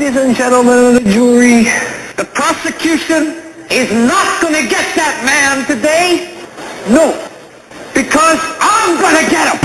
Ladies and gentlemen of the jury, the prosecution is not going to get that man today. No, because I'm going to get him.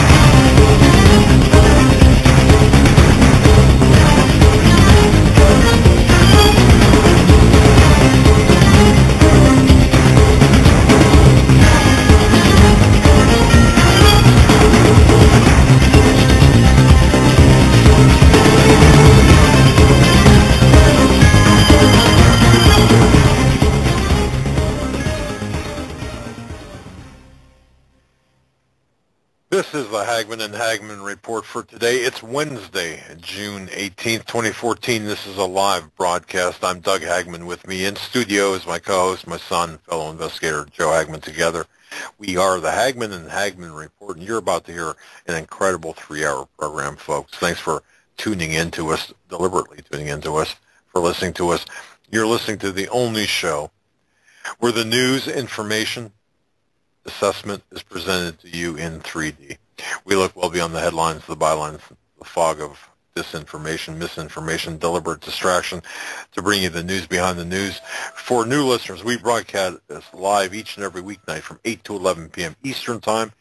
This is the Hagman and Hagman Report for today. It's Wednesday, June 18th, 2014. This is a live broadcast. I'm Doug Hagman. With me in studio is my co-host, my son, fellow investigator Joe Hagman. Together, we are the Hagman and Hagman Report, and you're about to hear an incredible 3-hour program, folks. Thanks for tuning in to us, deliberately tuning in to us, for listening to us. You're listening to the only show where the news, information, assessment is presented to you in 3D. We look well beyond the headlines, the bylines, the fog of disinformation, misinformation, deliberate distraction to bring you the news behind the news. For new listeners, we broadcast live each and every weeknight from 8 to 11 p.m. Eastern Time.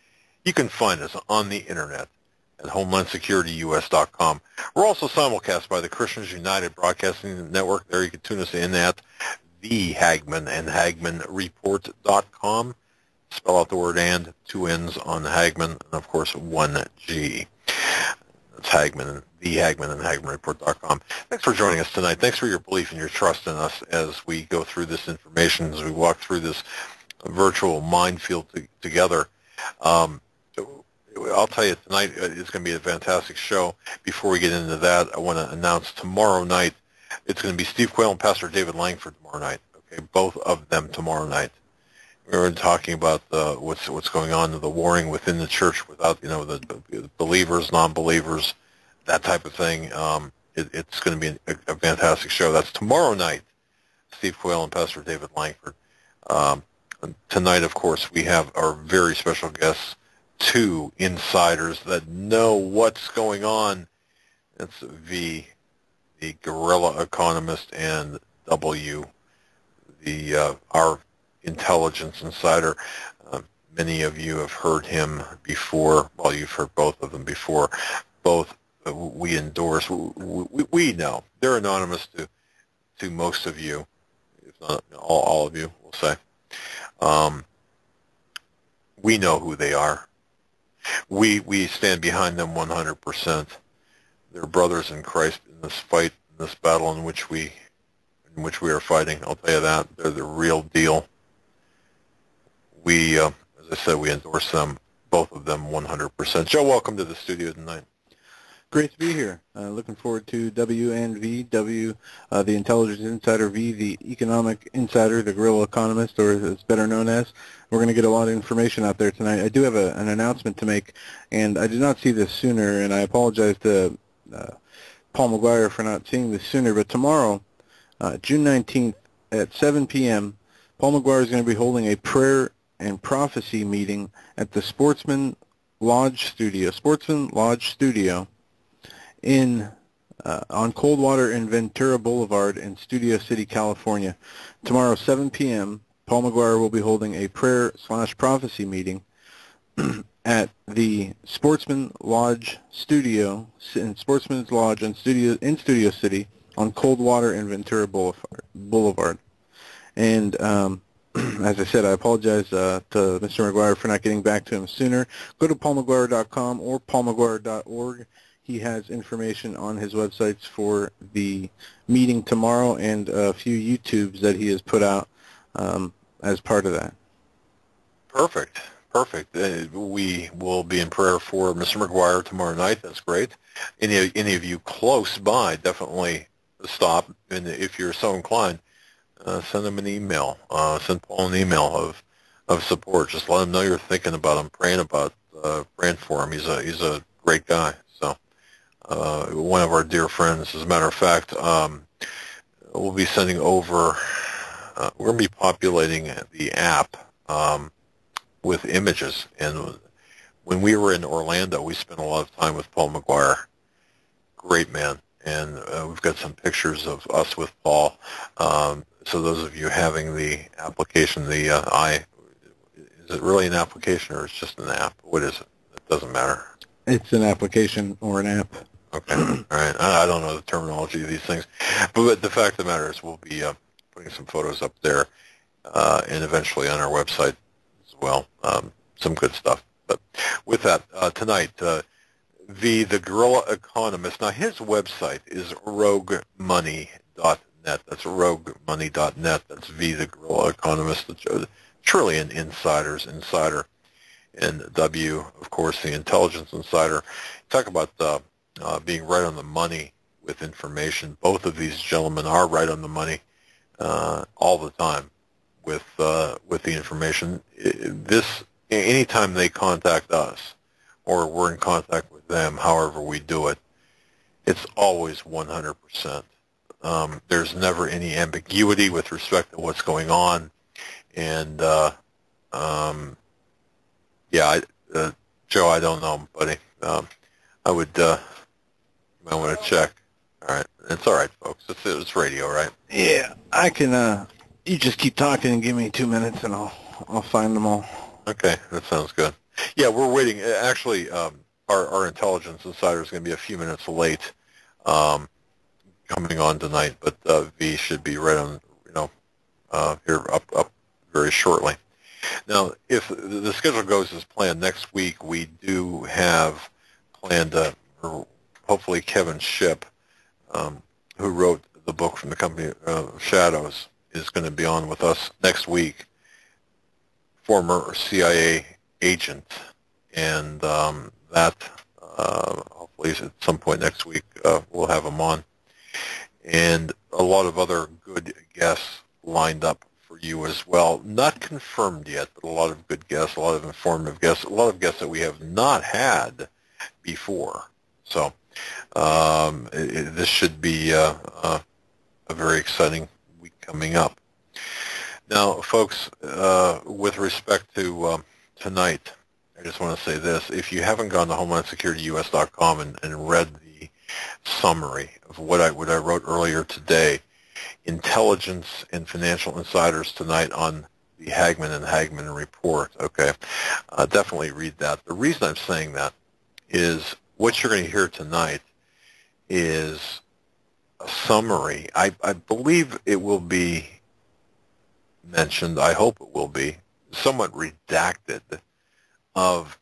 You can find us on the Internet at HomelandSecurityUS.com. We're also simulcast by the Christians United Broadcasting Network. There you can tune us in at the Hagman and HagmanReport.com. Spell out the word and, 2 N's on Hagman, and of course 1 G. That's Hagman and the Hagman and HagmanReport.com. Thanks for joining us tonight. Thanks for your belief and your trust in us as we go through this information, as we walk through this virtual minefield together. I'll tell you, tonight is going to be a fantastic show. Before we get into that, I want to announce tomorrow night, it's going to be Steve Quayle and Pastor David Langford tomorrow night. Okay, both of them tomorrow night. We're talking about what's going on, the warring within the church without, the believers, non-believers, that type of thing. It's going to be a fantastic show. That's tomorrow night, Steve Quayle and Pastor David Langford. Tonight, of course, we have our very special guests, 2 insiders that know what's going on. It's V, the Guerrılla Economist, and W, our intelligence insider. Many of you have heard him before. Well, you've heard both of them before. Both we endorse. We know they're anonymous to most of you, if not all of you, we'll say. We know who they are. We stand behind them 100%. They're brothers in Christ in this fight, in this battle in which we are fighting. I'll tell you that. They're the real deal. We, as I said, we endorse them, both of them, 100%. Joe, welcome to the studio tonight. Great to be here. Looking forward to W and V. W, the intelligence insider, V, the economic insider, the Guerrılla Economist, or as it's better known as. We're going to get a lot of information out there tonight. I do have an announcement to make, and I did not see this sooner, and I apologize to Paul McGuire for not seeing this sooner, but tomorrow, June 19th at 7 p.m., Paul McGuire is going to be holding a prayer and prophecy meeting at the Sportsman Lodge Studio in on Coldwater and Ventura Boulevard in Studio City, California. Tomorrow, 7 p.m., Paul McGuire will be holding a prayer/prophecy meeting at the Sportsman Lodge Studio in Sportsman's Lodge in Studio City on Coldwater and Ventura Boulevard. And as I said, I apologize to Mr. McGuire for not getting back to him sooner. Go to paulmcguire.com or paulmcguire.org. He has information on his websites for the meeting tomorrow and a few YouTubes that he has put out as part of that. Perfect. We will be in prayer for Mr. McGuire tomorrow night. That's great. Any of you close by, definitely stop. And if you're so inclined, send him an email. Send Paul an email of support. Just let him know you're thinking about him, praying for him. He's a great guy. So one of our dear friends. As a matter of fact, we'll be sending over. We're going to be populating the app with images. And when we were in Orlando, we spent a lot of time with Paul McGuire. Great man. and we've got some pictures of us with Paul. So those of you having the application, is it really an application or it's just an app? What is it? It doesn't matter. It's an application or an app. Okay. All right. I don't know the terminology of these things, but the fact of the matter is we'll be putting some photos up there and eventually on our website as well. Some good stuff. But with that, tonight, the Guerrılla Economist. Now his website is roguemoney.net. That's roguemoney.net. That's the Guerrılla Economist. Truly an insider's insider. And W, of course, the intelligence insider. Talk about being right on the money with information. Both of these gentlemen are right on the money all the time with the information. Anytime they contact us or we're in contact with them, however we do it, it's always 100%. There's never any ambiguity with respect to what's going on. And, Joe, I don't know, buddy. I would, you might want to check. All right. It's all right, folks. It's radio, right? Yeah, I can, you just keep talking and give me 2 minutes and I'll find them all. Okay, that sounds good. Yeah, we're waiting. Actually, our intelligence insider is going to be a few minutes late coming on tonight, but V should be right on, here up very shortly. Now, if the schedule goes as planned, next week we do have planned, hopefully Kevin Shipp, who wrote the book from the company Shadows, is going to be on with us next week. Former CIA agent, and that hopefully at some point next week we'll have him on, and a lot of other good guests lined up for you as well. Not confirmed yet, but a lot of good guests, a lot of informative guests, a lot of guests that we have not had before. So this should be a very exciting week coming up. Now, folks, with respect to tonight, I just want to say this. If you haven't gone to HomelandSecurityUS.com and read the summary of what I wrote earlier today, Intelligence and Financial Insiders tonight on the Hagman and Hagman Report, okay, definitely read that. The reason I'm saying that is what you're going to hear tonight is a summary. I believe it will be mentioned, I hope it will be, somewhat redacted of,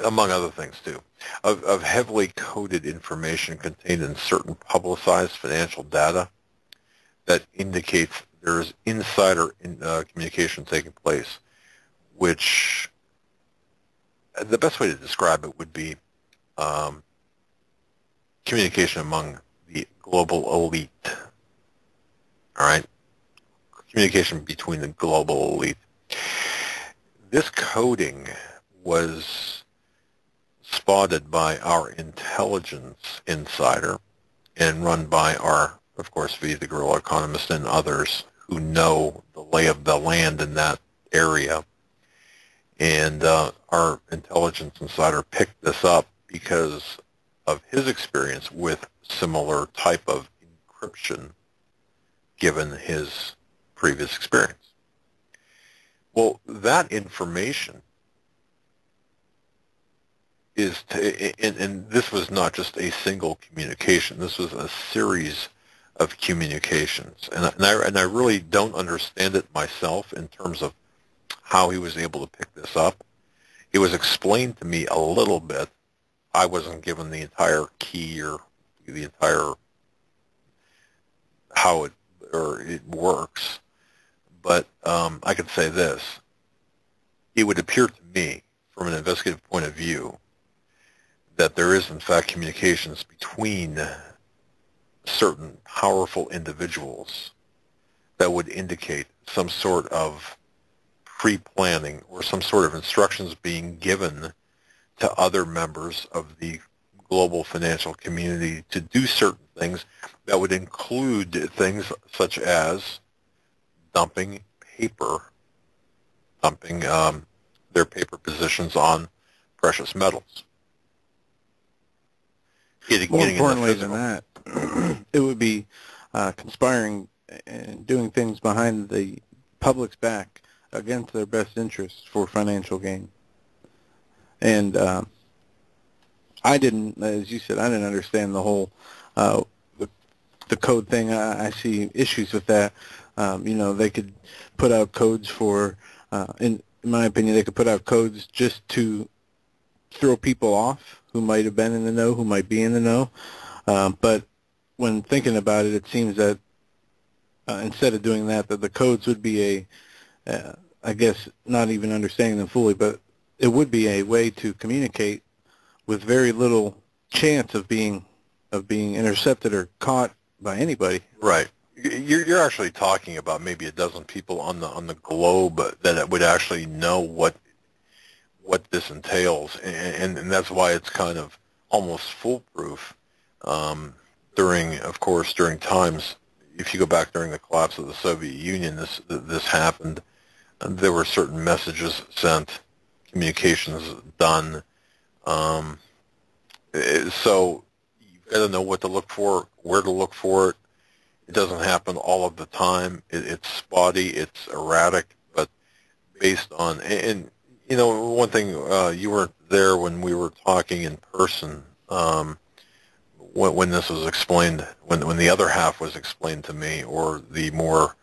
among other things too, of heavily coded information contained in certain publicized financial data that indicates there is insider communication taking place, which the best way to describe it would be communication among the global elite, all right? Communication between the global elite. This coding was spotted by our intelligence insider and run by our, of course, the Guerrılla Economist and others who know the lay of the land in that area. And our intelligence insider picked this up because of his experience with similar type of encryption given his previous experience. Well, that information is, and this was not just a single communication. This was a series of communications, and I really don't understand it myself in terms of how he was able to pick this up. It was explained to me a little bit. I wasn't given the entire key or the entire how it works. But I could say this. It would appear to me, from an investigative point of view, that there is, in fact, communications between certain powerful individuals that would indicate some sort of pre-planning or some sort of instructions being given to other members of the global financial community to do certain things that would include things such as dumping their paper positions on precious metals. More importantly than that, it would be conspiring and doing things behind the public's back against their best interests for financial gain. And I didn't, as you said, I didn't understand the whole the code thing. I see issues with that. They could put out codes for, in my opinion, they could put out codes just to throw people off who might have been in the know, who might be in the know. But when thinking about it, it seems that instead of doing that, the codes would be I guess, not even understanding them fully, but it would be a way to communicate with very little chance of being intercepted or caught by anybody. Right. You're actually talking about maybe a dozen people on the globe that would actually know what this entails, and that's why it's kind of almost foolproof. During times, if you go back during the collapse of the Soviet Union, this happened. There were certain messages sent, communications done. So you've got to know what to look for, where to look for it. It doesn't happen all of the time. It's spotty, it's erratic, but based on, and one thing, you weren't there when we were talking in person, when this was explained, when the other half was explained to me, or the more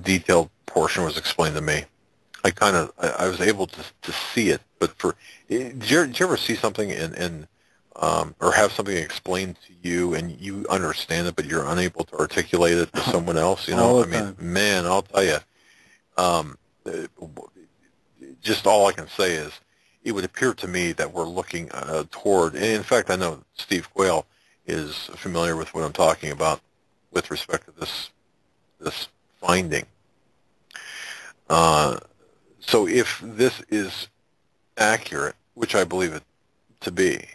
detailed portion was explained to me. I was able to see it, but did you ever see something or have something explained to you and you understand it, but you're unable to articulate it to someone else? Man, I'll tell you, just all I can say is it would appear to me that we're looking toward, and in fact, I know Steve Quayle is familiar with what I'm talking about with respect to this finding. So if this is accurate, which I believe it to be,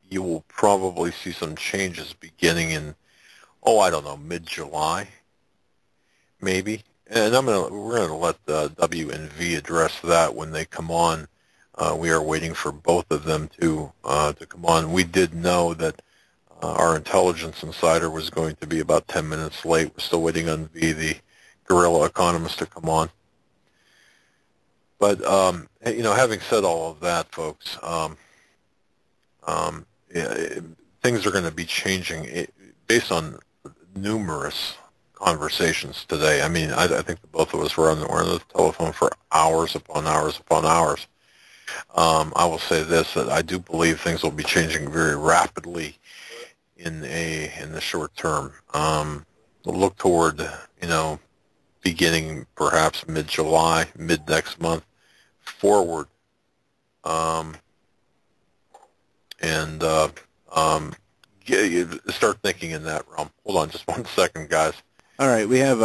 you will probably see some changes beginning in, mid-July, maybe. And we're gonna let W and V address that when they come on. We are waiting for both of them to come on. We did know that our intelligence insider was going to be about 10 minutes late. We're still waiting on V, the Guerrılla Economıst, to come on. But having said all of that, folks, things are going to be changing based on numerous conversations today. I mean, I think that both of us were on the telephone for hours upon hours upon hours. I will say this, that I do believe things will be changing very rapidly in the short term. Look toward, beginning perhaps mid-July, mid-next month, forward. Start thinking in that realm. Hold on just 1 second, guys. All right, we have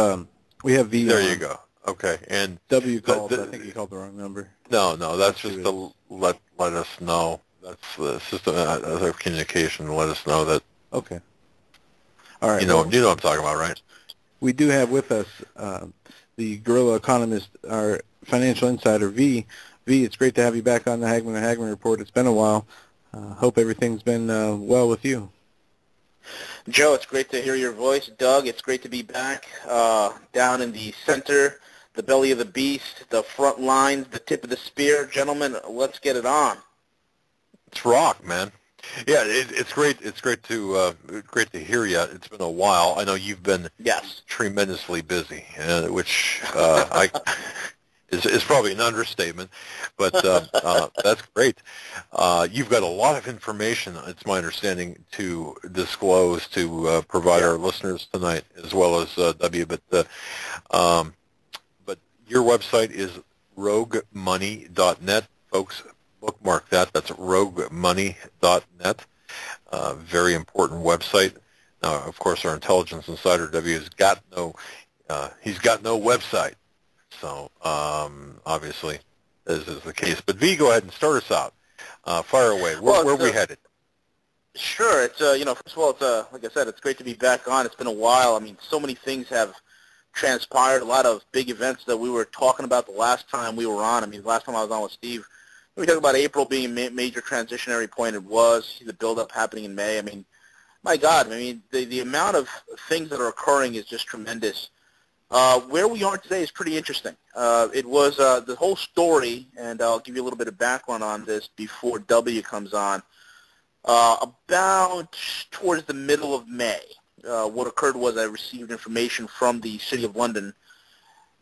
V. There you go. Okay, and W called. I think he called the wrong number. No, that's just to let us know. That's the system of communication to let us know that. Okay. All right. You know what I'm talking about, right? We do have with us the Guerrılla Economıst, our financial insider, V. V, it's great to have you back on the Hagman and Hagman Report. It's been a while. Hope everything's been well with you. Joe, it's great to hear your voice. Doug, it's great to be back down in the center, the belly of the beast, the front lines, the tip of the spear. Gentlemen, let's get it on. It's rock, man. Yeah, it's great. It's great to hear you. It's been a while. I know you've been tremendously busy, which is probably an understatement, but that's great. You've got a lot of information, it's my understanding, to disclose, to provide our listeners tonight, as well as W. But your website is roguemoney.net, folks. Bookmark that. That's roguemoney.net. Very important website. Now, of course, our intelligence insider W has got no website. So obviously, this is the case. But V, go ahead and start us out. Fire away. Where are we headed? Sure. It's first of all, it's like I said, it's great to be back on. It's been a while. I mean, so many things have transpired. A lot of big events that we were talking about the last time we were on. I mean, the last time I was on with Steve, We talk about April being a major transitionary point. It was. The buildup happening in May. I mean, my God. I mean, the amount of things that are occurring is just tremendous. Where we are today is pretty interesting. It was the whole story, and I'll give you a little bit of background on this before W comes on. About towards the middle of May, what occurred was I received information from the City of London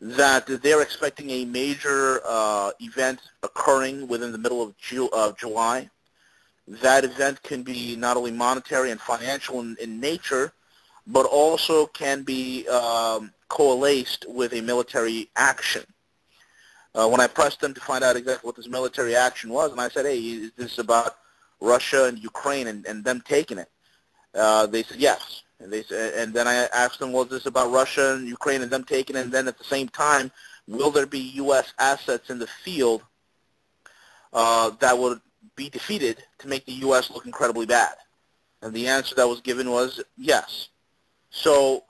that they're expecting a major event occurring within the middle of July. That event can be not only monetary and financial in nature, but also can be coalesced with a military action. When I pressed them to find out exactly what this military action was, and I said, hey, is this about Russia and Ukraine and them taking it? They said yes. And then I asked them, well, is this about Russia and Ukraine and them taking it? And then at the same time, will there be U.S. assets in the field that would be defeated to make the U.S. look incredibly bad? And the answer that was given was yes. So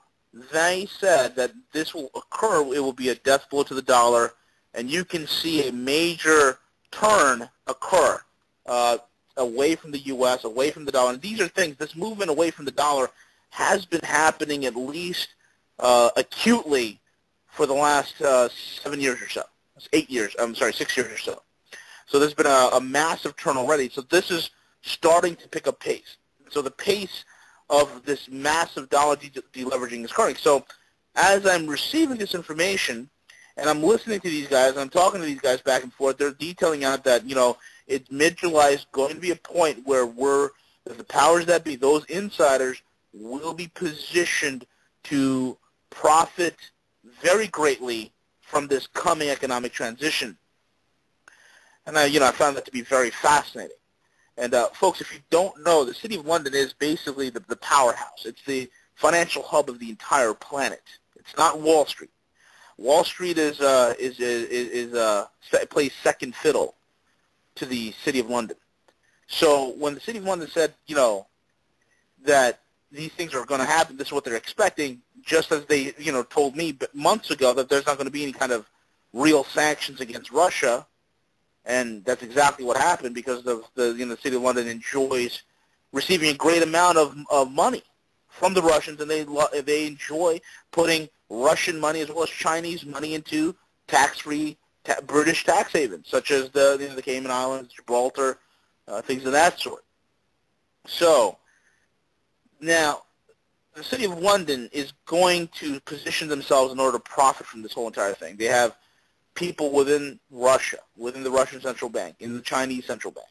they said that this will occur. It will be a death blow to the dollar, and you can see a major turn occur away from the U.S., away from the dollar. And these are things, this movement away from the dollar has been happening at least acutely for the last 7 years or so. 6 years or so. So there's been a massive turn already. So this is starting to pick up pace. So the pace of this massive dollar deleveraging is occurring. So as I'm receiving this information and I'm listening to these guys, and I'm talking to these guys back and forth, they're detailing out that, you know, it's mid-July is going to be a point where the powers that be, those insiders, will be positioned to profit very greatly from this coming economic transition. And I found that to be very fascinating. And folks, if you don't know, the City of London is basically the powerhouse. It's the financial hub of the entire planet. It's not Wall Street. Wall Street plays second fiddle to the City of London. So when the City of London said, you know, that these things are going to happen, this is what they're expecting, just as they, you know, told me months ago that there's not going to be any kind of real sanctions against Russia, and that's exactly what happened because of the City of London enjoys receiving a great amount of money from the Russians, and they enjoy putting Russian money as well as Chinese money into tax-free British tax havens, such as the Cayman Islands, Gibraltar, things of that sort. So now the City of London is going to position themselves in order to profit from this whole entire thing. They have people within Russia, within the Russian Central Bank, in the Chinese Central Bank.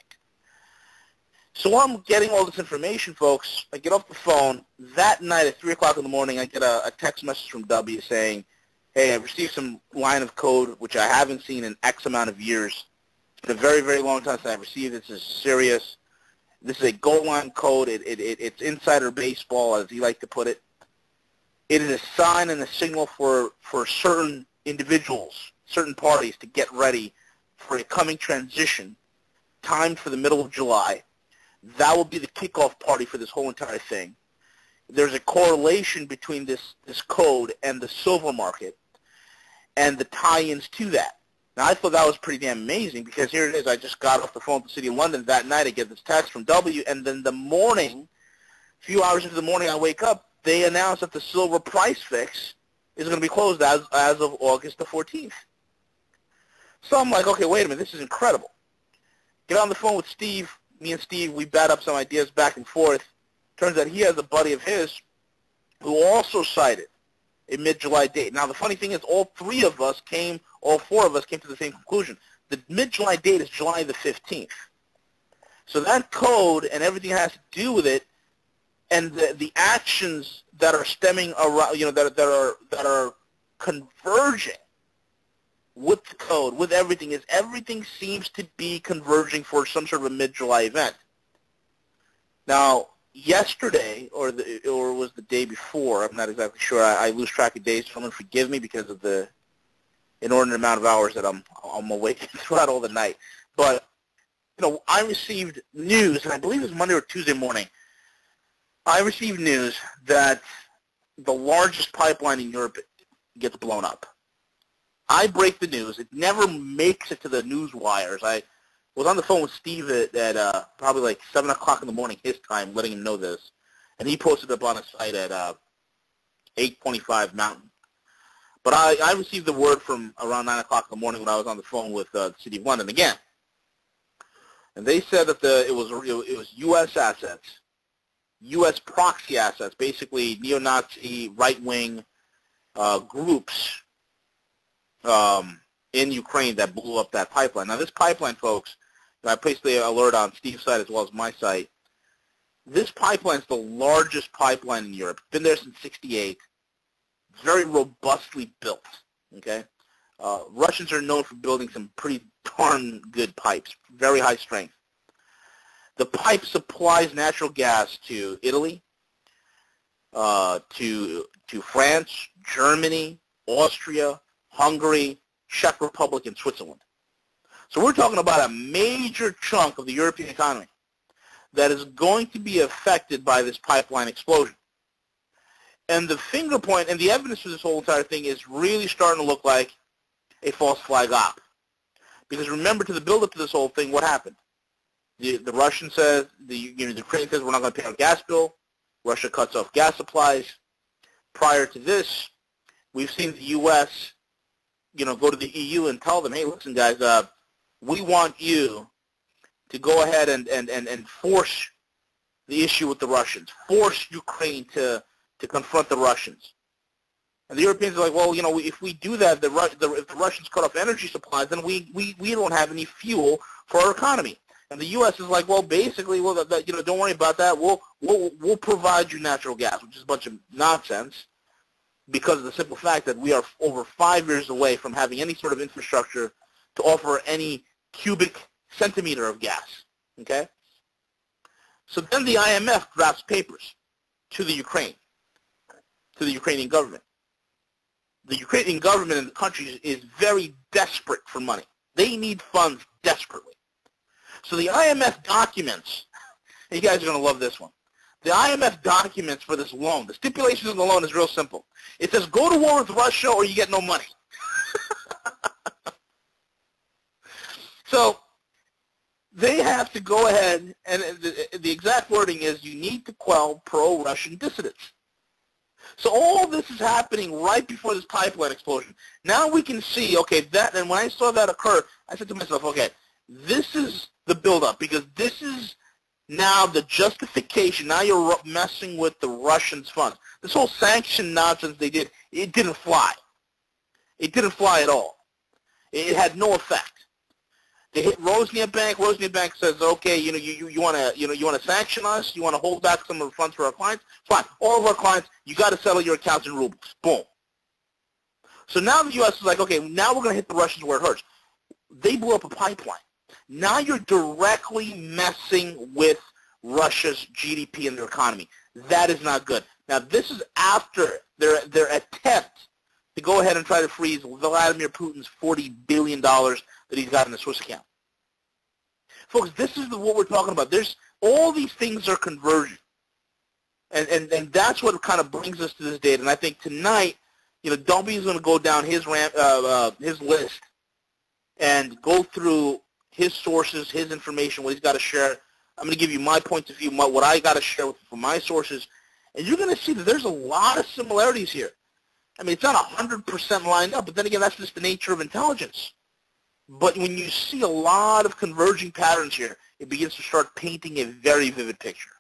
So while I'm getting all this information, folks, I get off the phone. That night at 3 o'clock in the morning, I get a text message from W saying, hey, I've received some line of code which I haven't seen in X amount of years. It's been a very, very long time since I've received it. This is serious. This is a goal line code. It's insider baseball, as he likes to put it. It is a sign and a signal for certain individuals, certain parties to get ready for a coming transition timed for the middle of July. That will be the kickoff party for this whole entire thing. There's a correlation between this code and the silver market and the tie-ins to that. Now, I thought that was pretty damn amazing because here it is. I just got off the phone with the City of London that night. I get this text from W, and then the morning, a few hours into the morning, I wake up, they announce that the silver price fix is going to be closed as of August the 14th. So I'm like, okay, wait a minute. This is incredible. Get on the phone with Steve. Me and Steve, we bat up some ideas back and forth. Turns out he has a buddy of his who also cited a mid-July date. Now, the funny thing is all four of us came to the same conclusion. The mid-July date is July the 15th. So that code and everything that has to do with it and the actions that are stemming around, you know, that are converging with the code, with everything seems to be converging for some sort of a mid-July event. Now, yesterday, or was the day before, I'm not exactly sure. I lose track of days. Someone forgive me because of the inordinate amount of hours that I'm awake throughout all the night. But, you know, I received news, and I believe it was Monday or Tuesday morning. I received news that the largest pipeline in Europe gets blown up. I break the news. It never makes it to the news wires. I was on the phone with Steve at probably like 7 o'clock in the morning his time, letting him know this. And he posted up on his site at 8:25 Mountain. But I received the word from around 9 o'clock in the morning when I was on the phone with the City of London again. And they said that it was U.S. assets, U.S. proxy assets, basically neo-Nazi right-wing groups in Ukraine that blew up that pipeline. Now, this pipeline, folks, I placed the alert on Steve's site as well as my site. This pipeline is the largest pipeline in Europe. It's been there since '68. It's very robustly built, okay? Russians are known for building some pretty darn good pipes, very high strength. The pipe supplies natural gas to Italy, to France, Germany, Austria, Hungary, Czech Republic, and Switzerland. So we're talking about a major chunk of the European economy that is going to be affected by this pipeline explosion. And the finger point and the evidence for this whole entire thing is really starting to look like a false flag op. Because remember, to the build-up to this whole thing, what happened? The Russian says, the Ukraine says, we're not going to pay our gas bill. Russia cuts off gas supplies. Prior to this, we've seen the U.S., go to the EU and tell them, hey, listen, guys, we want you to go ahead and force the issue with the Russians, force Ukraine to confront the Russians. And the Europeans are like, well, if we do that, if the Russians cut off energy supplies, then we don't have any fuel for our economy. And the U.S. is like, well, basically, don't worry about that. We'll provide you natural gas, which is a bunch of nonsense, because of the simple fact that we are over 5 years away from having any sort of infrastructure to offer any cubic centimeter of gas. Okay. So then the IMF drafts papers to the Ukrainian government. The Ukrainian government in the country is very desperate for money. They need funds desperately. So the IMF documents, and you guys are going to love this one. The IMF documents for this loan, the stipulations of the loan is real simple. It says, go to war with Russia or you get no money. So they have to go ahead, and the exact wording is, you need to quell pro-Russian dissidents. So all this is happening right before this pipeline explosion. Now we can see, okay, and when I saw that occur, I said to myself, okay, this is the buildup, because this is now the justification. Now you're messing with the Russians' funds. This whole sanction nonsense they did, it didn't fly. It didn't fly at all. It had no effect. They hit Rosneft Bank. Rosneft Bank says, okay, you want to sanction us? You want to hold back some of the funds for our clients? Fine. All of our clients, you got to settle your accounts in rubles. Boom. So now the U.S. is like, okay, now we're going to hit the Russians where it hurts. They blew up a pipeline. Now you're directly messing with Russia's GDP and their economy. That is not good. Now this is after their attempt to go ahead and try to freeze Vladimir Putin's $40 billion that he's got in the Swiss account. Folks, this is what we're talking about. All these things are converging. And that's what kind of brings us to this date. And I think tonight, Dolby is going to go down his list and go through his sources, his information, what he's got to share. I'm going to give you my point of view, what I got to share from my sources. And you're going to see that there's a lot of similarities here. I mean, it's not 100% lined up, but then again, that's just the nature of intelligence. But when you see a lot of converging patterns here, it begins to start painting a very vivid picture.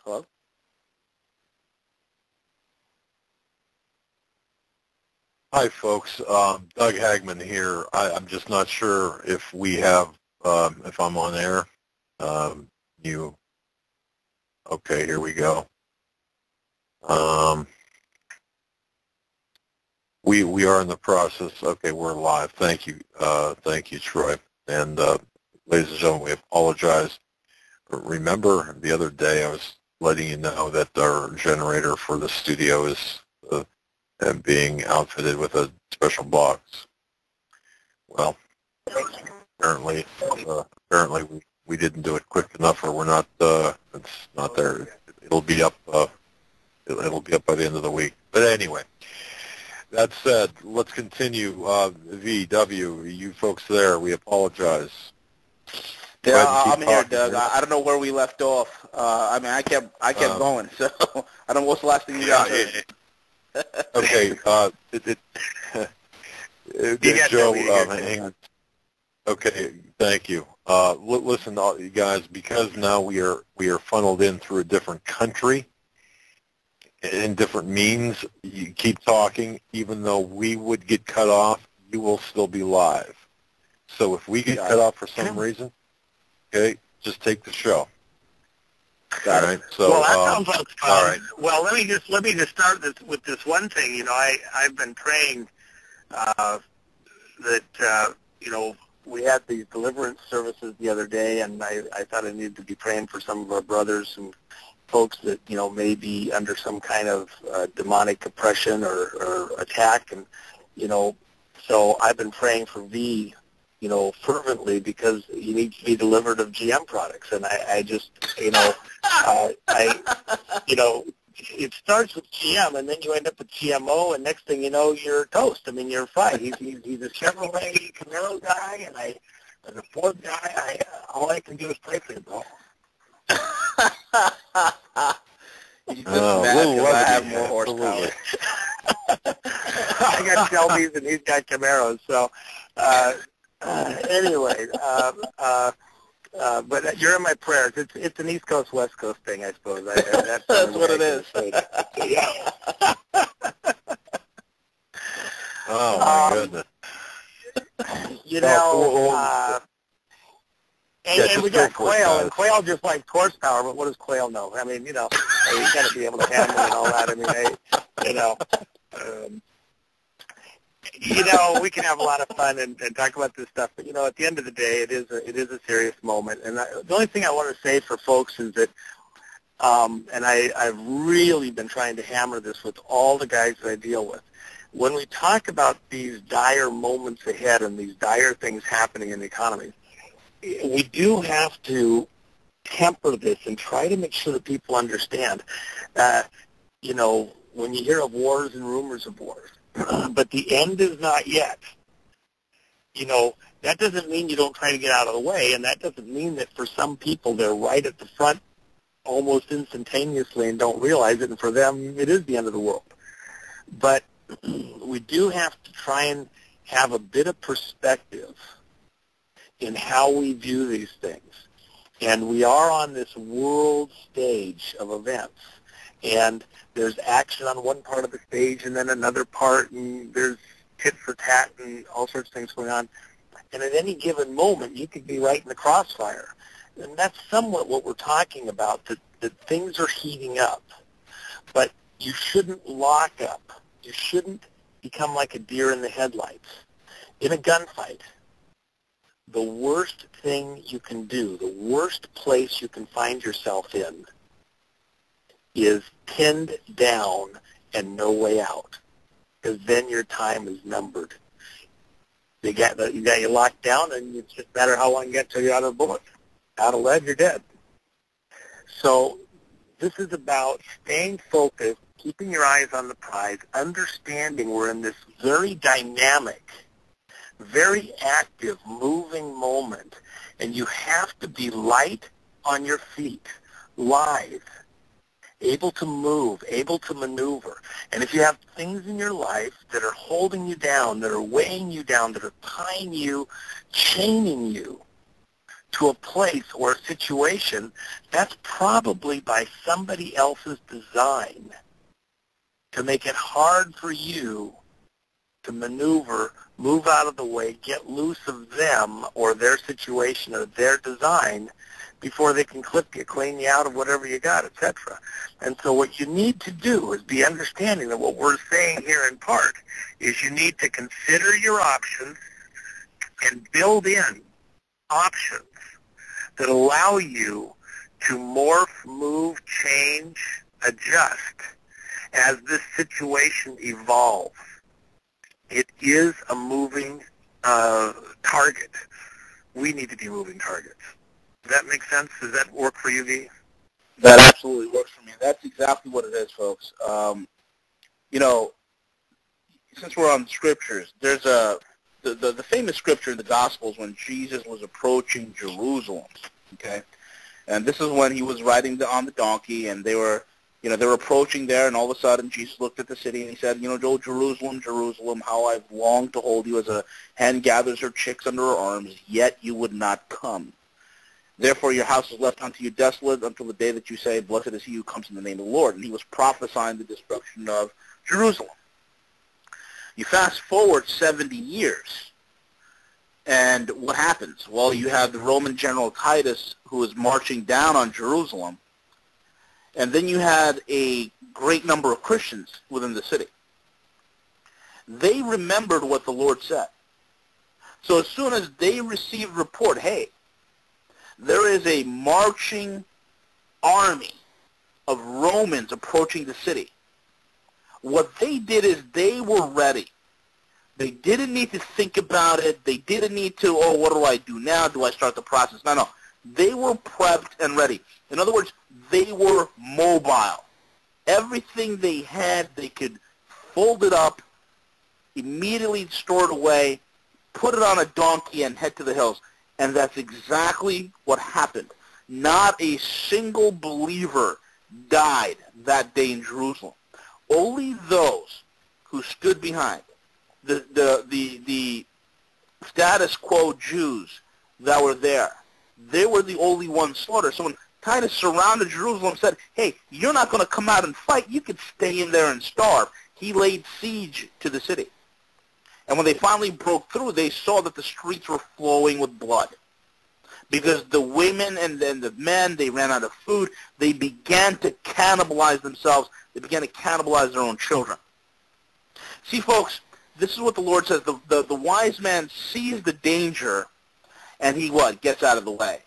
Hello? Hi, folks. Doug Hagman here. I'm just not sure if we have, if I'm on air. Okay, here we go. We are in the process. Okay, we're live. Thank you, Troy. And ladies and gentlemen, we apologize. Remember the other day I was letting you know that our generator for the studio is being outfitted with a special box. Well, apparently we didn't do it quick enough, or we're not. It's not there. It'll be up. It'll be up by the end of the week. But anyway, that said, let's continue. VW, you folks there, we apologize. Yeah, I'm here, Doug. I don't know where we left off. I mean, I kept going, so I don't know what's the last thing you guys heard. Okay, Joe, hang on. Okay, thank you. Listen, you guys, because now we are funneled in through a different country, in different means. You keep talking, even though we would get cut off, you will still be live. So if we get cut off for some reason, okay, just take the show. All right. So, well, that sounds like fun. All right. Well, let me just start with this one thing. You know, I've been praying that we had these deliverance services the other day, and I thought I needed to be praying for some of our brothers and folks that may be under some kind of demonic oppression or attack, and so I've been praying for V. Fervently, because you need to be delivered of GM products. And I just, it starts with GM, and then you end up with GMO, and next thing you know, you're toast. I mean, you're fried. He's a Chevrolet Camaro guy, and as a Ford guy, all I can do is pray for you, bro. You just mad because I have more horsepower. I got Shelby's, and he's got Camaros, so... anyway, but you're in my prayers. It's an East Coast, West Coast thing, I suppose. That's what it is. Yeah. Oh, my goodness. And we got quail, and quail just likes horsepower, but what does quail know? I mean, you got to be able to handle it and all that. I mean, we can have a lot of fun and talk about this stuff, but at the end of the day, it is a serious moment. And the only thing I want to say for folks is that, and I've really been trying to hammer this with all the guys that I deal with. When we talk about these dire moments ahead and these dire things happening in the economy, we do have to temper this and try to make sure that people understand. When you hear of wars and rumors of wars, but the end is not yet. That doesn't mean you don't try to get out of the way, and that doesn't mean that for some people they're right at the front almost instantaneously and don't realize it, and for them it is the end of the world. But we do have to try and have a bit of perspective in how we view these things. And we are on this world stage of events. And there's action on one part of the stage and then another part, and there's tit for tat and all sorts of things going on. And at any given moment, you could be right in the crossfire. And that's somewhat what we're talking about, that things are heating up. But you shouldn't lock up. You shouldn't become like a deer in the headlights. In a gunfight, the worst thing you can do, the worst place you can find yourself in, is pinned down and no way out, because then your time is numbered. You got you locked down, and it's just a matter how long you get till you're out of the bullet. Out of lead, you're dead. So this is about staying focused, keeping your eyes on the prize, understanding we're in this very dynamic, very active, moving moment, and you have to be light on your feet, live, able to move, able to maneuver. And if you have things in your life that are holding you down, that are weighing you down, that are tying you, chaining you to a place or a situation, that's probably by somebody else's design to make it hard for you to maneuver, move out of the way, get loose of them or their situation or their design before they can clip you, clean you out of whatever you got, etc. And so what you need to do is be understanding that what we're saying here in part is you need to consider your options and build in options that allow you to morph, move, change, adjust as this situation evolves. It is a moving target. We need to be moving targets. Does that make sense? Does that work for you, V? That absolutely works for me. That's exactly what it is, folks. You know, since we're on scriptures, there's the famous scripture in the Gospels when Jesus was approaching Jerusalem, okay? And this is when he was riding on the donkey, and they were approaching there, and all of a sudden Jesus looked at the city and he said, "Oh, Jerusalem, Jerusalem, how I've longed to hold you as a hen gathers her chicks under her arms, yet you would not come. Therefore your house is left unto you desolate until the day that you say, blessed is he who comes in the name of the Lord." And he was prophesying the destruction of Jerusalem. You fast forward 70 years, and what happens? Well, you have the Roman general Titus who is marching down on Jerusalem, and then you had a great number of Christians within the city. They remembered what the Lord said. So as soon as they received report, hey, there is a marching army of Romans approaching the city, what they did is they were ready. They didn't need to think about it. They didn't need to, oh, what do I do now? Do I start the process? No. They were prepped and ready. In other words, they were mobile. Everything they had, they could fold it up, immediately store it away, put it on a donkey, and head to the hills. And that's exactly what happened. Not a single believer died that day in Jerusalem. Only those who stood behind the status quo Jews that were there, they were the only ones slaughtered. So when Titus surrounded Jerusalem and said, hey, you're not going to come out and fight, you could stay in there and starve, he laid siege to the city. And when they finally broke through, they saw that the streets were flowing with blood. Because the women and then the men, they ran out of food. They began to cannibalize themselves. They began to cannibalize their own children. See, folks, this is what the Lord says. The wise man sees the danger, and he what? Gets out of the way.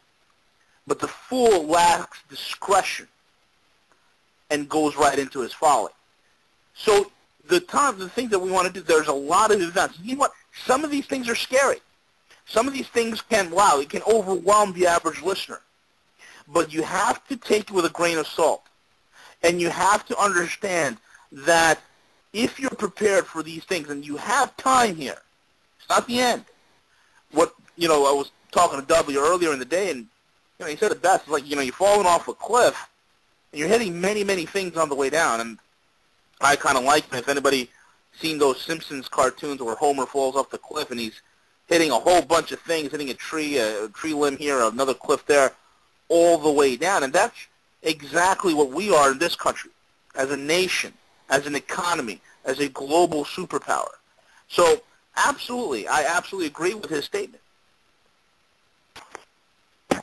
But the fool lacks discretion and goes right into his folly. So the things that we want to do, there's a lot of events. You know what? Some of these things are scary. Some of these things can overwhelm the average listener. But you have to take it with a grain of salt. And you have to understand that if you're prepared for these things, and you have time here, it's not the end. I was talking to W earlier in the day, and he said it best. It's like, you're falling off a cliff, and you're hitting many, many things on the way down. And I kind of like it. If anybody seen those Simpsons cartoons where Homer falls off the cliff and he's hitting a whole bunch of things, hitting a tree limb here, another cliff there, all the way down. And that's exactly what we are in this country, as a nation, as an economy, as a global superpower. So absolutely, I absolutely agree with his statement.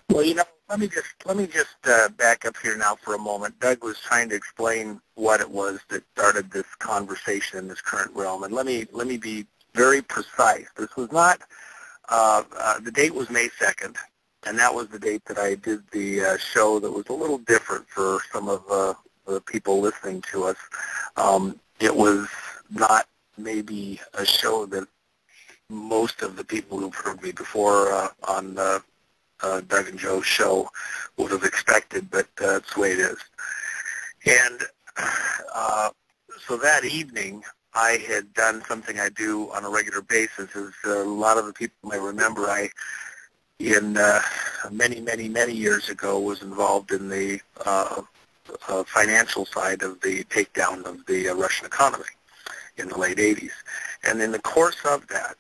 Well, let me just back up here now for a moment. Doug was trying to explain what it was that started this conversation in this current realm, and let me be very precise. This was not the date was May 2nd, and that was the date that I did the show that was a little different for some of the people listening to us. It was not maybe a show that most of the people who've heard me before on Doug and Joe's show would have expected, but that's the way it is. And so that evening, I had done something I do on a regular basis. As a lot of the people may remember, many years ago, was involved in the financial side of the takedown of the Russian economy in the late 80s. And in the course of that,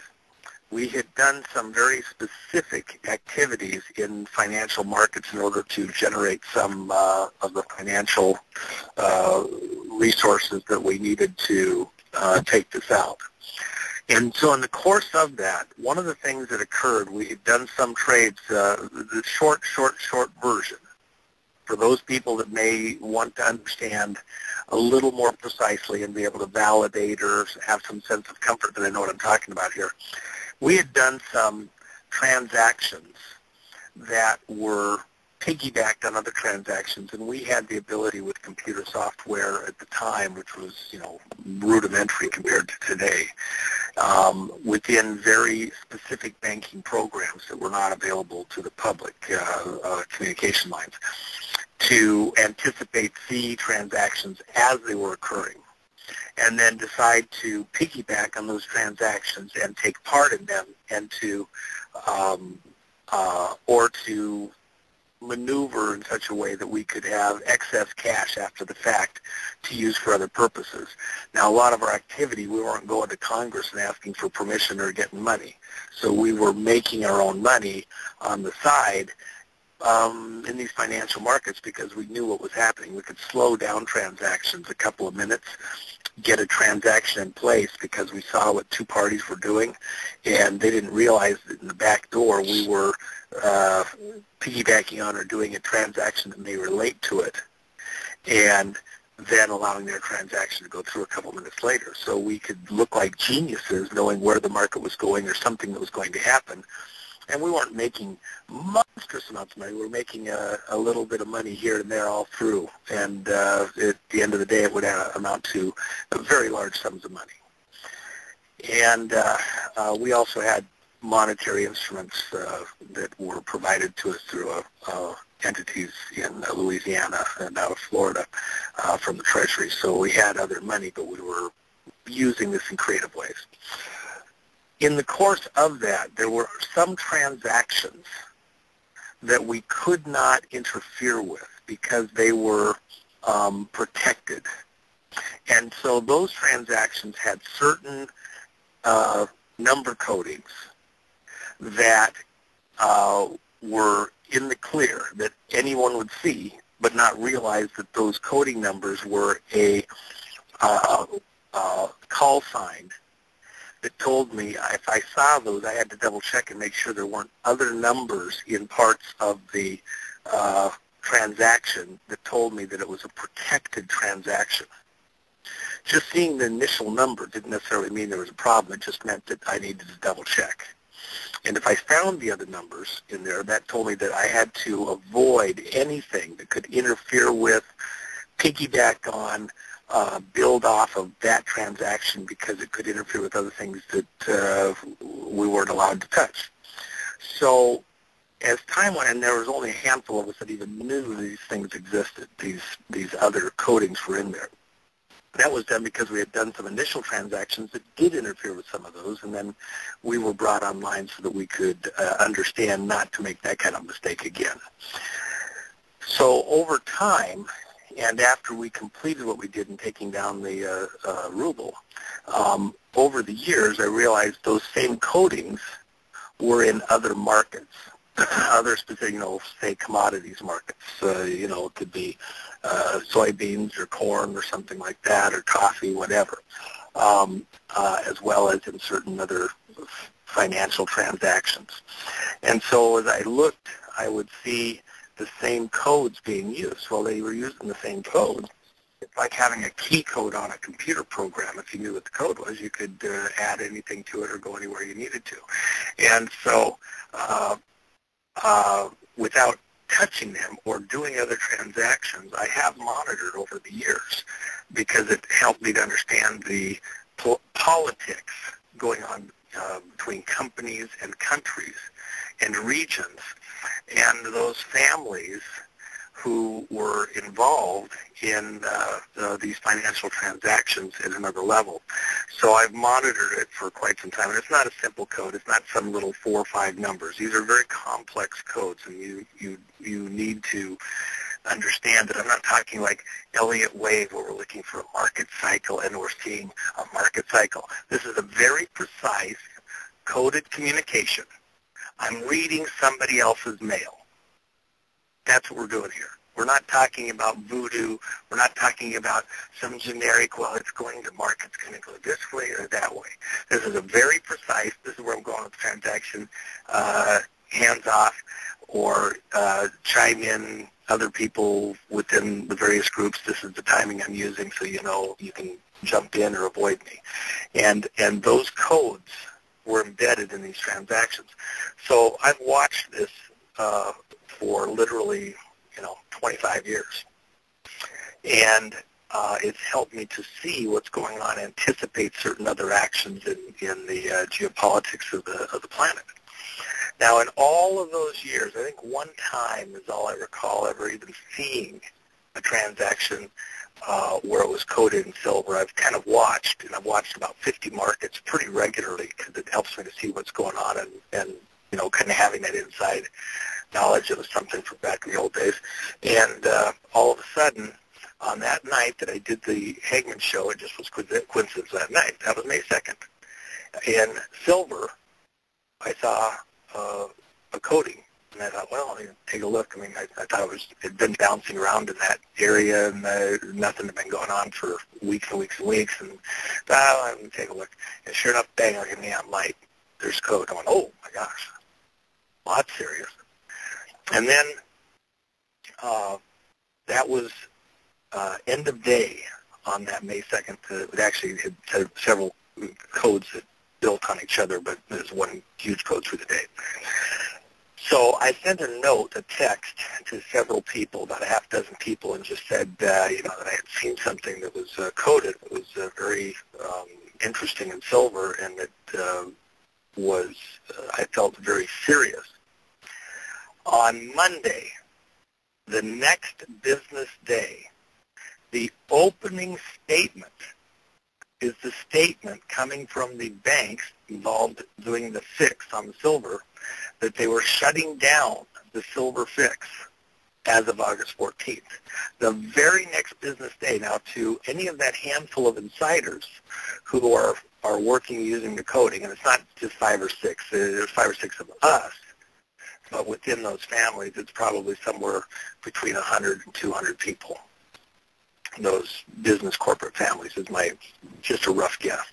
we had done some very specific activities in financial markets in order to generate some of the financial resources that we needed to take this out. And so in the course of that, one of the things that occurred, we had done some trades, the short version, for those people that may want to understand a little more precisely and be able to validate or have some sense of comfort that I know what I'm talking about here. We had done some transactions that were piggybacked on other transactions, and we had the ability with computer software at the time, which was, rudimentary compared to today, within very specific banking programs that were not available to the public, communication lines, to anticipate fee transactions as they were occurring. and then decide to piggyback on those transactions and take part in them, and to or to maneuver in such a way that we could have excess cash after the fact to use for other purposes. Now, a lot of our activity, we weren't going to Congress and asking for permission or getting money. So we were making our own money on the side in these financial markets because we knew what was happening. We could slow down transactions a couple of minutes, get a transaction in place because we saw what two parties were doing, and they didn't realize that in the back door we were piggybacking on or doing a transaction that may relate to it, and then allowing their transaction to go through a couple minutes later. So we could look like geniuses knowing where the market was going or something that was going to happen. And we weren't making monstrous amounts of money. We were making a little bit of money here and there all through. And at the end of the day, it would amount to very large sums of money. And we also had monetary instruments that were provided to us through entities in Louisiana and out of Florida from the Treasury. So we had other money, but we were using this in creative ways. In the course of that, there were some transactions that we could not interfere with because they were protected. And so those transactions had certain number codings that were in the clear that anyone would see, but not realize that those coding numbers were a call sign that told me if I saw those, I had to double check and make sure there weren't other numbers in parts of the transaction that told me that it was a protected transaction. Just seeing the initial number didn't necessarily mean there was a problem. It just meant that I needed to double check. And if I found the other numbers in there, that told me that I had to avoid anything that could interfere with, piggyback on, build off of that transaction because it could interfere with other things that we weren't allowed to touch. So as time went on, there was only a handful of us that even knew these things existed. These other codings were in there. That was done because we had done some initial transactions that did interfere with some of those, and then we were brought online so that we could understand not to make that kind of mistake again. So over time, and after we completed what we did in taking down the ruble, over the years I realized those same codings were in other markets, other specific, say commodities markets. It could be soybeans or corn or something like that, or coffee, whatever, as well as in certain other financial transactions. And so as I looked, I would see the same codes being used. Well, they were using the same code. It's like having a key code on a computer program. If you knew what the code was, you could add anything to it or go anywhere you needed to. And so without touching them or doing other transactions, I have monitored over the years because it helped me to understand the politics going on between companies and countries and regions, and those families who were involved in these financial transactions at another level. So I've monitored it for quite some time, and it's not a simple code. It's not some little 4 or 5 numbers. These are very complex codes, and you need to understand that I'm not talking like Elliott wave where we're looking for a market cycle and we're seeing a market cycle. This is a very precise coded communication. I'm reading somebody else's mail. That's what we're doing here. We're not talking about voodoo. We're not talking about some generic, well, it's going to market's going to go this way or that way. This is a very precise, this is where I'm going with the transaction, hands off, or chime in other people within the various groups. This is the timing I'm using, so you can jump in or avoid me. And those codes were embedded in these transactions. So I've watched this for literally, 25 years. And it's helped me to see what's going on, anticipate certain other actions in the geopolitics of the planet. Now, in all of those years, I think one time is all I recall ever even seeing a transaction where it was coded in silver. I've kind of watched, and I've watched about 50 markets pretty regularly because it helps me to see what's going on and you know, kind of having that inside knowledge. It was something from back in the old days. And all of a sudden, on that night that I did the Hagman show, it just was coincidence that night. That was May 2nd. In silver, I saw a coding. And I thought, well, take a look. I mean, I thought it had been bouncing around in that area, and nothing had been going on for weeks and weeks and weeks. And let me take a look. And sure enough, bang, like a neon light, there's code. I went, oh my gosh, well, that's serious. And then that was end of day on that May 2nd. It actually had several codes that built on each other, but there's one huge code through the day. So I sent a note, a text, to several people, about a half dozen people, and just said, you know, that I had seen something that was coded. It was very interesting in silver, and it was, I felt, very serious. On Monday, the next business day, the opening statement is the statement coming from the banks involved doing the fix on the silver, that they were shutting down the silver fix as of August 14th. The very next business day, now to any of that handful of insiders who are working using the coding, and it's not just 5 or 6, there's 5 or 6 of us, but within those families, it's probably somewhere between 100 and 200 people. Those business corporate families is just a rough guess.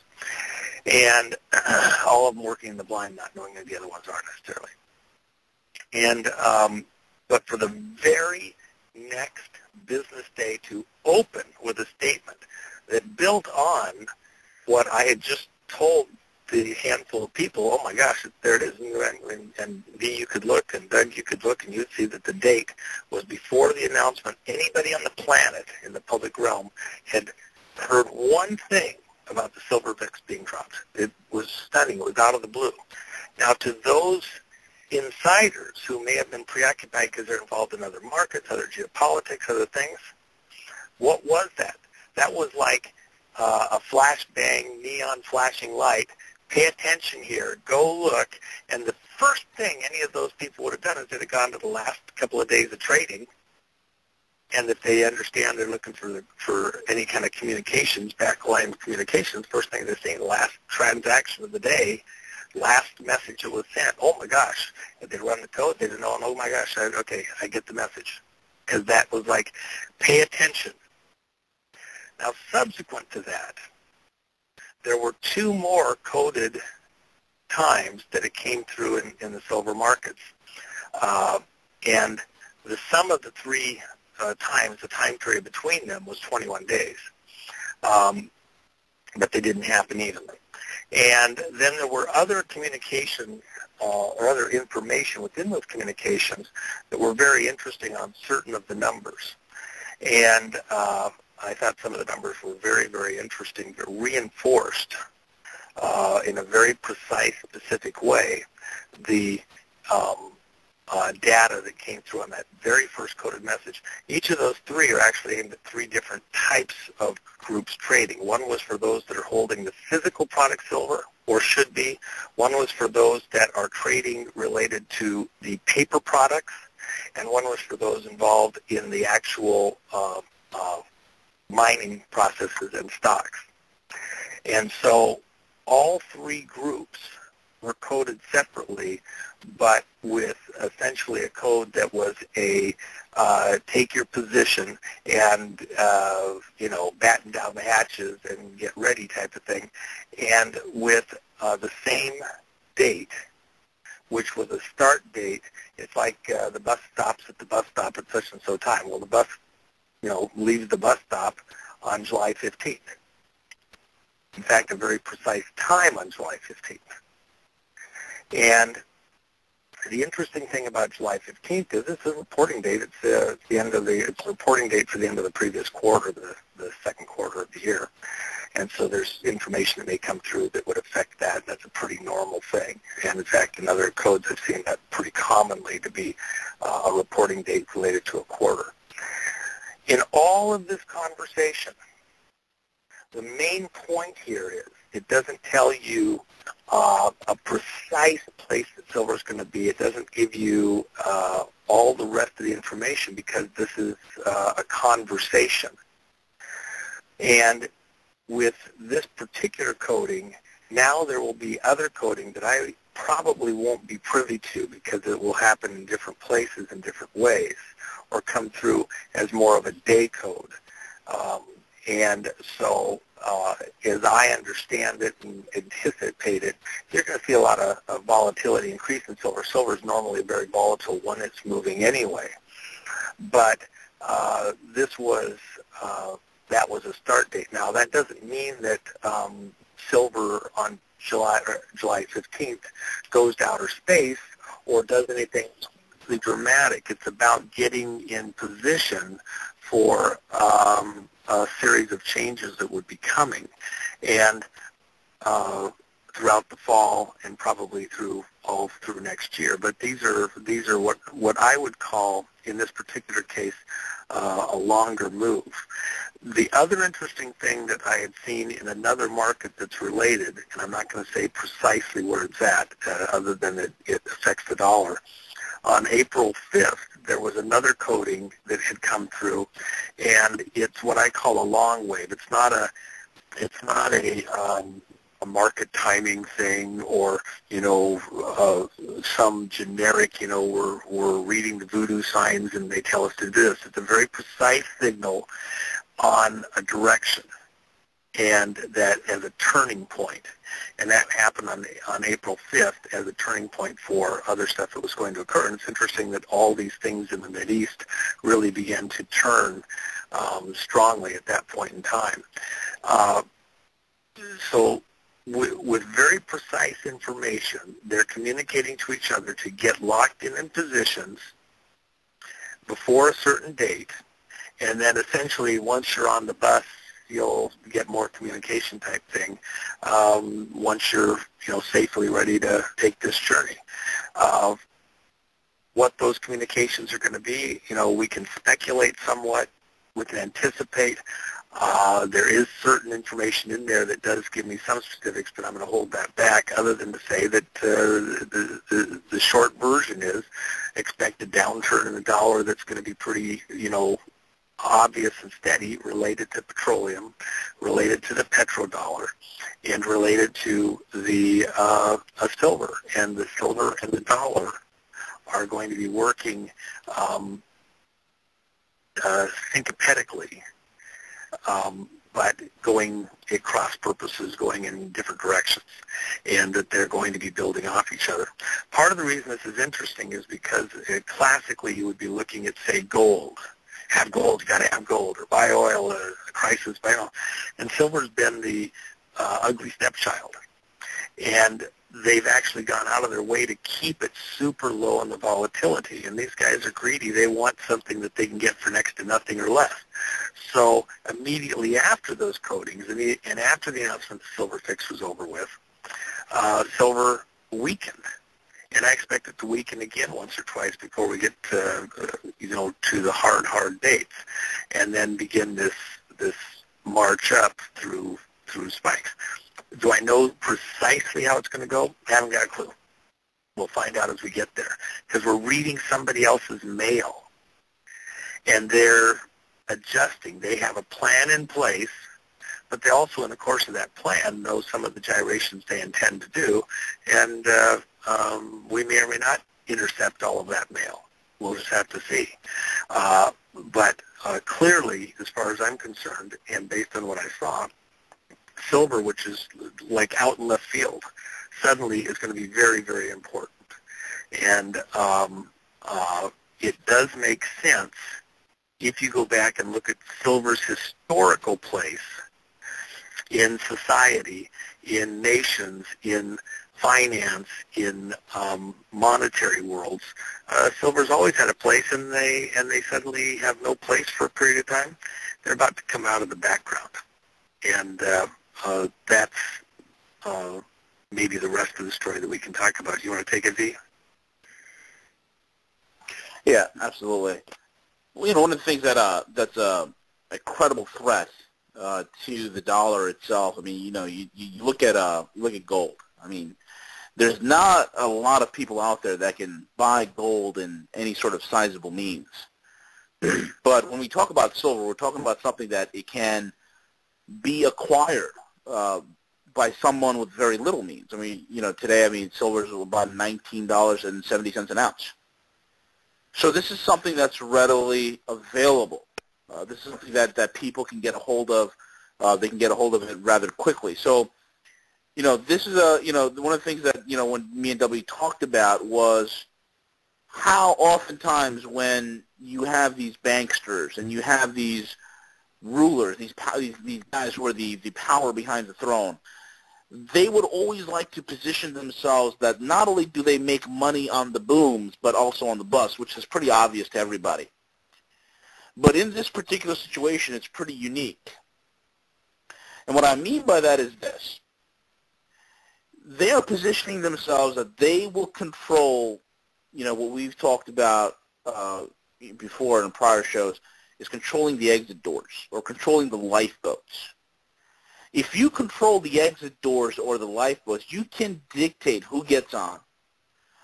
And all of them working in the blind, not knowing that the other ones aren't necessarily. And but for the very next business day to open with a statement that built on what I had just told the handful of people, oh my gosh, there it is, and V, you could look, and Doug, you could look, and you'd see that the date was before the announcement. Anybody on the planet in the public realm had heard one thing about the silver fix being dropped. It was stunning. It was out of the blue. Now, to those insiders who may have been preoccupied because they're involved in other markets, other geopolitics, other things, what was that? That was like a flashbang, neon flashing light. Pay attention here. Go look. And the first thing any of those people would have done is they'd have gone to the last couple of days of trading, and if they understand they're looking for any kind of communications, backline communications, first thing they're seeing, last transaction of the day, last message that was sent. Oh my gosh. If they run the code, they didn't know, oh my gosh, okay, I get the message. Because that was like, pay attention. Now, subsequent to that, there were 2 more coded times that it came through in the silver markets. And the sum of the 3 times, the time period between them was 21 days. But they didn't happen evenly. And then there were other communications or other information within those communications that were very interesting on certain of the numbers. And I thought some of the numbers were very, very interesting. They're reinforced in a very precise, specific way the data that came through on that very first coded message. Each of those 3 are actually aimed at 3 different types of groups trading. One was for those that are holding the physical product silver, or should be. One was for those that are trading related to the paper products, and one was for those involved in the actual mining processes and stocks. And so all 3 groups were coded separately, but with essentially a code that was a take your position and, batten down the hatches and get ready type of thing, and with the same date, which was a start date. It's like the bus stops at the bus stop at such and so time. Well, the bus, leaves the bus stop on July 15th. In fact, a very precise time on July 15th. And the interesting thing about July 15th is it's a reporting date. It's a reporting date for the end of the previous quarter, the second quarter of the year. And so there's information that may come through that would affect that. That's a pretty normal thing. And in fact, in other codes, I've seen that pretty commonly to be a reporting date related to a quarter. In all of this conversation, the main point here is it doesn't tell you a precise place that silver is going to be. It doesn't give you all the rest of the information because this is a conversation. And with this particular coding, now there will be other coding that I probably won't be privy to because it will happen in different places in different ways or come through as more of a day code. And so as I understand it and anticipate it, you're going to see a lot of volatility increase in silver. Silver is normally very volatile when it's moving anyway. But this was that was a start date. Now, that doesn't mean that silver on July 15th goes to outer space or does anything really dramatic. It's about getting in position for a series of changes that would be coming, and throughout the fall and probably all through next year. But these are what I would call, in this particular case, a longer move. The other interesting thing that I had seen in another market that's related, and I'm not going to say precisely where it's at, other than it affects the dollar. On April 5th, there was another coding that had come through, and it's what I call a long wave. It's not a market timing thing, or some generic. We're reading the voodoo signs and they tell us to do this. It's a very precise signal on a direction, and that as a turning point. And that happened on April 5th as a turning point for other stuff that was going to occur. And it's interesting that all these things in the Mideast really began to turn strongly at that point in time. So with very precise information, they're communicating to each other to get locked in positions before a certain date. And then essentially once you're on the bus, you'll get more communication type thing once you're safely ready to take this journey. What those communications are going to be, we can speculate somewhat, we can anticipate. There is certain information in there that does give me some specifics, but I'm going to hold that back, other than to say that the short version is expect a downturn in the dollar that's going to be pretty, obvious and steady, related to petroleum, related to the petrodollar, and related to the silver. And the silver and the dollar are going to be working syncopatically, but going at cross purposes, going in different directions, and that they're going to be building off each other. Part of the reason this is interesting is because classically you would be looking at, say, gold. Have gold, you got to have gold, or buy oil, a crisis, buy oil. And silver's been the ugly stepchild. And they've actually gone out of their way to keep it super low on the volatility. And these guys are greedy. They want something that they can get for next to nothing or less. So immediately after those codings, and after the announcement the silver fix was over with, silver weakened. And I expect it to weaken again once or twice before we get to the hard dates, and then begin this march up through spikes. Do I know precisely how it's going to go? I haven't got a clue. We'll find out as we get there, because we're reading somebody else's mail, and they're adjusting. They have a plan in place, but they also, in the course of that plan, know some of the gyrations they intend to do, and we may or may not intercept all of that mail. We'll just have to see. But clearly, as far as I'm concerned, and based on what I saw, silver, which is like out in left field, suddenly is going to be very, very important. And it does make sense if you go back and look at silver's historical place in society, in nations, in finance, in monetary worlds. Silver's always had a place, and they suddenly have no place for a period of time. They're about to come out of the background, and that's maybe the rest of the story that we can talk about. You want to take it, V? Yeah, absolutely. Well, one of the things that's a credible threat to the dollar itself. I mean, you look at gold. I mean, there's not a lot of people out there that can buy gold in any sort of sizable means. But when we talk about silver, we're talking about something that it can be acquired by someone with very little means. I mean, today, I mean, silver is about $19.70 an ounce. So this is something that's readily available. This is something that people can get a hold of. They can get a hold of it rather quickly. So, this is one of the things that, when me and W talked about was how oftentimes when you have these banksters and you have these rulers, these guys who are the power behind the throne, they would always like to position themselves that not only do they make money on the booms, but also on the bust, which is pretty obvious to everybody. But in this particular situation, it's pretty unique. And what I mean by that is this. They are positioning themselves that they will control, what we've talked about before in prior shows, is controlling the exit doors or controlling the lifeboats. If you control the exit doors or the lifeboats, you can dictate who gets on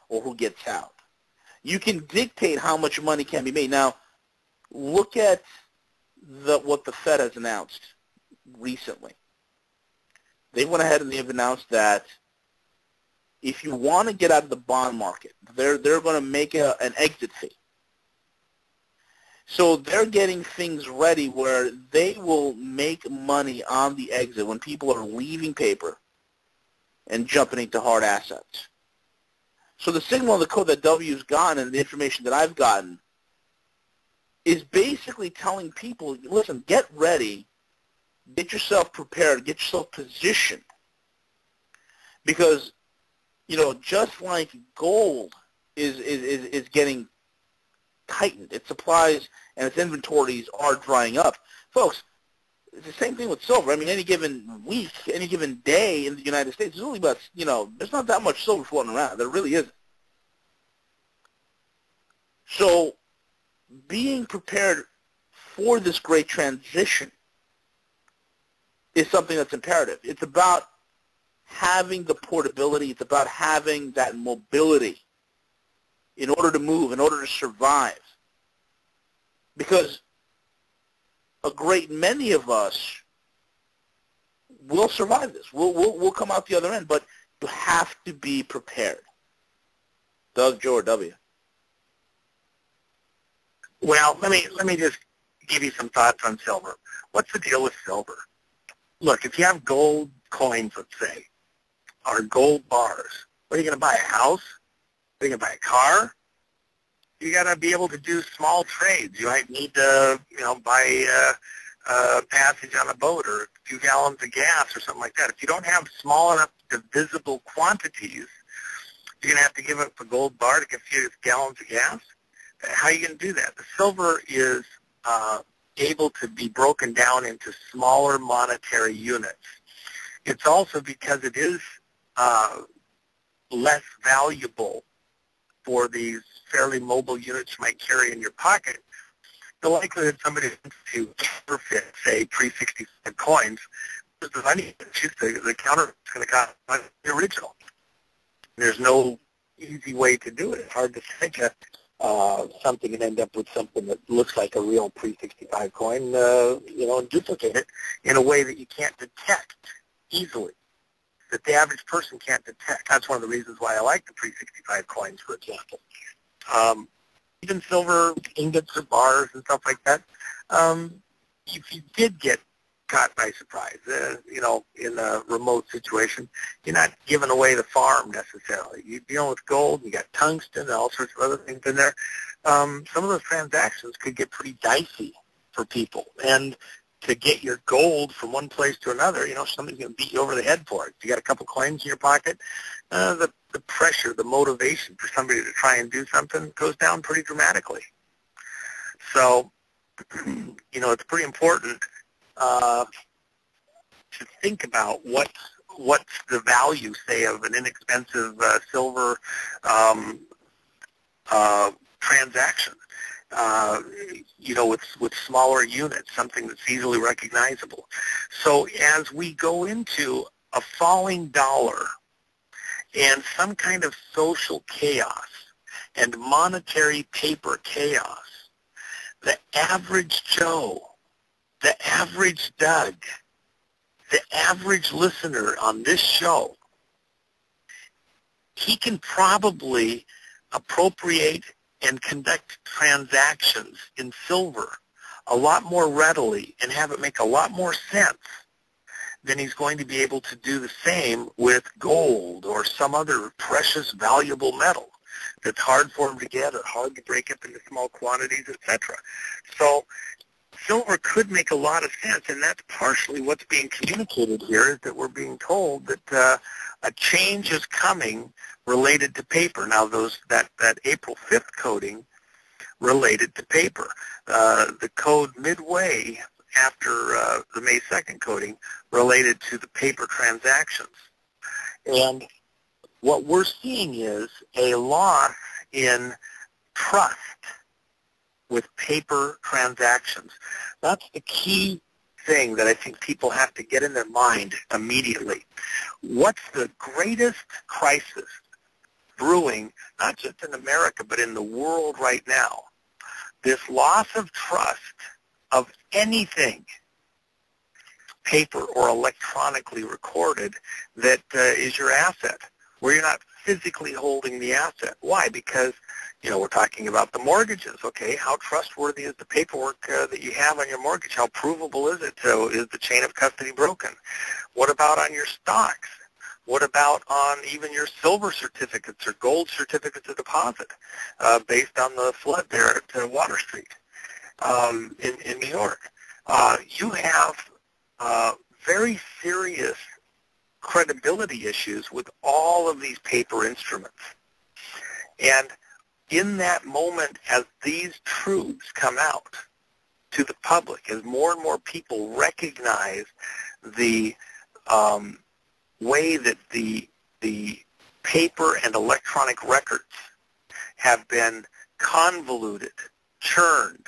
or who gets out. You can dictate how much money can be made. Now, look at what the Fed has announced recently. They went ahead and they've announced that if you want to get out of the bond market, they're going to make an exit fee. So they're getting things ready where they will make money on the exit when people are leaving paper and jumping into hard assets. So the signal and the code that W's gotten and the information that I've gotten is basically telling people, listen, get ready, get yourself prepared, get yourself positioned. Because, just like gold is getting tightened, its supplies and its inventories are drying up. Folks, it's the same thing with silver. I mean, any given week, any given day in the United States, there's only about, there's not that much silver floating around. There really isn't. So being prepared for this great transition is something that's imperative. It's about having the portability. It's about having that mobility in order to move, in order to survive. Because a great many of us will survive this. We'll come out the other end, but you have to be prepared. Doug, Joe, or W? Well, let me just give you some thoughts on silver. What's the deal with silver? Look, if you have gold coins, let's say, or gold bars, what are you going to buy, a house? Are you going to buy a car? You got to be able to do small trades. You might need to, buy a passage on a boat or a few gallons of gas or something like that. If you don't have small enough divisible quantities, you're going to have to give up a gold bar to get a few gallons of gas. How are you going to do that? The silver is able to be broken down into smaller monetary units. It's also because it is less valuable for these fairly mobile units you might carry in your pocket. The likelihood somebody wants to counterfeit, say, pre-65 coins, is the money. The counterfeit is going to cost the original. There's no easy way to do it. It's hard to think of something and end up with something that looks like a real pre-65 coin, and duplicate it in a way that you can't detect easily, that the average person can't detect. That's one of the reasons why I like the pre-65 coins, for example. Even silver ingots or bars and stuff like that, if you did get caught by surprise, in a remote situation, you're not giving away the farm necessarily. You're dealing with gold, you got tungsten and all sorts of other things in there. Some of those transactions could get pretty dicey for people. And to get your gold from one place to another, somebody's going to beat you over the head for it. If you got a couple coins in your pocket, the pressure, the motivation for somebody to try and do something goes down pretty dramatically. So, it's pretty important to think about what's the value, say, of an inexpensive silver transaction. with smaller units, something that's easily recognizable. So as we go into a falling dollar and some kind of social chaos and monetary paper chaos, the average Joe, the average Doug, the average listener on this show, he can probably appropriate and conduct transactions in silver a lot more readily and have it make a lot more sense than he's going to be able to do the same with gold or some other precious, valuable metal that's hard for him to get or hard to break up into small quantities, etc. So silver could make a lot of sense, and that's partially what's being communicated here, is that we're being told that a change is coming related to paper. Now, that April 5th coding related to paper. The code midway after the May 2nd coding related to the paper transactions. And what we're seeing is a loss in trust with paper transactions. That's the key thing that I think people have to get in their mind immediately. What's the greatest crisis brewing, not just in America, but in the world right now? This loss of trust of anything, paper or electronically recorded, that is your asset, where you're not physically holding the asset. Why? Because, we're talking about the mortgages, okay? How trustworthy is the paperwork that you have on your mortgage? How provable is it? So is the chain of custody broken? What about on your stocks? What about on even your silver certificates or gold certificates of deposit based on the flood there at Water Street in New York? You have very serious credibility issues with all of these paper instruments. And in that moment, as these truths come out to the public, as more and more people recognize the way that the paper and electronic records have been convoluted, churned,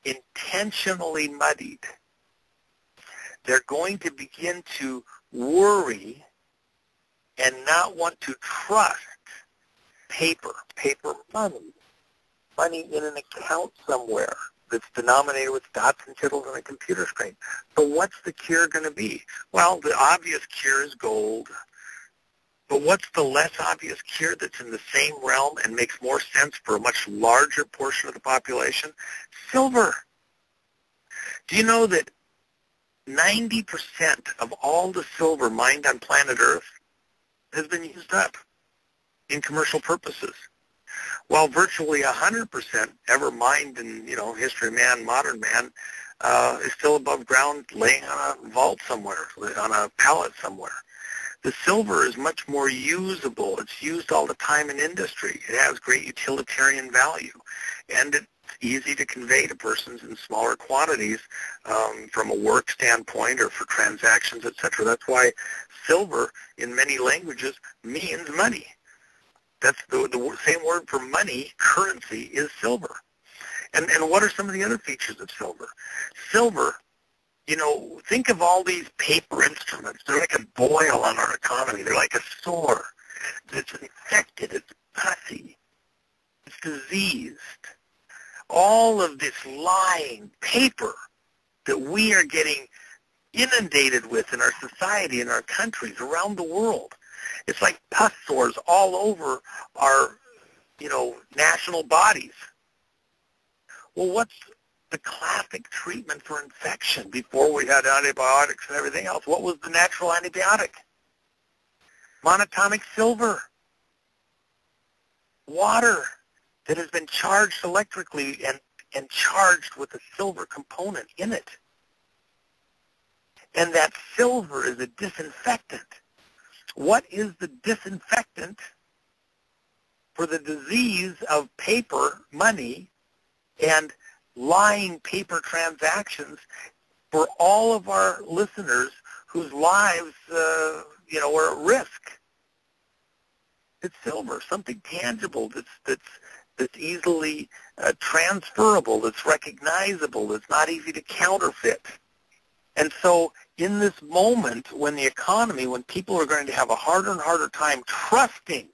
intentionally muddied, they're going to begin to worry and not want to trust paper money in an account somewhere that's denominated with dots and tittles on a computer screen. So what's the cure going to be? Well, the obvious cure is gold. But what's the less obvious cure that's in the same realm and makes more sense for a much larger portion of the population? Silver. Do you know that 90% of all the silver mined on planet Earth has been used up in commercial purposes, while virtually 100% ever mined in, history of man, modern man, is still above ground laying on a vault somewhere, on a pallet somewhere. The silver is much more usable. It's used all the time in industry. It has great utilitarian value, and it's easy to convey to persons in smaller quantities from a work standpoint or for transactions, etc. That's why silver in many languages means money. That's the same word for money, currency, is silver. And what are some of the other features of silver? Silver, think of all these paper instruments. They're like a boil on our economy. They're like a sore. It's infected. It's pussy. It's diseased. All of this lying paper that we are getting inundated with in our society, in our countries, around the world. It's like pus sores all over our, national bodies. Well, what's the classic treatment for infection before we had antibiotics and everything else? What was the natural antibiotic? Monatomic silver. Water that has been charged electrically and charged with a silver component in it. And that silver is a disinfectant. What is the disinfectant for the disease of paper, money, and lying paper transactions for all of our listeners whose lives, are at risk? It's silver, something tangible that's that's easily transferable, that's recognizable, that's not easy to counterfeit. And so in this moment when the economy, when people are going to have a harder and harder time trusting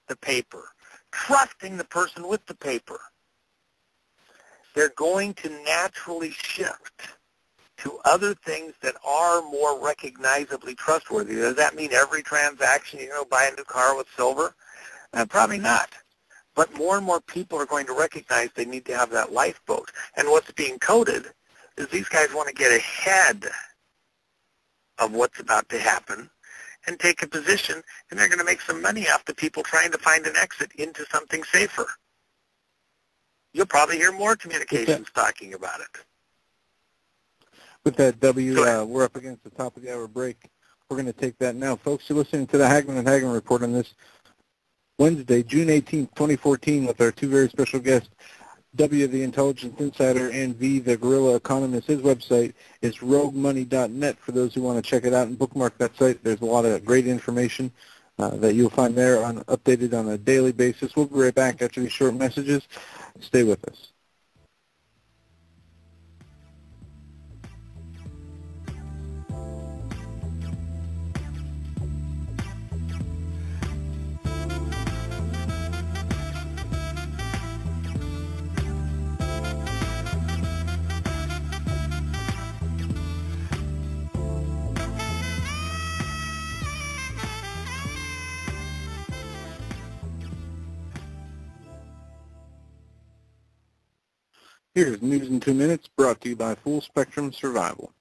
the paper, trusting the person with the paper, they're going to naturally shift to other things that are more recognizably trustworthy. Does that mean every transaction, buy a new car with silver? Probably not. But more and more people are going to recognize they need to have that lifeboat. And what's being coded is these guys want to get ahead of what's about to happen and take a position, and they're going to make some money off the people trying to find an exit into something safer. You'll probably hear more communications talking about it. With that, we're up against the top of the hour break. We're going to take that now. Folks, you're listening to the Hagman and Hagman Report on this Wednesday, June 18th, 2014, with our two very special guests, W, the Intelligence Insider, and V, the Guerrilla Economist. His website is roguemoney.net for those who want to check it out and bookmark that site. There's a lot of great information that you'll find there updated on a daily basis. We'll be right back after these short messages. Stay with us. Here's News in 2 Minutes, brought to you by Full Spectrum Survival.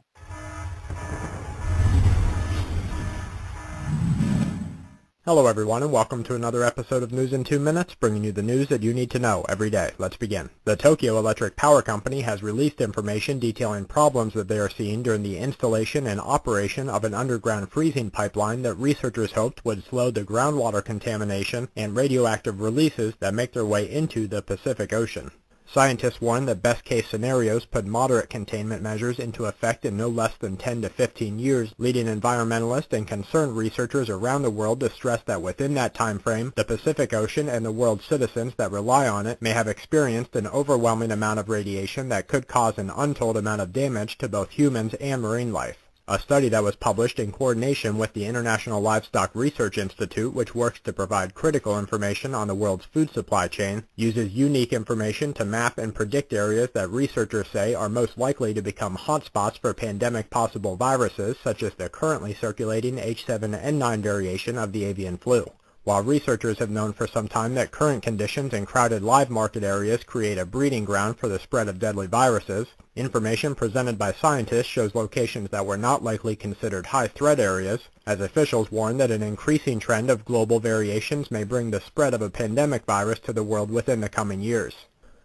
Hello everyone, and welcome to another episode of News in 2 Minutes, bringing you the news that you need to know every day. Let's begin. The Tokyo Electric Power Company has released information detailing problems that they are seeing during the installation and operation of an underground freezing pipeline that researchers hoped would slow the groundwater contamination and radioactive releases that make their way into the Pacific Ocean. Scientists warn that best-case scenarios put moderate containment measures into effect in no less than 10 to 15 years, leading environmentalists and concerned researchers around the world to stress that within that time frame, the Pacific Ocean and the world's citizens that rely on it may have experienced an overwhelming amount of radiation that could cause an untold amount of damage to both humans and marine life. A study that was published in coordination with the International Livestock Research Institute, which works to provide critical information on the world's food supply chain, uses unique information to map and predict areas that researchers say are most likely to become hotspots for pandemic possible viruses, such as the currently circulating H7N9 variation of the avian flu. While researchers have known for some time that current conditions in crowded live market areas create a breeding ground for the spread of deadly viruses, information presented by scientists shows locations that were not likely considered high-threat areas, as officials warn that an increasing trend of global variations may bring the spread of a pandemic virus to the world within the coming years.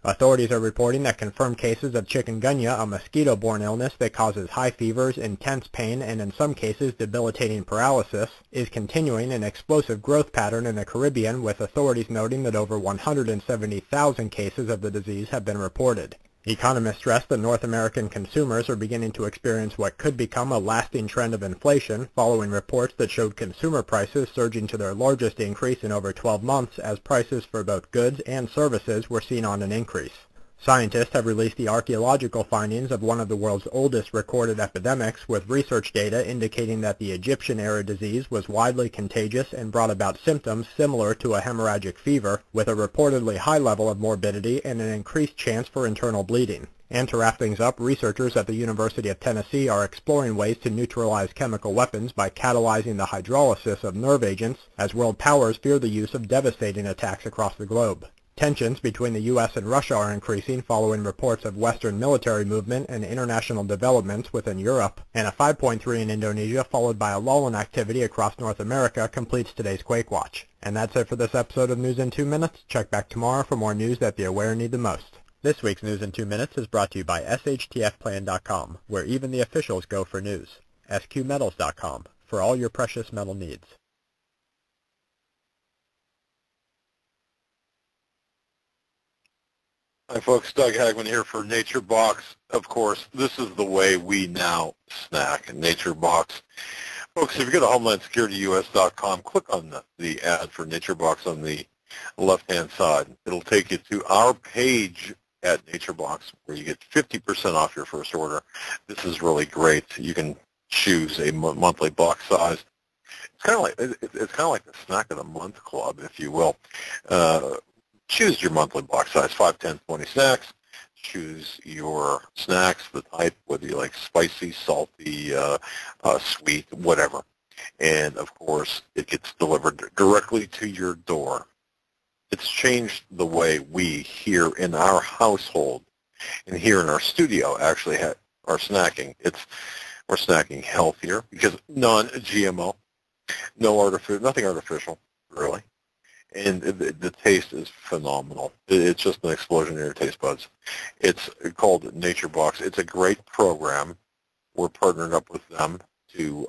Authorities are reporting that confirmed cases of chikungunya, a mosquito-borne illness that causes high fevers, intense pain, and in some cases debilitating paralysis, is continuing an explosive growth pattern in the Caribbean, with authorities noting that over 170,000 cases of the disease have been reported. Economists stress that North American consumers are beginning to experience what could become a lasting trend of inflation, following reports that showed consumer prices surging to their largest increase in over 12 months as prices for both goods and services were seen on an increase. Scientists have released the archaeological findings of one of the world's oldest recorded epidemics, with research data indicating that the Egyptian-era disease was widely contagious and brought about symptoms similar to a hemorrhagic fever, with a reportedly high level of morbidity and an increased chance for internal bleeding. And to wrap things up, researchers at the University of Tennessee are exploring ways to neutralize chemical weapons by catalyzing the hydrolysis of nerve agents, as world powers fear the use of devastating attacks across the globe. Tensions between the U.S. and Russia are increasing following reports of Western military movement and international developments within Europe, and a 5.3 in Indonesia followed by a lull in activity across North America completes today's Quake Watch. And that's it for this episode of News in 2 Minutes. Check back tomorrow for more news that the aware need the most. This week's News in 2 Minutes is brought to you by SHTFplan.com, where even the officials go for news. SQmetals.com, for all your precious metal needs. Hi folks, Doug Hagman here for NatureBox. Of course, this is the way we now snack, NatureBox. Folks, if you go to HomelandSecurityUS.com, click on the ad for NatureBox on the left-hand side. It'll take you to our page at NatureBox where you get 50% off your first order. This is really great. You can choose a monthly box size. It's kind of like the snack of the month club, if you will. Choose your monthly box size, 5, 10, 20 snacks. Choose your snacks, the type, whether you like spicy, salty, sweet, whatever. And, of course, it gets delivered directly to your door. It's changed the way we here in our household and here in our studio actually are snacking. We're snacking healthier because non-GMO, nothing artificial, really. And the taste is phenomenal. It's just an explosion in your taste buds. It's called NatureBox. It's a great program. We're partnered up with them to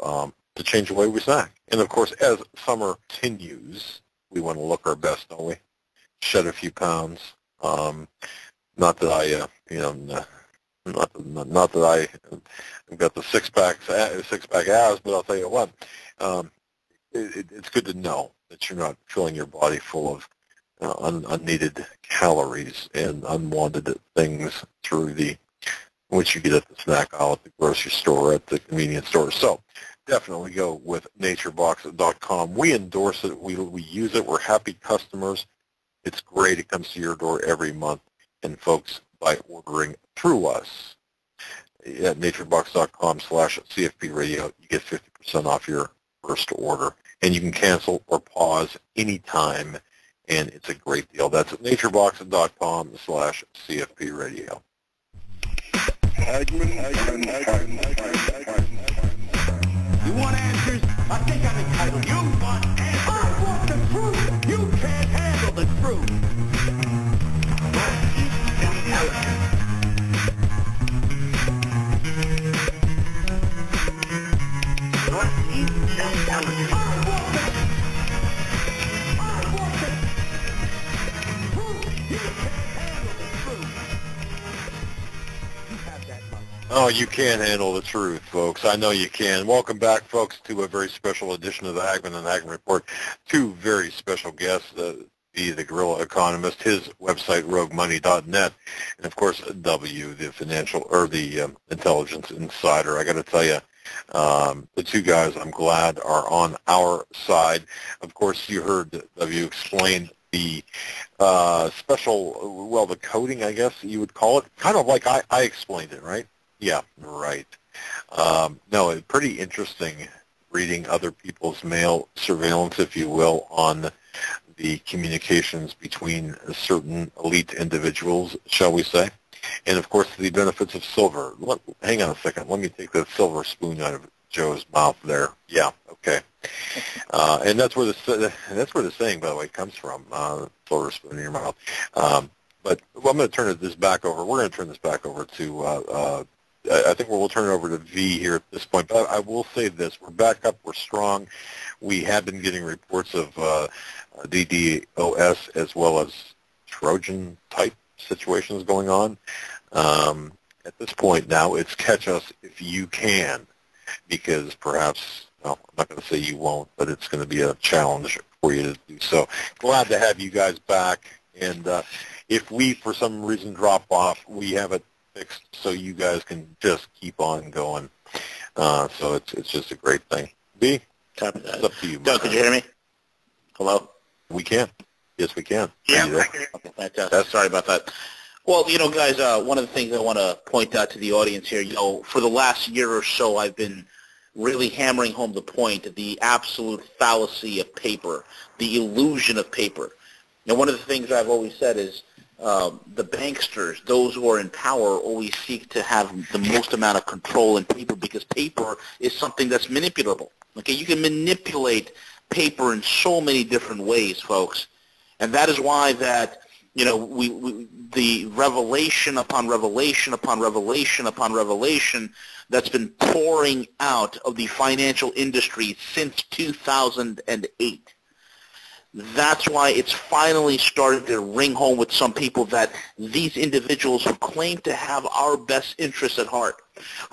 change the way we snack. And, of course, as summer continues, we want to look our best, don't we? Shed a few pounds. Not that I, not that I've got the six-pack abs, but I'll tell you what, it's good to know that you're not filling your body full of unneeded calories and unwanted things through which you get at the snack aisle, at the grocery store, at the convenience store. So definitely go with naturebox.com. We endorse it. We use it. We're happy customers. It's great. It comes to your door every month. And folks, by ordering through us at naturebox.com/CFP radio, you get 50% off your first order. And you can cancel or pause anytime, and it's a great deal. That's at naturebox.com/CFP radio. You want answers? I think I'm entitled. You want answers? I want the truth. You can't handle the truth. Oh, you can't handle the truth, folks. I know you can. Welcome back, folks, to a very special edition of the Hagman and Hagman Report. Two very special guests, the Guerrılla Economist, his website, roguemoney.net, and, of course, the Intelligence Insider. I got to tell you, the two guys, I'm glad, are on our side. Of course, you heard W explain the the coding, I guess you would call it, kind of like I explained it, right? Yeah, right. No, it's pretty interesting reading other people's mail surveillance, if you will, on the communications between certain elite individuals, shall we say. And, of course, the benefits of silver. Hang on a second. Let me take the silver spoon out of Joe's mouth there. Yeah, okay. And that's where the saying, by the way, comes from, silver spoon in your mouth. But I'm going to turn this back over. We're going to turn this back over to I think we'll turn it over to V here at this point. But I will say this. We're back up. We're strong. We have been getting reports of DDoS as well as Trojan-type situations going on. At this point now, it's catch us if you can, because perhaps, well, I'm not going to say you won't, but it's going to be a challenge for you to do so. Glad to have you guys back. And if we, for some reason, drop off, we have it fixed so you guys can just keep on going. So it's just a great thing. B, it's up to you. Doug, could you hear me? Hello? We can. Yes, we can. Yeah. Okay, fantastic. Sorry about that. Well, guys, one of the things I want to point out to the audience here, for the last year or so, I've been really hammering home the point, the absolute fallacy of paper, the illusion of paper. Now, one of the things I've always said is the banksters, those who are in power, always seek to have the most amount of control in paper because paper is something that's manipulable. Okay, you can manipulate paper in so many different ways, folks, and that is why that the revelation upon revelation upon revelation upon revelation that's been pouring out of the financial industry since 2008. That's why it's finally started to ring home with some people that these individuals who claim to have our best interests at heart,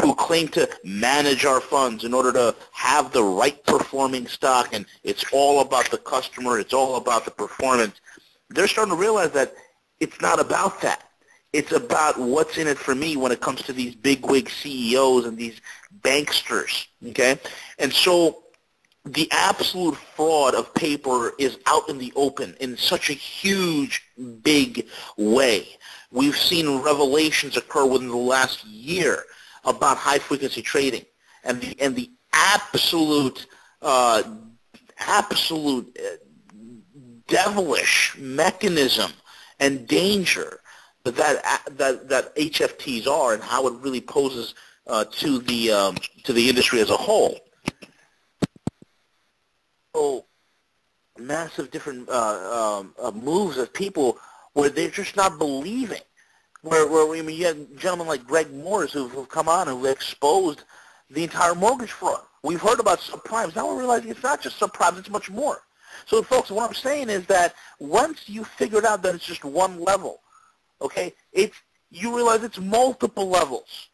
who claim to manage our funds in order to have the right performing stock, and it's all about the customer, it's all about the performance. they're starting to realize that it's not about that. It's about what's in it for me when it comes to these bigwig CEOs and these banksters, okay? And so the absolute fraud of paper is out in the open in such a huge, big way. We've seen revelations occur within the last year about high-frequency trading and the absolute devilish mechanism and danger that HFTs are, and how it really poses to the industry as a whole. So massive different moves of people where they're just not believing. Where I mean, you had gentlemen like Greg Morris who've come on and who've exposed the entire mortgage fraud. We've heard about subprimes. Now we're realizing it's not just subprimes, it's much more. So, folks, what I'm saying is that once you figured out that it's just one level, okay, you realize it's multiple levels.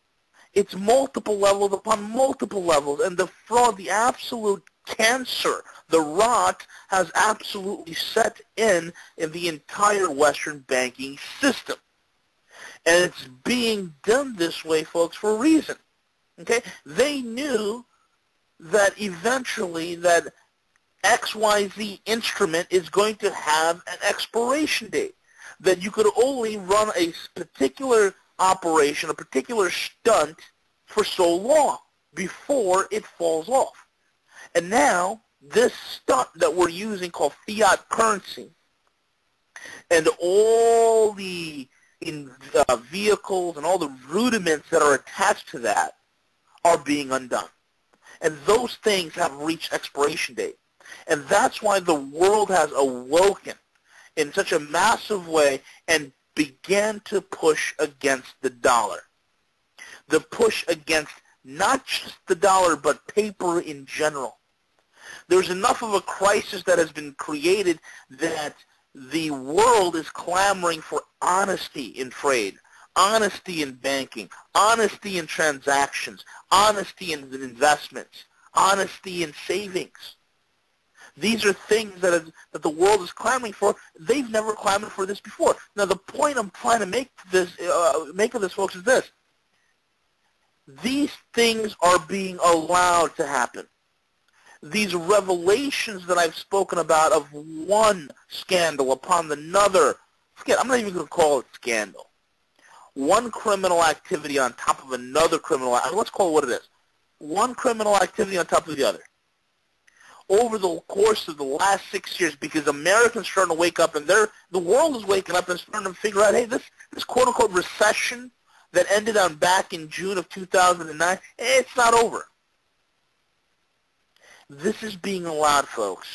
It's multiple levels upon multiple levels, and the fraud, the absolute cancer, the rot has absolutely set in the entire Western banking system. And it's being done this way, folks, for a reason. Okay? They knew that eventually that XYZ instrument is going to have an expiration date, that you could only run a particular operation, a particular stunt for so long before it falls off. And now this stunt that we're using called fiat currency and all the vehicles and all the rudiments that are attached to that are being undone. And those things have reached expiration date. And that's why the world has awoken in such a massive way and began to push against the dollar. The push against not just the dollar, but paper in general. There's enough of a crisis that has been created that the world is clamoring for honesty in trade, honesty in banking, honesty in transactions, honesty in investments, honesty in savings. These are things that the world is clamoring for. They've never clamored for this before. Now, the point I'm trying to make of this, folks, is this. These things are being allowed to happen. These revelations that I've spoken about of one scandal upon another, I'm not even going to call it scandal. One criminal activity on top of another criminal, let's call it what it is. One criminal activity on top of the other. Over the course of the last 6 years, because Americans are starting to wake up, and the world is waking up and starting to figure out, hey, this quote-unquote recession that ended on back in June of 2009, it's not over. This is being allowed, folks.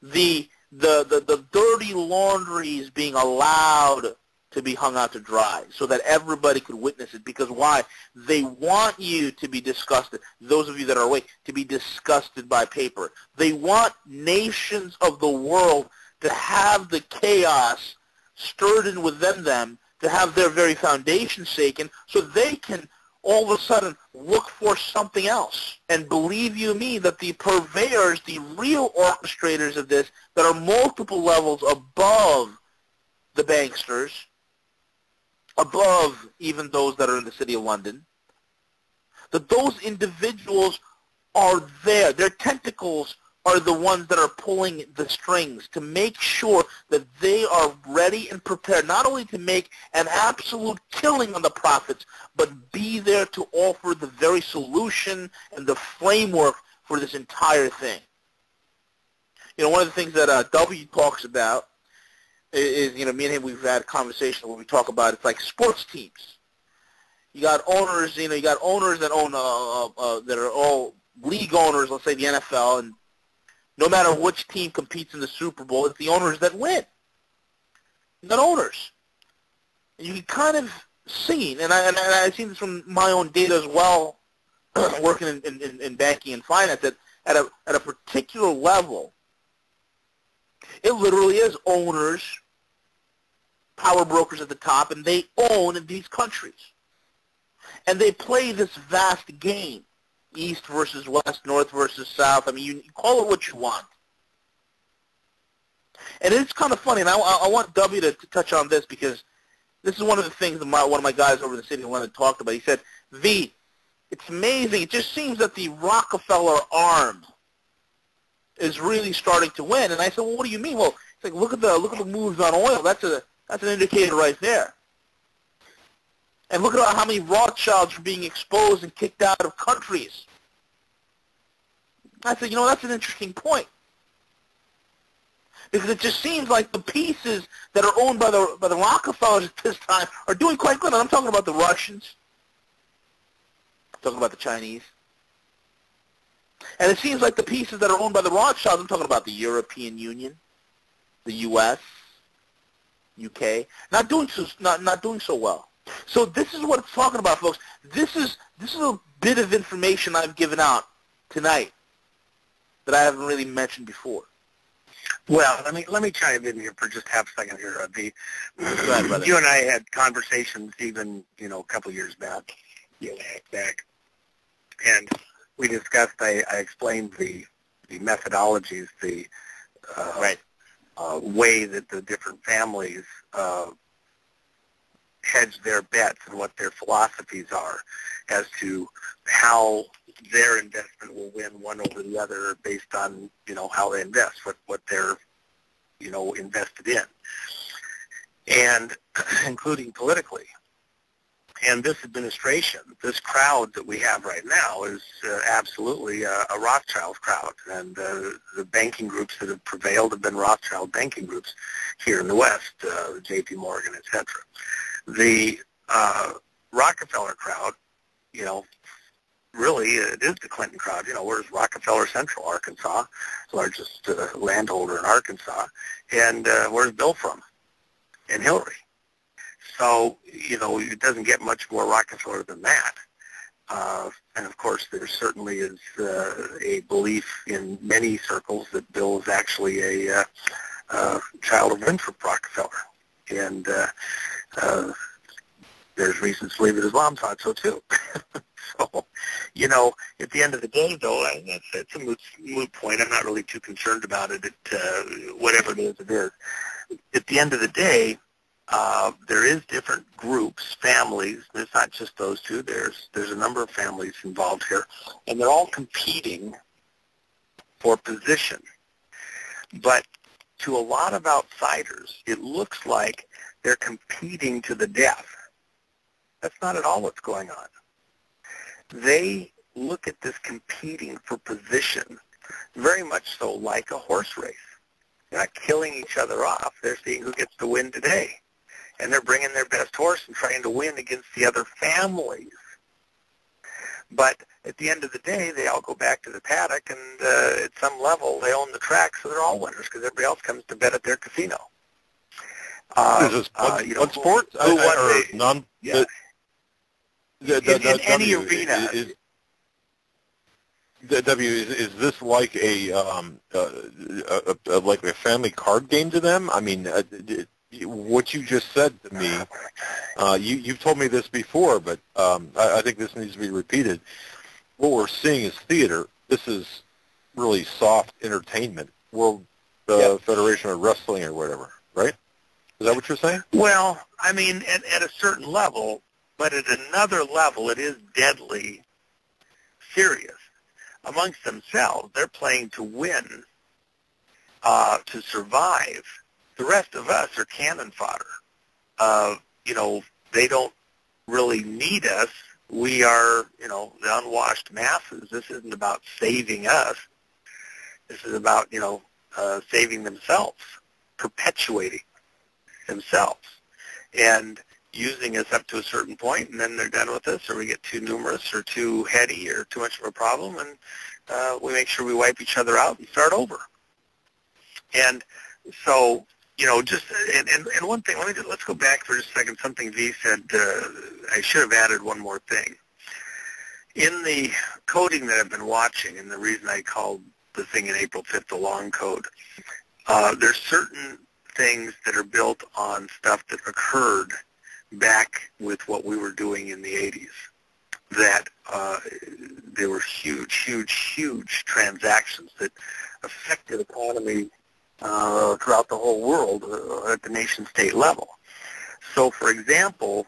The dirty laundry is being allowed to be hung out to dry so that everybody could witness it. Because why? They want you to be disgusted, those of you that are awake, to be disgusted by paper. They want nations of the world to have the chaos stirred in within them, to have their very foundation shaken, so they can all of a sudden look for something else. And believe you me that the purveyors, the real orchestrators of this, that are multiple levels above the banksters, above even those that are in the City of London, that those individuals are there. Their tentacles are the ones that are pulling the strings to make sure that they are ready and prepared not only to make an absolute killing on the profits, but be there to offer the very solution and the framework for this entire thing. You know, one of the things that W talks about is, you know, me and him, we've had a conversation where we talk about it's like sports teams. You got owners, you know, you got owners that own, that are all league owners, let's say the NFL, and no matter which team competes in the Super Bowl, it's the owners that win. You got owners. And you can kind of see, and I've seen this from my own data as well, working in banking and finance, that at a particular level, it literally is owners, power brokers at the top, and they own these countries. And they play this vast game. East versus west, north versus south. I mean, you call it what you want. And it's kind of funny, and I want W to touch on this because this is one of the things that one of my guys over in the city of London talked about. He said, V, it's amazing. It just seems that the Rockefeller arm is really starting to win. And I said, well, what do you mean? Well, it's like, look at the moves on oil. That's an indicator right there. And look at how many Rothschilds are being exposed and kicked out of countries. I said, that's an interesting point. Because it just seems like the pieces that are owned by the Rockefellers at this time are doing quite good. And I'm talking about the Russians. I'm talking about the Chinese. And it seems like the pieces that are owned by the Rothschilds, I'm talking about the European Union, the U.S., UK, not doing so well. So this is what it's talking about, folks. This is a bit of information I've given out tonight that I haven't really mentioned before. Well, let me chime in here for just half a second here. Go ahead, brother. You and I had conversations even a couple of years back, and we discussed. I explained the methodologies, the way that the different families hedge their bets and what their philosophies are as to how their investment will win one over the other based on, how they invest, what they're, invested in, and including politically. And this administration, this crowd that we have right now is absolutely a Rothschild crowd. And the banking groups that have prevailed have been Rothschild banking groups here in the West, J.P. Morgan, et cetera. The Rockefeller crowd, really it is the Clinton crowd. Where's Rockefeller Central, Arkansas, largest landholder in Arkansas, and where's Bill from? And Hillary. So, it doesn't get much more Rockefeller than that. And, of course, there certainly is a belief in many circles that Bill is actually a child of Winthrop Rockefeller. And there's reasons to believe that his mom thought so, too. So, at the end of the day, though, it's a moot point. I'm not really too concerned about it. Whatever it is, it is. At the end of the day, there is different groups, families. It's not just those two. There's a number of families involved here, and they're all competing for position. But to a lot of outsiders, it looks like they're competing to the death. That's not at all what's going on. They look at this competing for position very much so like a horse race. They're not killing each other off. They're seeing who gets to win today. And they're bringing their best horse and trying to win against the other families. But at the end of the day, they all go back to the paddock, and at some level, they own the track, so they're all winners because everybody else comes to bet at their casino. Is this blood sport or non? Yeah. In any arena. Is this like like a family card game to them? I mean, what you just said to me, you've told me this before, but I think this needs to be repeated. What we're seeing is theater. This is really soft entertainment. World Federation of Wrestling or whatever, right? Is that what you're saying? Well, I mean, at a certain level, but at another level, it is deadly serious. Amongst themselves, they're playing to win, to survive. The rest of us are cannon fodder. They don't really need us. We are, the unwashed masses. This isn't about saving us. This is about, saving themselves, perpetuating themselves, and using us up to a certain point, and then they're done with us, or we get too numerous or too heady or too much of a problem, and we make sure we wipe each other out and start over. And so, just, and one thing, let's go back for just a second. Something V said, I should have added one more thing. In the coding that I've been watching, and the reason I called the thing in April 5th the long code, there's certain things that are built on stuff that occurred back with what we were doing in the 80s, that there were huge transactions that affected economy throughout the whole world at the nation-state level. So, for example,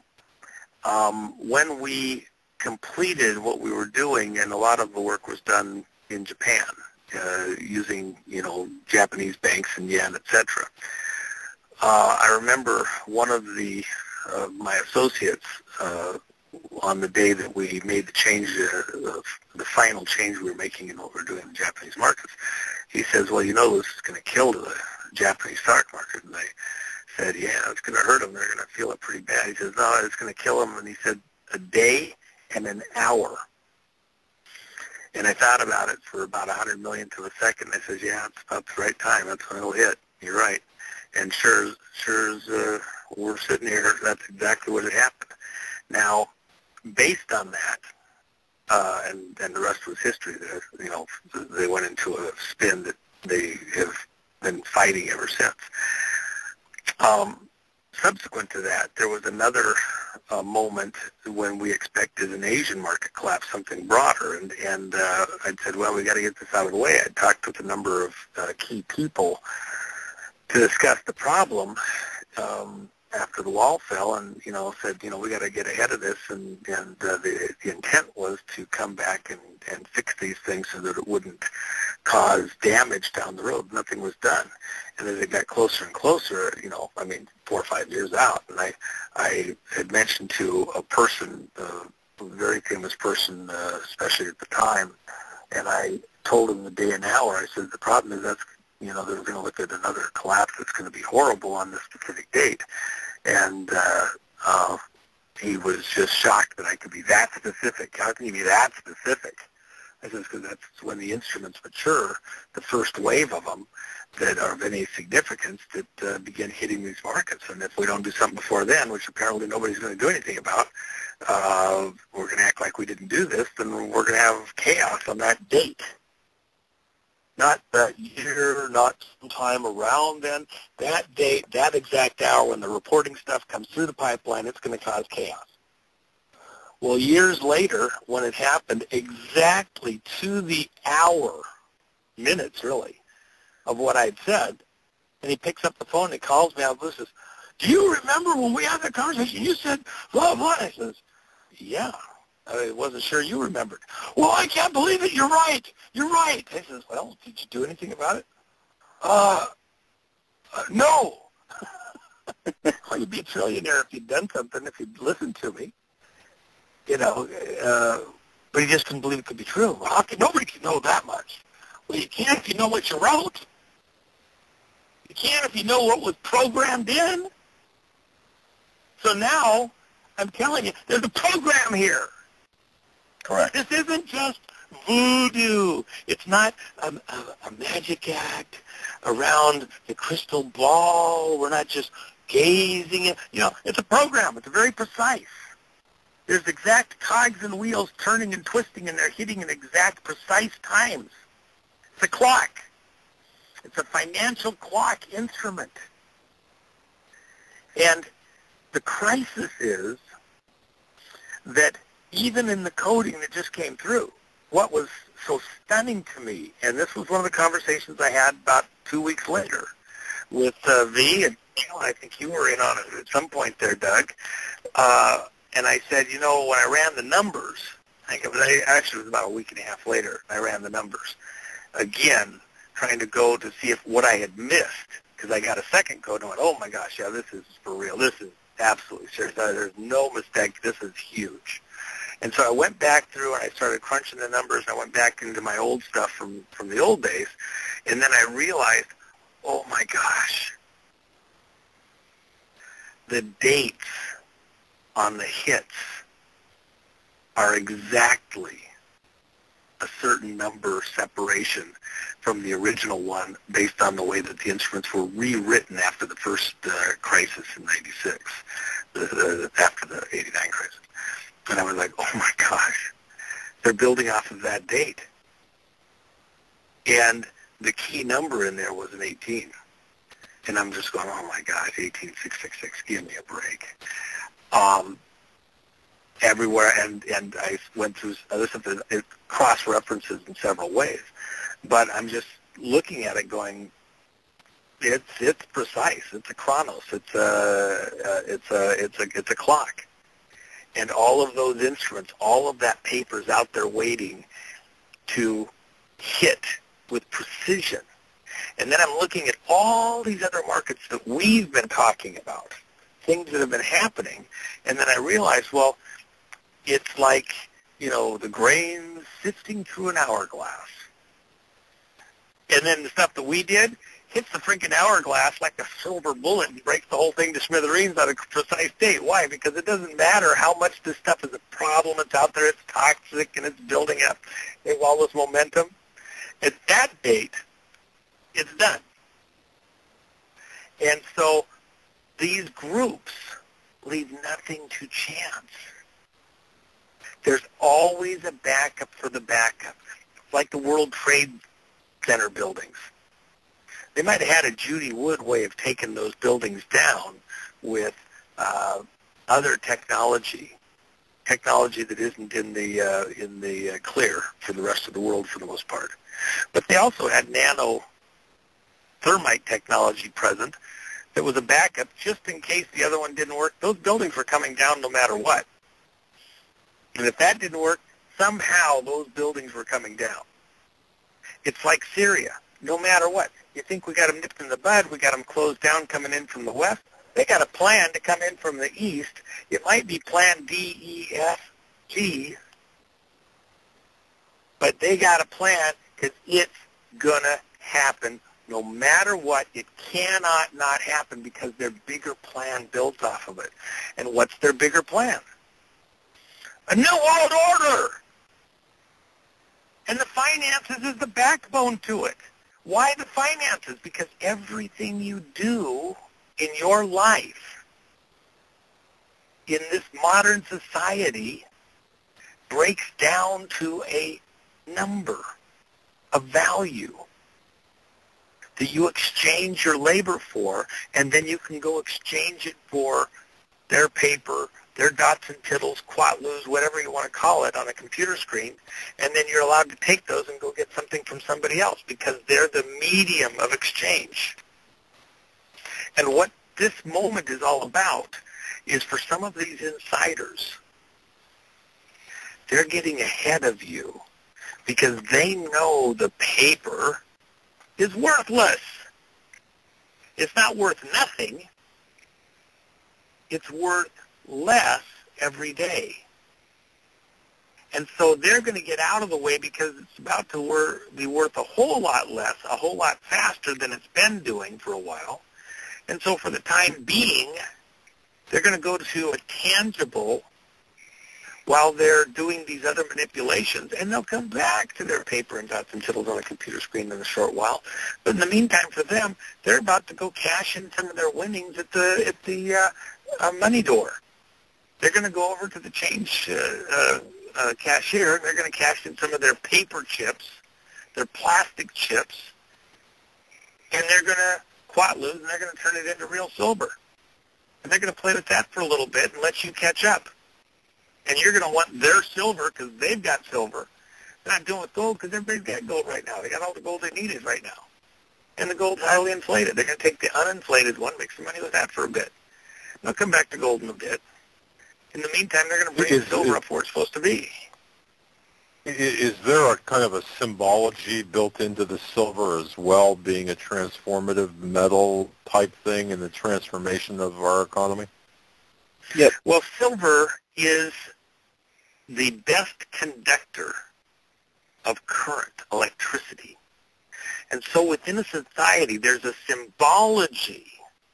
when we completed what we were doing, and a lot of the work was done in Japan, using, Japanese banks and yen, etc. I remember one of my associates, on the day that we made the change, the final change we were making in what we're doing in the Japanese markets, he says, well, this is going to kill the Japanese stock market. And I said, yeah, it's going to hurt them. They're going to feel it pretty bad. He says, no, it's going to kill them. And he said, a day and an hour. And I thought about it for about 100 million to a second. I says, yeah, it's about the right time. That's when it'll hit. You're right. And sure as we're sitting here, that's exactly what had happened. Now, based on that, and the rest was history. They went into a spin that they have been fighting ever since. Subsequent to that, there was another moment when we expected an Asian market collapse, something broader, and I'd said, well, we got to get this out of the way. I'd talked with a number of key people to discuss the problem after the wall fell, and said, we got to get ahead of this, and the intent was to come back and fix these things so that it wouldn't cause damage down the road. Nothing was done, and as it got closer and closer, 4 or 5 years out, and I had mentioned to a person, a very famous person, especially at the time, and I told him the day and hour. I said, the problem is they're going to look at another collapse that's going to be horrible on this specific date. And he was just shocked that I could be that specific. How can you be that specific? I said, because that's when the instruments mature, the first wave of them that are of any significance that begin hitting these markets. And if we don't do something before then, which apparently nobody's going to do anything about, we're going to act like we didn't do this, then we're going to have chaos on that date. Not that year, not sometime around then. That date, that exact hour when the reporting stuff comes through the pipeline, it's going to cause chaos. Well, years later, when it happened exactly to the hour, minutes really, of what I'd said, and he picks up the phone and he calls me out and says, do you remember when we had that conversation? You said, blah, blah. I says, yeah. I wasn't sure you remembered. Well, I can't believe it. You're right. You're right. I says, well, did you do anything about it? No. Well, you'd be a trillionaire if you'd done something, if you'd listened to me. But he just couldn't believe it could be true. Well, nobody can know that much. Well, you can if you know what you wrote. You can if you know what was programmed in. So now, I'm telling you, there's a program here. Correct. This isn't just voodoo. It's not a magic act around the crystal ball. We're not just gazing at, it's a program. It's very precise. There's exact cogs and wheels turning and twisting, and they're hitting in exact precise times. It's a clock. It's a financial clock instrument. And the crisis is that even in the coding that just came through, what was so stunning to me, and this was one of the conversations I had about 2 weeks later with V, and I think you were in on it at some point there, Doug, and I said, when I ran the numbers, it was about a week and a half later, I ran the numbers, again, trying to go to see if what I had missed, because I got a second code, and I went, oh my gosh, yeah, this is for real, this is absolutely serious, there's no mistake, this is huge. And so I went back through and I started crunching the numbers. I went back into my old stuff from the old days. And then I realized, oh my gosh, the dates on the hits are exactly a certain number separation from the original one based on the way that the instruments were rewritten after the first crisis in 96, after the 89 crisis. And I was like, oh my gosh, they're building off of that date. And the key number in there was an 18. And I'm just going, oh my gosh, 18666, give me a break. Everywhere, and I went through other stuff, it cross-references in several ways. But I'm just looking at it going, it's precise. It's a chronos. It's a clock. And all of those instruments, all of that paper is out there waiting to hit with precision. And then I'm looking at all these other markets that we've been talking about, things that have been happening, and then I realize, well, it's like, the grain sifting through an hourglass. And then the stuff that we did hits the freaking hourglass like a silver bullet and breaks the whole thing to smithereens on a precise date. Why? Because it doesn't matter how much this stuff is a problem. It's out there. It's toxic, and it's building up. There's all this momentum. At that date, it's done. And so these groups leave nothing to chance. There's always a backup for the backup. It's like the World Trade Center buildings. They might have had a Judy Wood way of taking those buildings down with other technology that isn't in the clear for the rest of the world for the most part. But they also had nano thermite technology present that was a backup just in case the other one didn't work. Those buildings were coming down no matter what. And if that didn't work, somehow those buildings were coming down. It's like Syria. No matter what. You think we got them nipped in the bud, we got them closed down coming in from the west. They got a plan to come in from the east. It might be plan D, E, F, G, but they got a plan because it's going to happen no matter what. It cannot not happen because their bigger plan builds off of it. And what's their bigger plan? A new world order! And the finances is the backbone to it. Why the finances? Because everything you do in your life in this modern society breaks down to a number, a value that you exchange your labor for, and then you can go exchange it for their paper, their dots and tittles, quatloos, whatever you want to call it, on a computer screen, and then you're allowed to take those and go get something from somebody else because they're the medium of exchange. And what this moment is all about is for some of these insiders, they're getting ahead of you because they know the paper is worthless. It's not worth nothing. It's worth less every day. And so they're going to get out of the way because it's about to be worth a whole lot less, a whole lot faster than it's been doing for a while. And so for the time being, they're going to go to a tangible while they're doing these other manipulations, and they'll come back to their paper and dots and tittles on a computer screen in a short while. But in the meantime, for them, they're about to go cash in some of their winnings at the money door. They're going to go over to the change cashier, and they're going to cash in some of their paper chips, their plastic chips, and they're going to quatloos, and they're going to turn it into real silver. And they're going to play with that for a little bit and let you catch up. And you're going to want their silver because they've got silver. They're not doing with gold because everybody's got gold right now. They got all the gold they needed right now. And the gold's highly inflated. They're going to take the uninflated one, make some money with that for a bit. They'll come back to gold in a bit. In the meantime, they're going to bring the silver up where it's supposed to be. Is there a kind of a symbology built into the silver as well, being a transformative metal type thing in the transformation of our economy? Yes. Well, silver is the best conductor of current, electricity. And so within a society, there's a symbology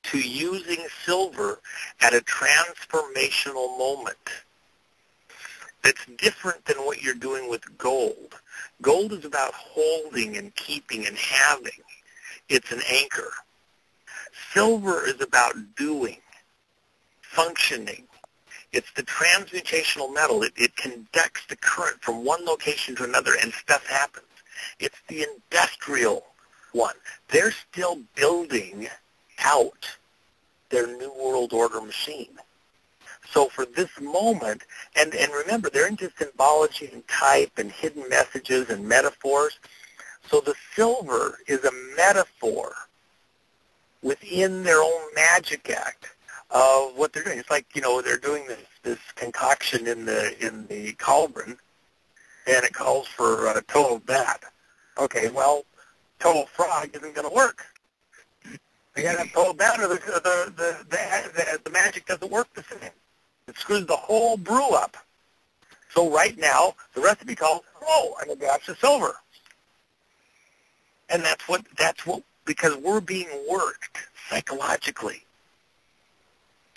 to using silver at a transformational moment that's different than what you're doing with gold. Gold is about holding and keeping and having. It's an anchor. Silver is about doing, functioning. It's the transmutational metal. It conducts the current from one location to another, and stuff happens. It's the industrial one. They're still building out their New World Order machine. So for this moment, and remember, they're into symbology and type and hidden messages and metaphors. So the silver is a metaphor within their own magic act of what they're doing. It's like, they're doing this concoction in the cauldron, and it calls for total bat. Okay, well, total frog isn't going to work. You got to have total bat, or the magic doesn't work the same. It screws the whole brew up. So right now, the recipe calls, I'm a dash of silver. And that's what, because we're being worked psychologically.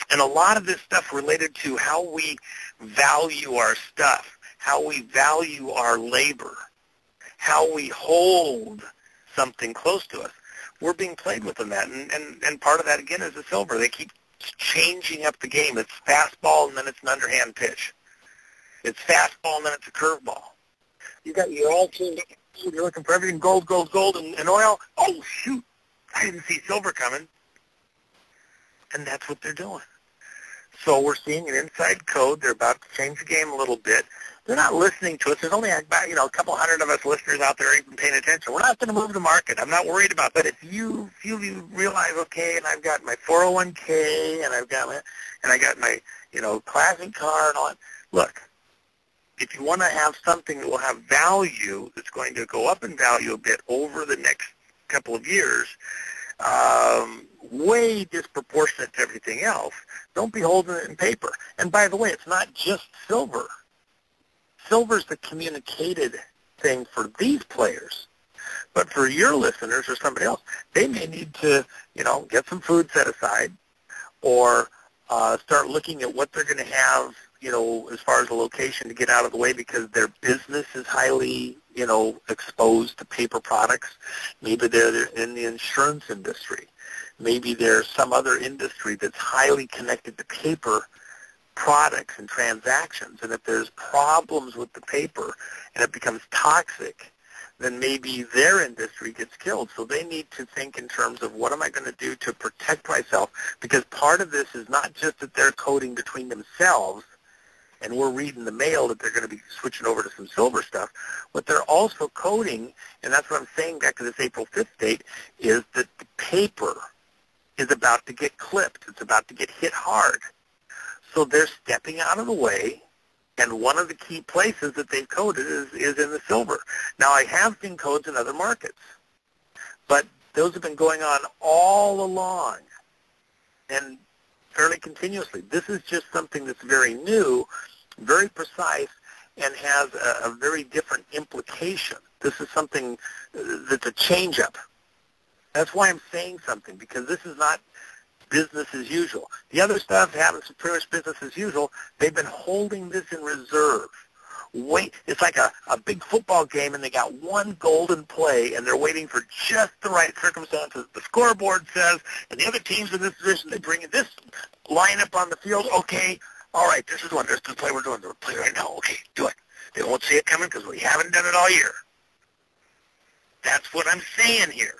And a lot of this stuff related to how we value our stuff, how we value our labor, how we hold something close to us. We're being played with in that. And part of that, again, is the silver. They keep changing up the game. It's fastball, and then it's an underhand pitch. It's fastball, and then it's a curveball. You're all tuned up. You're looking for everything gold, and oil. Oh, shoot. I didn't see silver coming. And that's what they're doing. So we're seeing an inside code. They're about to change the game a little bit. They're not listening to us. There's only about, a couple hundred of us listeners out there even paying attention. We're not going to move the market. I'm not worried about that. If you realize, okay, and I've got my 401k, and I got my classic car and all that. Look, if you want to have something that will have value, that's going to go up in value a bit over the next couple of years, way disproportionate to everything else, don't be holding it in paper. And by the way, it's not just silver. Silver's the communicated thing for these players. But for your listeners or somebody else, they may need to, get some food set aside, or start looking at what they're going to have, as far as a location to get out of the way, because their business is highly, exposed to paper products. Maybe they're in the insurance industry. Maybe there's some other industry that's highly connected to paper products and transactions. And if there's problems with the paper and it becomes toxic, then maybe their industry gets killed. So they need to think in terms of, what am I going to do to protect myself? Because part of this is not just that they're coding between themselves and we're reading the mail that they're going to be switching over to some silver stuff. What they're also coding, and that's what I'm saying back to this April 5th date, is that the paper is about to get clipped. It's about to get hit hard. So they're stepping out of the way, and one of the key places that they've coded is in the silver. Now, I have seen codes in other markets, but those have been going on all along and fairly continuously. This is just something that's very new, very precise, and has a very different implication. This is something that's a change-up. That's why I'm saying something, because this is not business as usual. The other stuff happens to pretty much business as usual. They've been holding this in reserve. It's like a big football game, and they got one golden play, and they're waiting for just the right circumstances. The scoreboard says, and the other teams in this position, they bring in this lineup on the field. Okay, all right, this is the play we're doing. The play right now. Okay, do it. They won't see it coming because we haven't done it all year. That's what I'm saying here.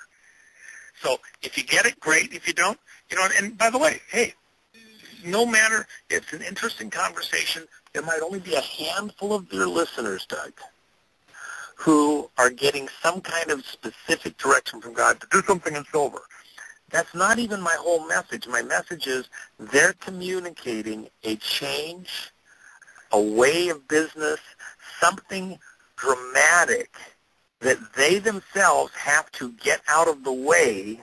So if you get it, great. If you don't, and by the way, hey, no matter, it's an interesting conversation. There might only be a handful of your listeners, Doug, who are getting some kind of specific direction from God to do something in silver. That's not even my whole message. My message is they're communicating a change, a way of business, something dramatic that they themselves have to get out of the way,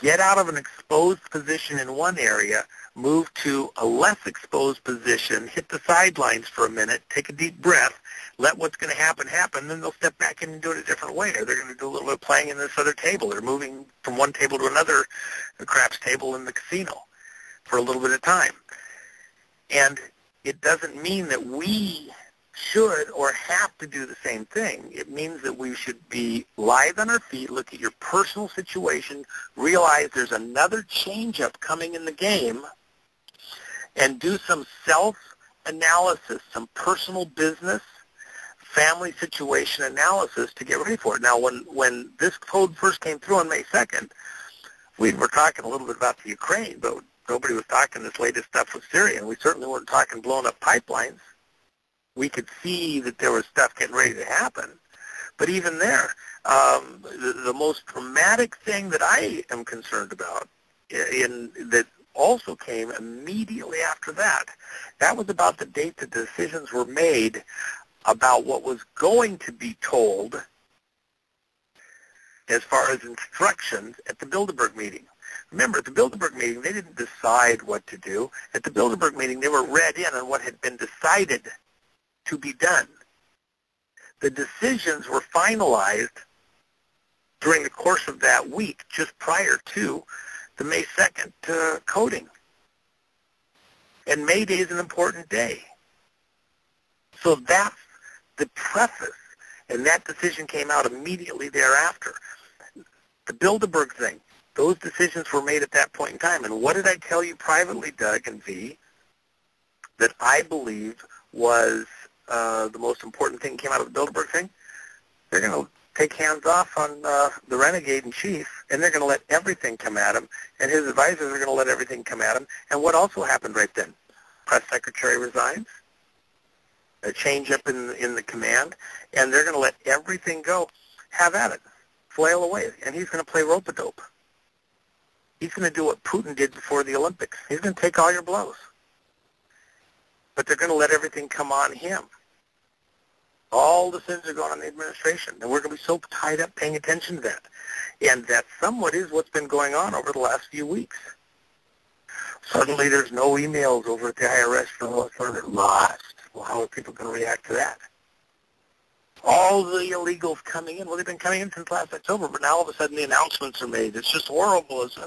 get out of an exposed position in one area, move to a less exposed position, hit the sidelines for a minute, take a deep breath, let what's going to happen, then they'll step back in and do it a different way. Or they're going to do a little bit of playing in this other table. They're moving from one table to another, the craps table in the casino, for a little bit of time. And it doesn't mean that we should or have to do the same thing. It means that we should be live on our feet, look at your personal situation, realize there's another change-up coming in the game, and do some self-analysis, some personal business, family situation analysis to get ready for it. Now, when this code first came through on May 2nd, we were talking a little bit about the Ukraine, but nobody was talking this latest stuff with Syria, and we certainly weren't talking blowing up pipelines. We could see that there was stuff getting ready to happen, But even there, the most dramatic thing that I am concerned about that also came immediately after that, that was about the date the decisions were made about what was going to be told as far as instructions at the Bilderberg meeting. Remember, at the Bilderberg meeting, they didn't decide what to do. At the Bilderberg meeting, they were read in on what had been decided to be done. The decisions were finalized during the course of that week, just prior to the May 2nd coding. And May Day is an important day. So that's the preface, and that decision came out immediately thereafter. The Bilderberg thing, those decisions were made at that point in time. And what did I tell you privately, Doug and V, that I believe was the most important thing that came out of the Bilderberg thing? They're going to take hands off on the renegade in chief, and they're going to let everything come at him, and his advisors are going to let everything come at him. And what also happened right then? Press secretary resigns, a change up in the command, and they're going to let everything go. Have at it. Flail away. And he's going to play rope-a-dope. He's going to do what Putin did before the Olympics. He's going to take all your blows. But they're going to let everything come on him. All the sins are going on the administration, and we're going to be so tied up paying attention to that. And that somewhat is what's been going on over the last few weeks. Suddenly there's no emails over at the IRS for those that are lost. Well, how are people going to react to that? All the illegals coming in, well, they've been coming in since last October, but now all of a sudden the announcements are made. It's just horrible. It's,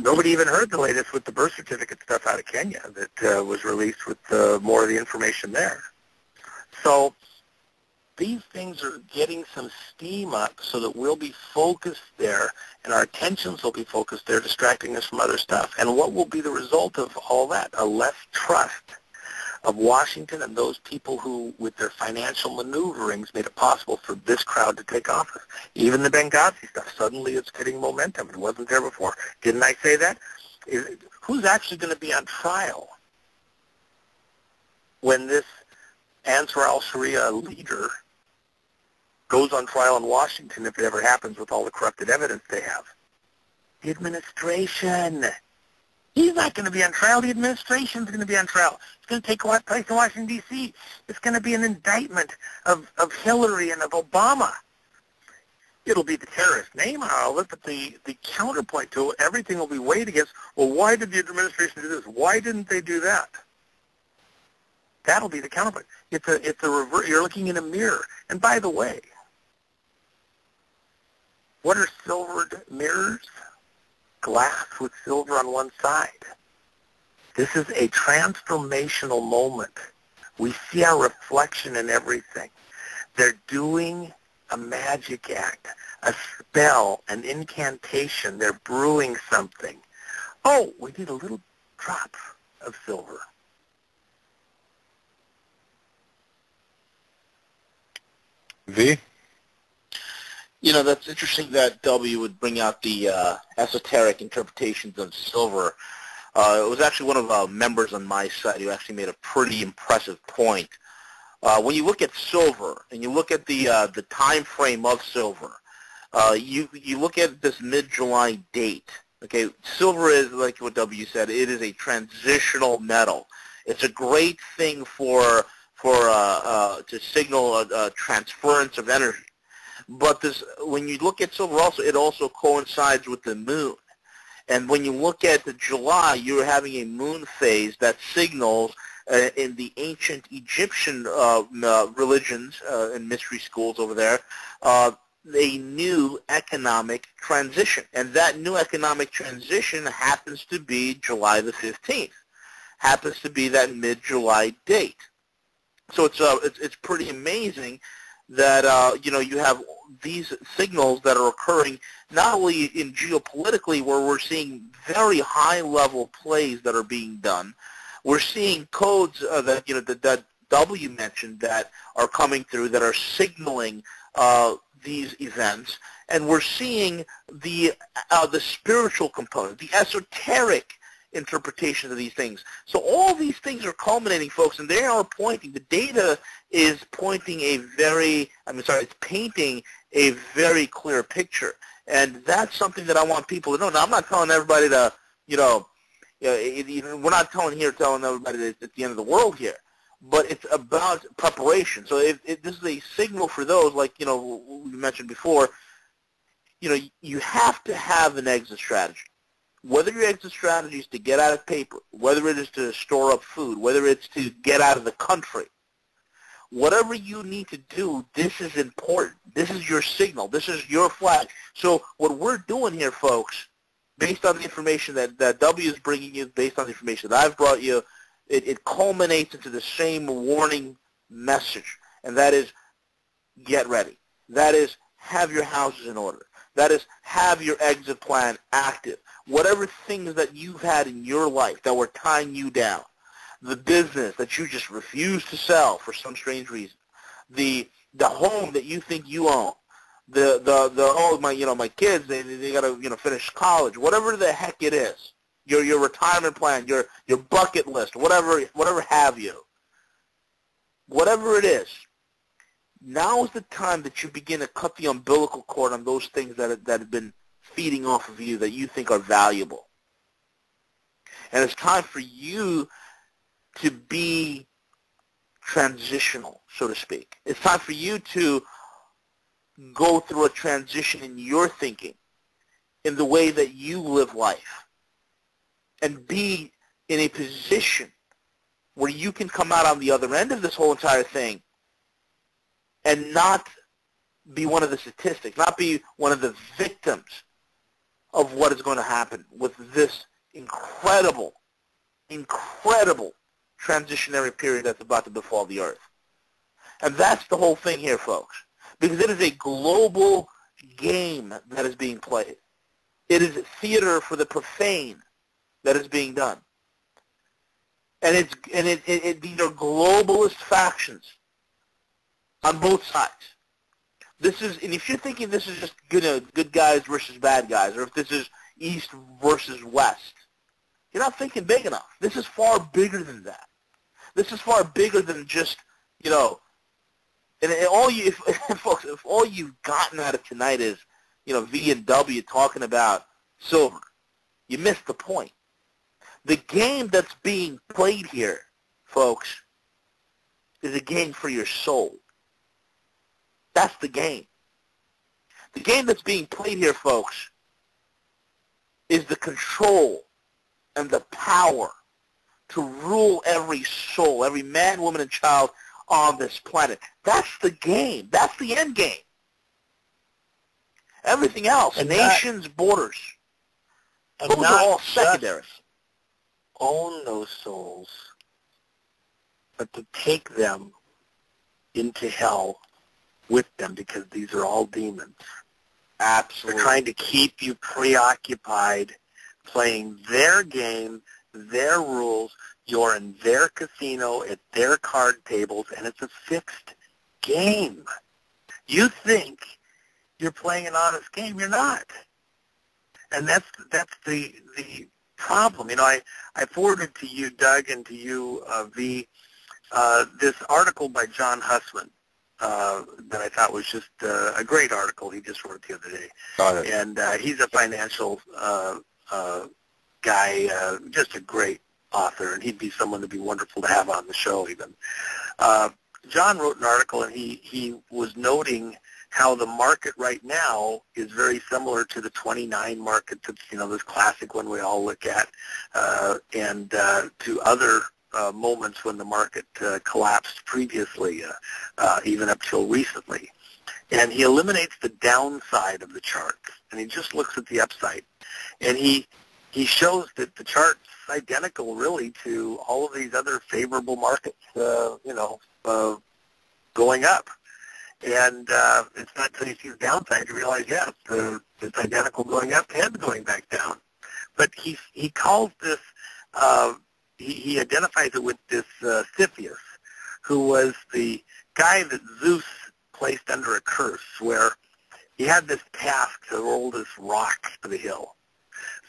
nobody even heard the latest with the birth certificate stuff out of Kenya that was released with more of the information there. So these things are getting some steam up so that we'll be focused there and our attentions will be focused there, distracting us from other stuff. And what will be the result of all that? A less trust of Washington and those people who, with their financial maneuverings, made it possible for this crowd to take office. Even the Benghazi stuff, suddenly it's getting momentum. It wasn't there before. Didn't I say that? Who's actually going to be on trial when this Ansar al-Sharia leader goes on trial in Washington, if it ever happens, with all the corrupted evidence they have? The administration. He's not going to be on trial. The administration's going to be on trial. It's going to take place in Washington, D.C. It's going to be an indictment of Hillary and of Obama. It'll be the terrorist name on all of it, but the counterpoint to it, everything will be weighed against, well, why did the administration do this? Why didn't they do that? That'll be the counterpoint. It's a reverse. You're looking in a mirror. And by the way, what are silvered mirrors? Glass with silver on one side. This is a transformational moment. We see our reflection in everything. They're doing a magic act, a spell, an incantation. They're brewing something. Oh, we need a little drop of silver. V? You know, that's interesting that W would bring out the esoteric interpretations of silver. It was actually one of the members on my site who actually made a pretty impressive point. When you look at silver and you look at the time frame of silver, you look at this mid-July date. Okay, silver is, like what W said, it is a transitional metal. It's a great thing to signal a transference of energy. But when you look at silver also, it also coincides with the moon. And when you look at the July, you're having a moon phase that signals in the ancient Egyptian religions and mystery schools over there, a new economic transition. And that new economic transition happens to be July the 15th, happens to be that mid-July date. So it's pretty amazing that you have these signals that are occurring not only in geopolitically, where we're seeing very high-level plays that are being done. We're seeing codes that W mentioned that are coming through that are signaling these events, and we're seeing the spiritual component, the esoteric interpretations of these things. So all these things are culminating, folks, and they are pointing, the data is pointing it's painting a very clear picture. And that's something that I want people to know. Now, I'm not telling everybody to, we're not telling everybody that it's the end of the world here, but it's about preparation. So if this is a signal for those, like, we mentioned before, you have to have an exit strategy. Whether your exit strategy is to get out of paper, whether it is to store up food, whether it's to get out of the country, whatever you need to do, this is important. This is your signal. This is your flag. So what we're doing here, folks, based on the information that W is bringing you, based on the information that I've brought you, it culminates into the same warning message, and that is get ready. That is have your houses in order. That is have your exit plan active. Whatever things that you've had in your life that were tying you down, the business that you just refuse to sell for some strange reason, the home that you think you own, my kids they gotta finish college, whatever the heck it is, your retirement plan, your bucket list, whatever have you, whatever it is. Now is the time that you begin to cut the umbilical cord on those things that have been feeding off of you that you think are valuable. And it's time for you to be transitional, so to speak. It's time for you to go through a transition in your thinking, in the way that you live life, and be in a position where you can come out on the other end of this whole entire thing and not be one of the statistics, not be one of the victims of what is going to happen with this incredible transitionary period that's about to befall the earth. And that's the whole thing here, folks, because it is a global game that is being played. It is theater for the profane that is being done. And these are globalist factions on both sides. And if you're thinking this is just good guys versus bad guys, or if this is East versus West, you're not thinking big enough. This is far bigger than that. This is far bigger than just, and folks, if all you've gotten out of tonight is, V and W talking about silver, you missed the point. The game that's being played here, folks, is a game for your soul. That's the game. The game that's being played here, folks, is the control and the power to rule every soul, every man, woman, and child on this planet. That's the game. That's the end game. Everything else, and nations, borders, those are all secondary. Own those souls, but to take them into hell with them, because these are all demons. Absolutely. They're trying to keep you preoccupied playing their game, their rules. You're in their casino, at their card tables, and it's a fixed game. You think you're playing an honest game. You're not. And that's the problem. I forwarded to you, Doug, and to you, V, this article by John Hussman that I thought was just a great article he just wrote the other day. Got it. And he's a financial guy, just a great author, and he'd be someone to be wonderful to have on the show even. John wrote an article, and he was noting how the market right now is very similar to the 29 market that's, this classic one we all look at, and to other moments when the market collapsed previously, even up till recently. And he eliminates the downside of the chart, and he just looks at the upside. And he shows that the chart's identical, really, to all of these other favorable markets, going up. And it's not until you see the downside you realize, it's identical going up and going back down. But he calls this, he identifies it with this Siphius, who was the guy that Zeus placed under a curse, where he had this task to roll this rock to the hill.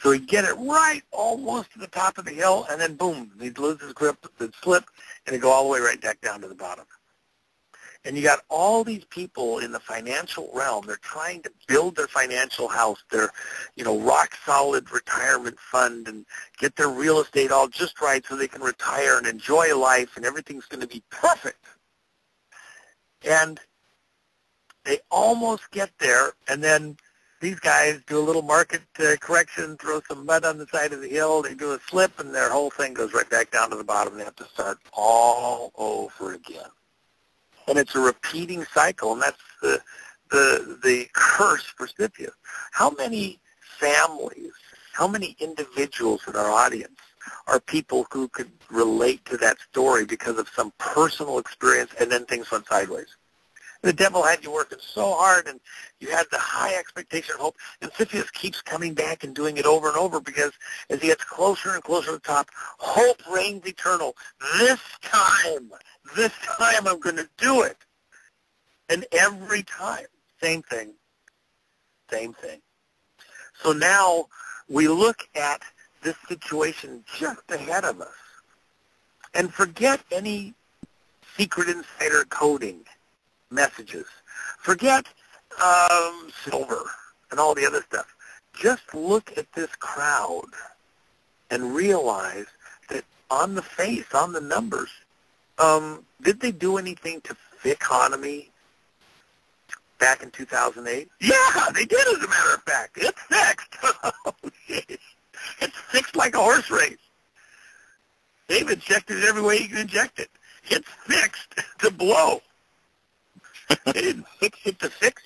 So he'd get it right almost to the top of the hill, and then boom, he'd lose his grip, it'd slip, and it'd go all the way right back down to the bottom. And you got all these people in the financial realm. They're trying to build their financial house, their, rock solid retirement fund, and get their real estate all just right so they can retire and enjoy life, and everything's going to be perfect. And they almost get there, and then these guys do a little market correction, throw some mud on the side of the hill, they do a slip, and their whole thing goes right back down to the bottom. They have to start all over again. And it's a repeating cycle, and that's the curse for Scythius. How many families, how many individuals in our audience are people who could relate to that story because of some personal experience, and then things went sideways? The devil had you working so hard, and you had the high expectation of hope, and Scythius keeps coming back and doing it over and over, because as he gets closer and closer to the top, hope reigns eternal. This time I'm going to do it. And every time, same thing. So now we look at this situation just ahead of us and forget any secret insider coding messages. Forget silver and all the other stuff. Just look at this crowd and realize that on the face, on the numbers, did they do anything to fix the economy back in 2008? Yeah, they did, as a matter of fact. It's fixed. Oh, geez. It's fixed like a horse race. They've injected it every way you can inject it. It's fixed to blow. They didn't fix it to fix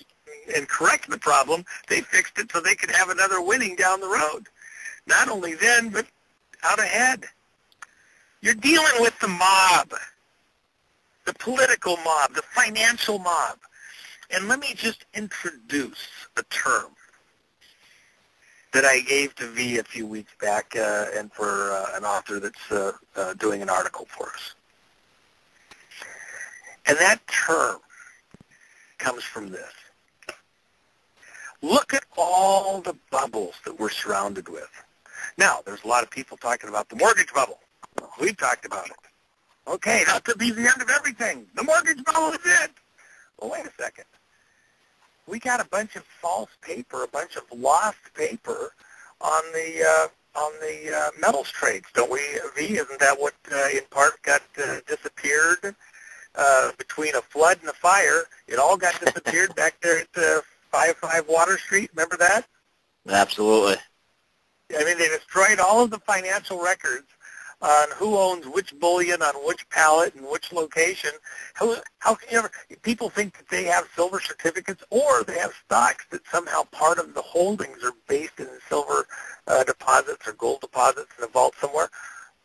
and correct the problem. They fixed it so they could have another winning down the road. Not only then, but out ahead. You're dealing with the mob, the political mob, the financial mob. And let me just introduce a term that I gave to V a few weeks back, and for an author that's doing an article for us. And that term comes from this. Look at all the bubbles that we're surrounded with. Now, there's a lot of people talking about the mortgage bubble. We've talked about it. Okay, that could be the end of everything. The mortgage bubble is it. Well, wait a second. We got a bunch of false paper, a bunch of lost paper on the metals trades, don't we, V? Isn't that what in part got disappeared between a flood and a fire? It all got disappeared back there at 55 Water Street. Remember that? Absolutely. I mean, they destroyed all of the financial records on who owns which bullion on which pallet and which location. How can you ever? People think that they have silver certificates, or they have stocks that somehow part of the holdings are based in silver deposits or gold deposits in a vault somewhere.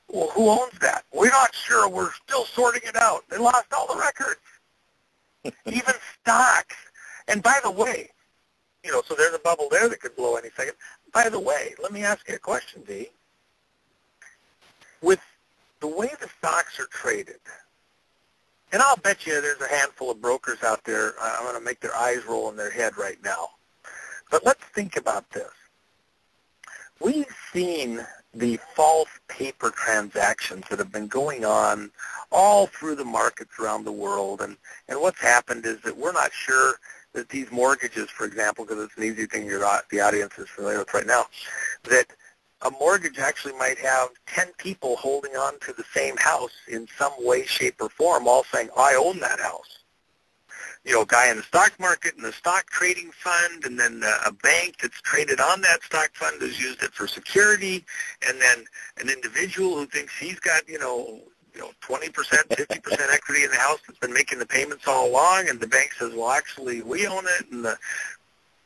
Well, who owns that? We're not sure. We're still sorting it out. They lost all the records, even stocks. And by the way, so there's a bubble there that could blow any second. By the way, let me ask you a question, V. With the way the stocks are traded, and I'll bet you there's a handful of brokers out there, I'm going to make their eyes roll in their head right now. But let's think about this. We've seen the false paper transactions that have been going on all through the markets around the world, and what's happened is that we're not sure that these mortgages, for example, because it's an easy thing the audience is familiar with right now, that a mortgage actually might have 10 people holding on to the same house in some way, shape, or form, all saying, I own that house. A guy in the stock market and the stock trading fund, and then a bank that's traded on that stock fund has used it for security, and then an individual who thinks he's got, 20%, 50% equity in the house that's been making the payments all along, and the bank says, well, actually, we own it, and the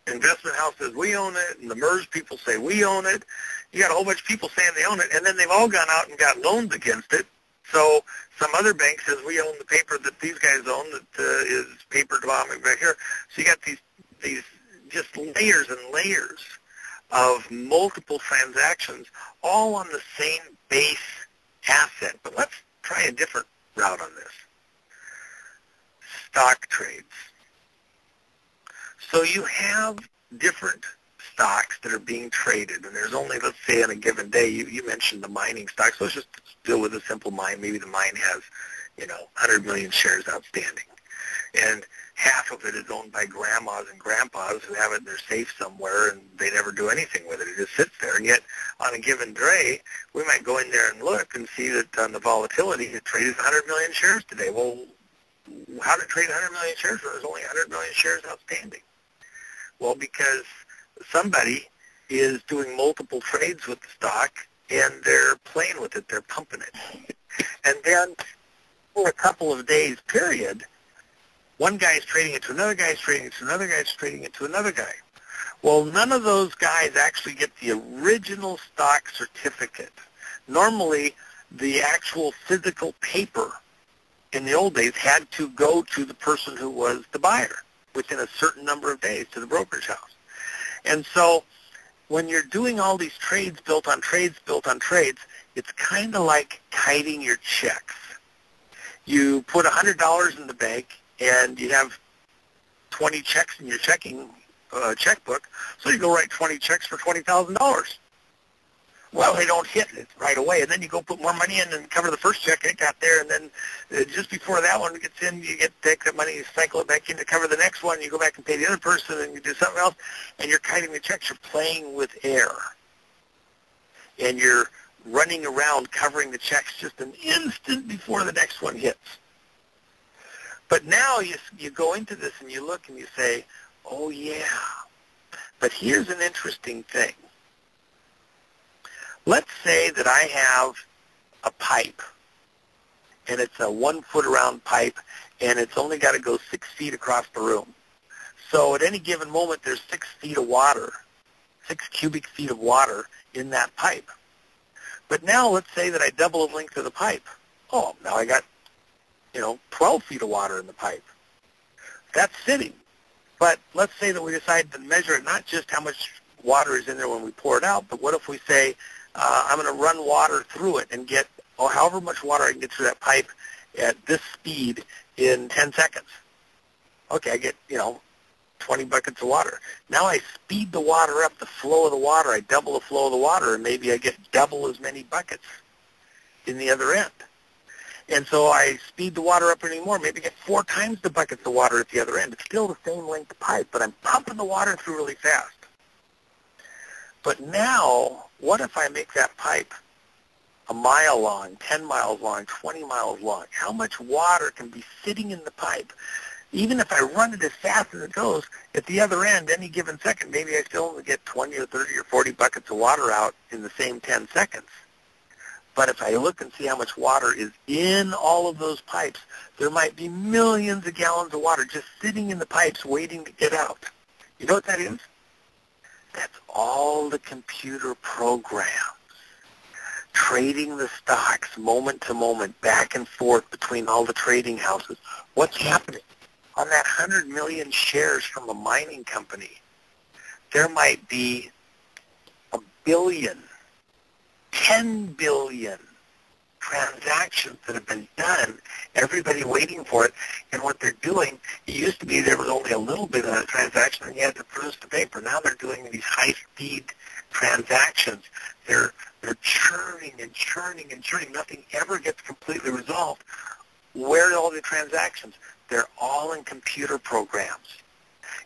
investment house says we own it, and the MERS people say we own it. You got a whole bunch of people saying they own it, and then they've all gone out and got loans against it. So some other bank says we own the paper that these guys own that is paper denominated back here. So you got these just layers and layers of multiple transactions all on the same base asset. But let's try a different route on this. Stock trades. So you have different stocks that are being traded, and there's only, let's say, on a given day, you mentioned the mining stocks. Let's just deal with a simple mine. Maybe the mine has, 100 million shares outstanding, and half of it is owned by grandmas and grandpas who have it in their safe somewhere, and they never do anything with it. It just sits there. And yet, on a given day, we might go in there and look and see that on the volatility, it traded 100 million shares today. Well, how did it trade 100 million shares when there's only 100 million shares outstanding? Well, because somebody is doing multiple trades with the stock, and they're playing with it. They're pumping it. And then for a couple of days period, one guy's trading it to another guy's trading it to another guy's trading it to another guy. Well, none of those guys actually get the original stock certificate. Normally, the actual physical paper in the old days had to go to the person who was the buyer within a certain number of days to the brokerage house. And so when you're doing all these trades built on trades built on trades, it's kind of like kiting your checks. You put $100 in the bank, and you have 20 checks in your checking checkbook, so you go write 20 checks for $20,000. Well, they don't hit it right away, and then you go put more money in and cover the first check it got there, and then just before that one gets in, you take that money, you cycle it back in to cover the next one, you go back and pay the other person, and you do something else, and you're kiting the checks. You're playing with air, and you're running around covering the checks just an instant before the next one hits. But now you go into this and you look and you say, oh, yeah, but here's an interesting thing. Let's say that I have a pipe, and it's a 1 foot around pipe, and it's only got to go 6 feet across the room. So at any given moment, there's 6 feet of water, 6 cubic feet of water in that pipe. But now let's say that I double the length of the pipe. Oh, now I got 12 feet of water in the pipe. That's sitting. But let's say that we decide to measure it, not just how much water is in there when we pour it out, but what if we say, I'm going to run water through it and get however much water I can get through that pipe at this speed in 10 seconds. Okay, I get, 20 buckets of water. Now I speed the water up, the flow of the water. I double the flow of the water, and maybe I get double as many buckets in the other end. And so I speed the water up anymore, maybe get 4 times the buckets of water at the other end. It's still the same length of pipe, but I'm pumping the water through really fast. But now, what if I make that pipe a mile long, 10 miles long, 20 miles long? How much water can be sitting in the pipe? Even if I run it as fast as it goes, at the other end, any given second, maybe I still only get 20 or 30 or 40 buckets of water out in the same 10 seconds. But if I look and see how much water is in all of those pipes, there might be millions of gallons of water just sitting in the pipes waiting to get out. You know what that is? That's all the computer programs trading the stocks moment to moment, back and forth between all the trading houses. What's happening? On that 100 million shares from a mining company, there might be 1 billion, 10 billion transactions that have been done, everybody waiting for it. And what they're doing, it used to be there was only a little bit of a transaction and you had to produce the paper. Now they're doing these high-speed transactions. They're churning and churning and churning. Nothing ever gets completely resolved. Where are all the transactions? They're all in computer programs.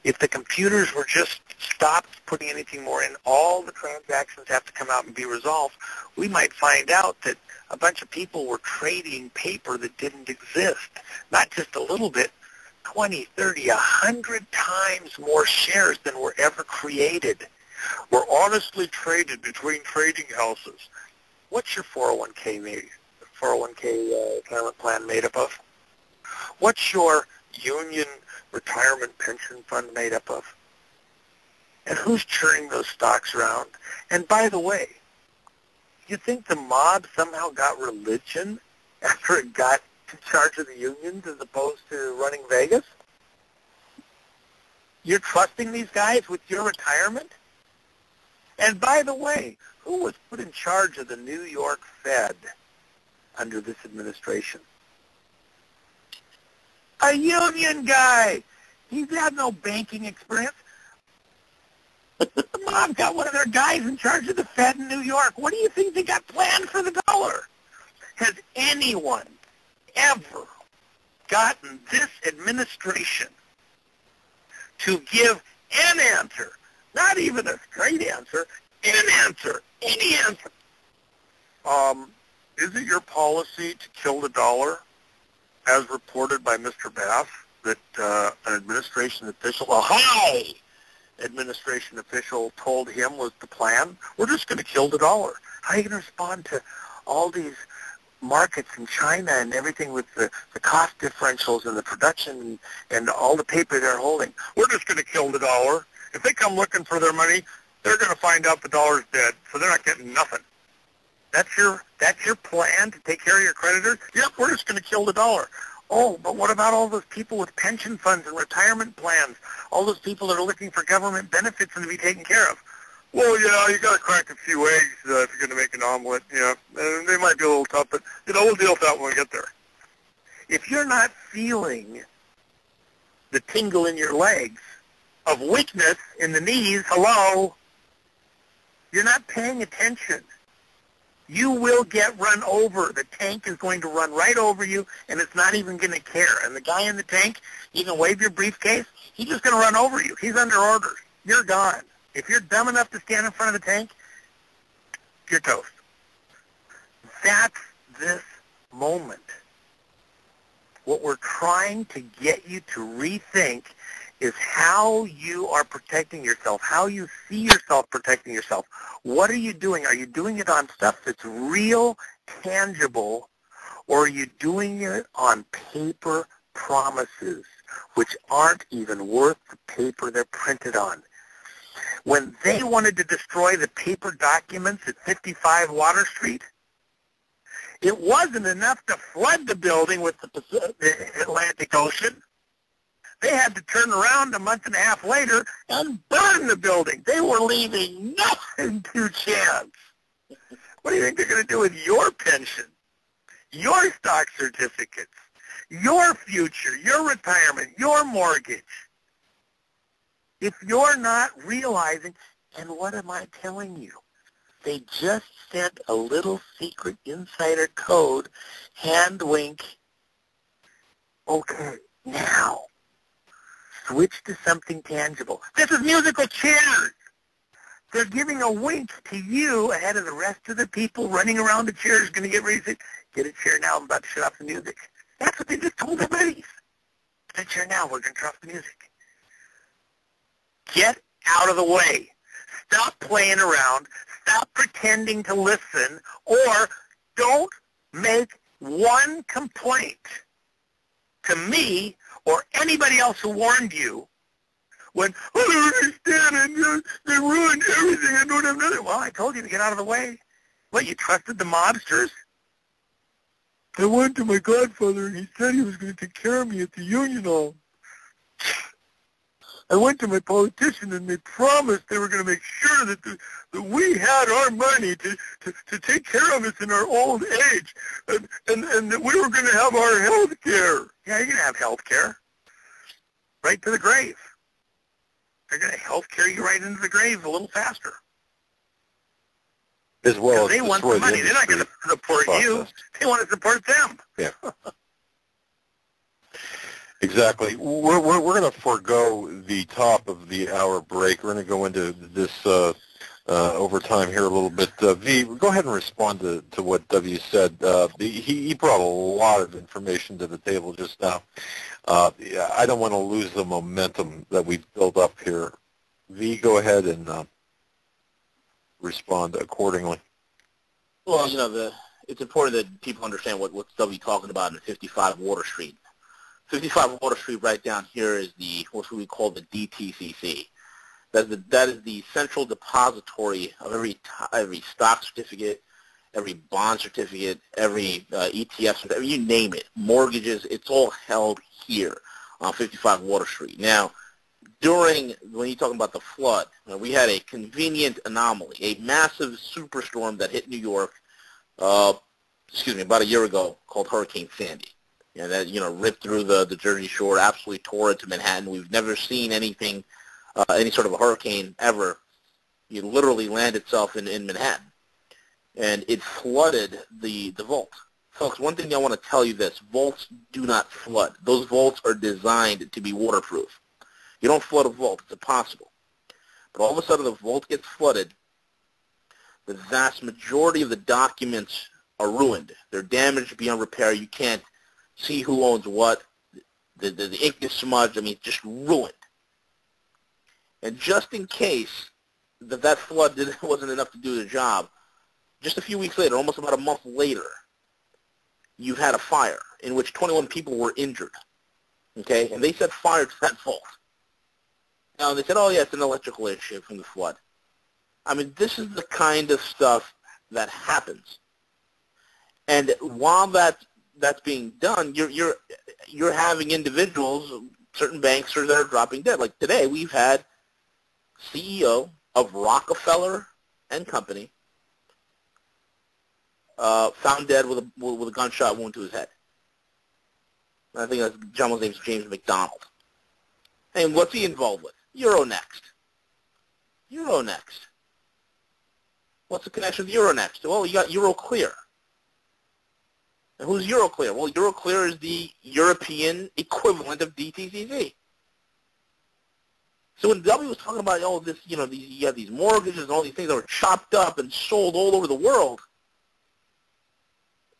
If the computers were just stopped putting anything more in, all the transactions have to come out and be resolved, we might find out that a bunch of people were trading paper that didn't exist. Not just a little bit, 20, 30, 100 times more shares than were ever created were honestly traded between trading houses. What's your 401k retirement plan made up of? What's your union retirement pension fund made up of? And who's churning those stocks around? And by the way, you think the mob somehow got religion after it got in charge of the unions as opposed to running Vegas? You're trusting these guys with your retirement? And by the way, who was put in charge of the New York Fed under this administration? A union guy. He's had no banking experience. The I've got one of their guys in charge of the Fed in New York. What do you think they got planned for the dollar? Has anyone ever gotten this administration to give an answer, not even a straight answer, an answer, any answer? Is it your policy to kill the dollar, as reported by Mr. Bass, that an administration official, a high administration official, told him was the plan? We're just going to kill the dollar. How are you going to respond to all these markets in China and everything with the cost differentials and the production and all the paper they're holding? We're just going to kill the dollar. If they come looking for their money, they're going to find out the dollar's dead, so they're not getting nothing. That's your plan to take care of your creditors? Yep, we're just going to kill the dollar. Oh, but what about all those people with pension funds and retirement plans? All those people that are looking for government benefits and to be taken care of? Well, yeah, you got to crack a few eggs if you're going to make an omelet. Yeah, and they might be a little tough, but we'll deal with that when we get there. If you're not feeling the tingle in your legs of weakness in the knees, hello, you're not paying attention. You will get run over. The tank is going to run right over you, and it's not even going to care. And the guy in the tank, you can wave your briefcase, he's just going to run over you. He's under orders. You're gone. If you're dumb enough to stand in front of the tank, you're toast. That's this moment. What we're trying to get you to rethink is how you are protecting yourself, how you see yourself protecting yourself. What are you doing? Are you doing it on stuff that's real, tangible, or are you doing it on paper promises, which aren't even worth the paper they're printed on? When they wanted to destroy the paper documents at 55 Water Street, it wasn't enough to flood the building with the Atlantic Ocean. They had to turn around a month and a half later and burn the building. They were leaving nothing to chance. What do you think they're going to do with your pension, your stock certificates, your future, your retirement, your mortgage? If you're not realizing, and what am I telling you? They just sent a little secret insider code, hand wink. Okay, now, switch to something tangible. This is musical chairs. They're giving a wink to you ahead of the rest of the people running around the chairs going to get ready to say, get a chair now, I'm about to shut off the music. That's what they just told their buddies. Get a chair now, we're going to turn off the music. Get out of the way. Stop playing around. Stop pretending to listen, or don't make one complaint to me or anybody else who warned you when, I don't understand it, they ruined everything, I don't have nothing. Well, I told you to get out of the way. What, you trusted the mobsters? I went to my godfather and he said he was going to take care of me at the Union Hall. I went to my politician and they promised they were going to make sure that we had our money to take care of us in our old age and that we were going to have our health care. Yeah, you're going to have health care. Right to the grave. They're going to health care you right into the grave a little faster. As well as they want the money. They're not going to support you. They want to support them. Yeah. Exactly. We're going to forego the top of the hour break. We're going to go into this overtime here a little bit. V, go ahead and respond to what W said. He brought a lot of information to the table just now. I don't want to lose the momentum that we've built up here. V, go ahead and respond accordingly. Well, it's important that people understand what's W talking about in 55 Water Street. 55 Water Street right down here is what we call the DTCC. That is the central depository of every stock certificate, every bond certificate, every ETF certificate, you name it, mortgages, it's all held here on 55 Water Street. Now, when you're talking about the flood, we had a convenient anomaly, a massive superstorm that hit New York, about a year ago, called Hurricane Sandy. That ripped through the Jersey Shore, absolutely tore into Manhattan. We've never seen anything, any sort of a hurricane ever, It literally landed itself in Manhattan. And it flooded the vault. Folks, one thing I want to tell you this, vaults do not flood. Those vaults are designed to be waterproof. You don't flood a vault. It's impossible. But all of a sudden the vault gets flooded. The vast majority of the documents are ruined. They're damaged beyond repair. You can't see who owns what. The ink is smudged. I mean, just ruined. And just in case that flood wasn't enough to do the job, just a few weeks later, almost about a month later, you've had a fire in which 21 people were injured. Okay? And they set fire to that vault. Now, they said, oh, yeah, it's an electrical issue from the flood. I mean, this is the kind of stuff that happens. And while that's being done, you're having individuals, certain banksters that are dropping dead. Like today, we've had CEO of Rockefeller and Company found dead with a gunshot wound to his head. I think that gentleman's name is James McDonald. And what's he involved with? Euronext. Euronext. What's the connection with Euronext? Well, you got Euroclear. And who's Euroclear? Well, Euroclear is the European equivalent of DTCC. So when W was talking about all this, you have these mortgages and all these things that were chopped up and sold all over the world,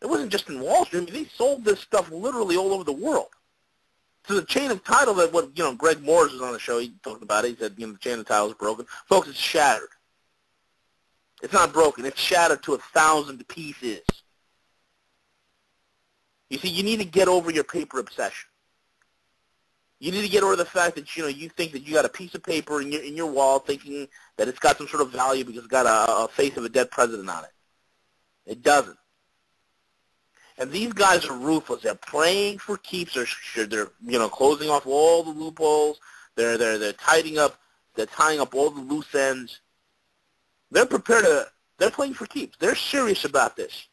it wasn't just in Wall Street. I mean, they sold this stuff literally all over the world. So the chain of title that Greg Morris was on the show, he talked about it. He said, the chain of title is broken. Folks, it's shattered. It's not broken. It's shattered to 1,000 pieces. You see, you need to get over your paper obsession. You need to get over the fact that, you think that you got a piece of paper in your wall thinking that it's got some sort of value because it's got a face of a dead president on it. It doesn't. And these guys are ruthless. They're playing for keeps. They're closing off all the loopholes. They're tying up all the loose ends. They're playing for keeps. They're serious about this.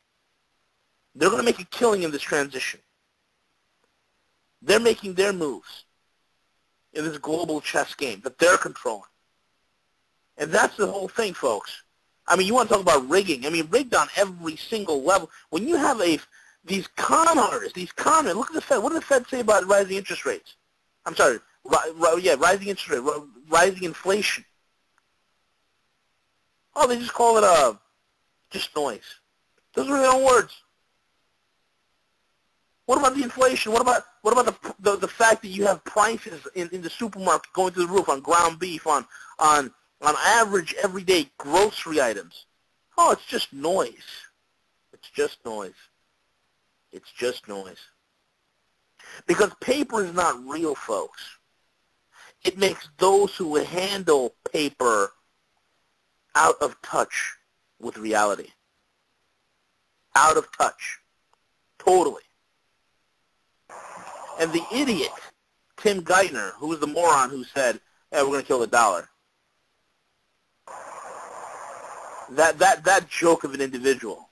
They're going to make a killing in this transition. They're making their moves in this global chess game that they're controlling. And that's the whole thing, folks. I mean, you want to talk about rigging. I mean, rigged on every single level. When you have these con artists, look at the Fed. What did the Fed say about rising interest rates? I'm sorry. Rising interest rate, rising inflation. Oh, they just call it just noise. Those are their own words. What about the inflation? What about the fact that you have prices in the supermarket going through the roof on ground beef, on average everyday grocery items? Oh, it's just noise. It's just noise. It's just noise. Because paper is not real, folks. It makes those who handle paper out of touch with reality. Out of touch. Totally. And the idiot, Tim Geithner, who was the moron who said, hey, we're going to kill the dollar. That joke of an individual.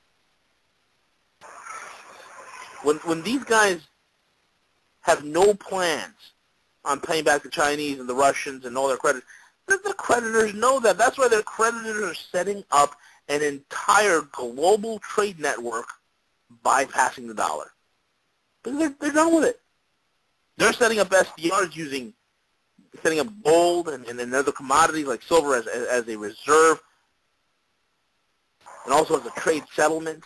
When these guys have no plans on paying back the Chinese and the Russians and all their creditors, the creditors know that. That's why their creditors are setting up an entire global trade network bypassing the dollar. Because they're done with it. They're setting up SDRs setting up gold and other commodities like silver as a reserve and also as a trade settlement.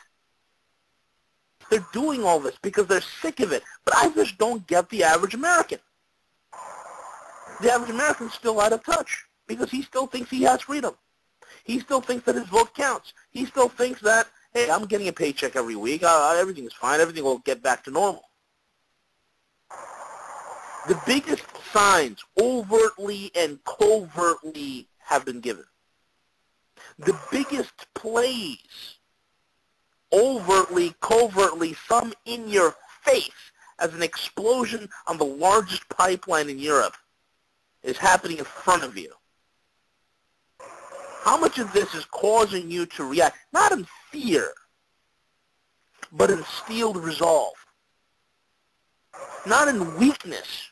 They're doing all this because they're sick of it. But I just don't get the average American. The average American's still out of touch because he still thinks he has freedom. He still thinks that his vote counts. He still thinks that, hey, I'm getting a paycheck every week. Everything is fine. Everything will get back to normal. The biggest signs, overtly and covertly, have been given. The biggest plays, overtly, covertly, some in your face, as an explosion on the largest pipeline in Europe, is happening in front of you. How much of this is causing you to react, not in fear, but in steeled resolve? Not in weakness,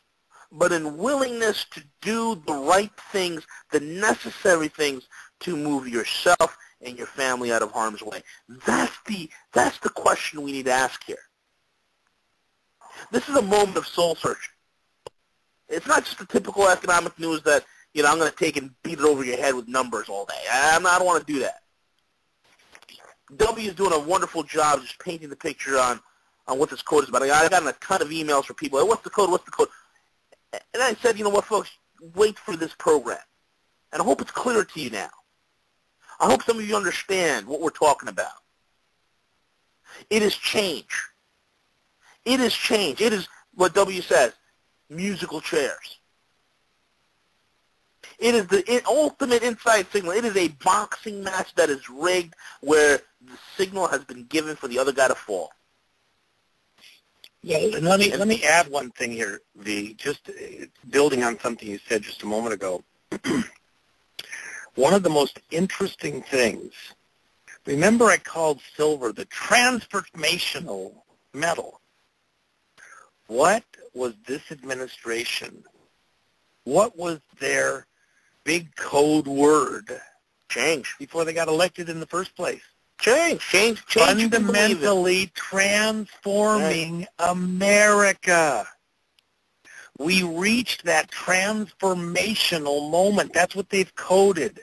but in willingness to do the right things, the necessary things, to move yourself and your family out of harm's way? That's the question we need to ask here. This is a moment of soul searching. It's not just the typical economic news that, I'm going to take and beat it over your head with numbers all day. I don't want to do that. W is doing a wonderful job just painting the picture on what this code is about. I got a ton of emails from people. Hey, what's the code? What's the code? And I said, you know what, folks, wait for this program. And I hope it's clear to you now. I hope some of you understand what we're talking about. It is change. It is change. It is what W says, musical chairs. It is the ultimate inside signal. It is a boxing match that is rigged where the signal has been given for the other guy to fall. Yeah, and let me add one thing here, V. Just building on something you said just a moment ago. One of the most interesting things, remember I called silver the transformational metal. What was this administration? What was their big code word? Change. Before they got elected in the first place. Change. Fundamentally transforming America. We reached that transformational moment. That's what they've coded.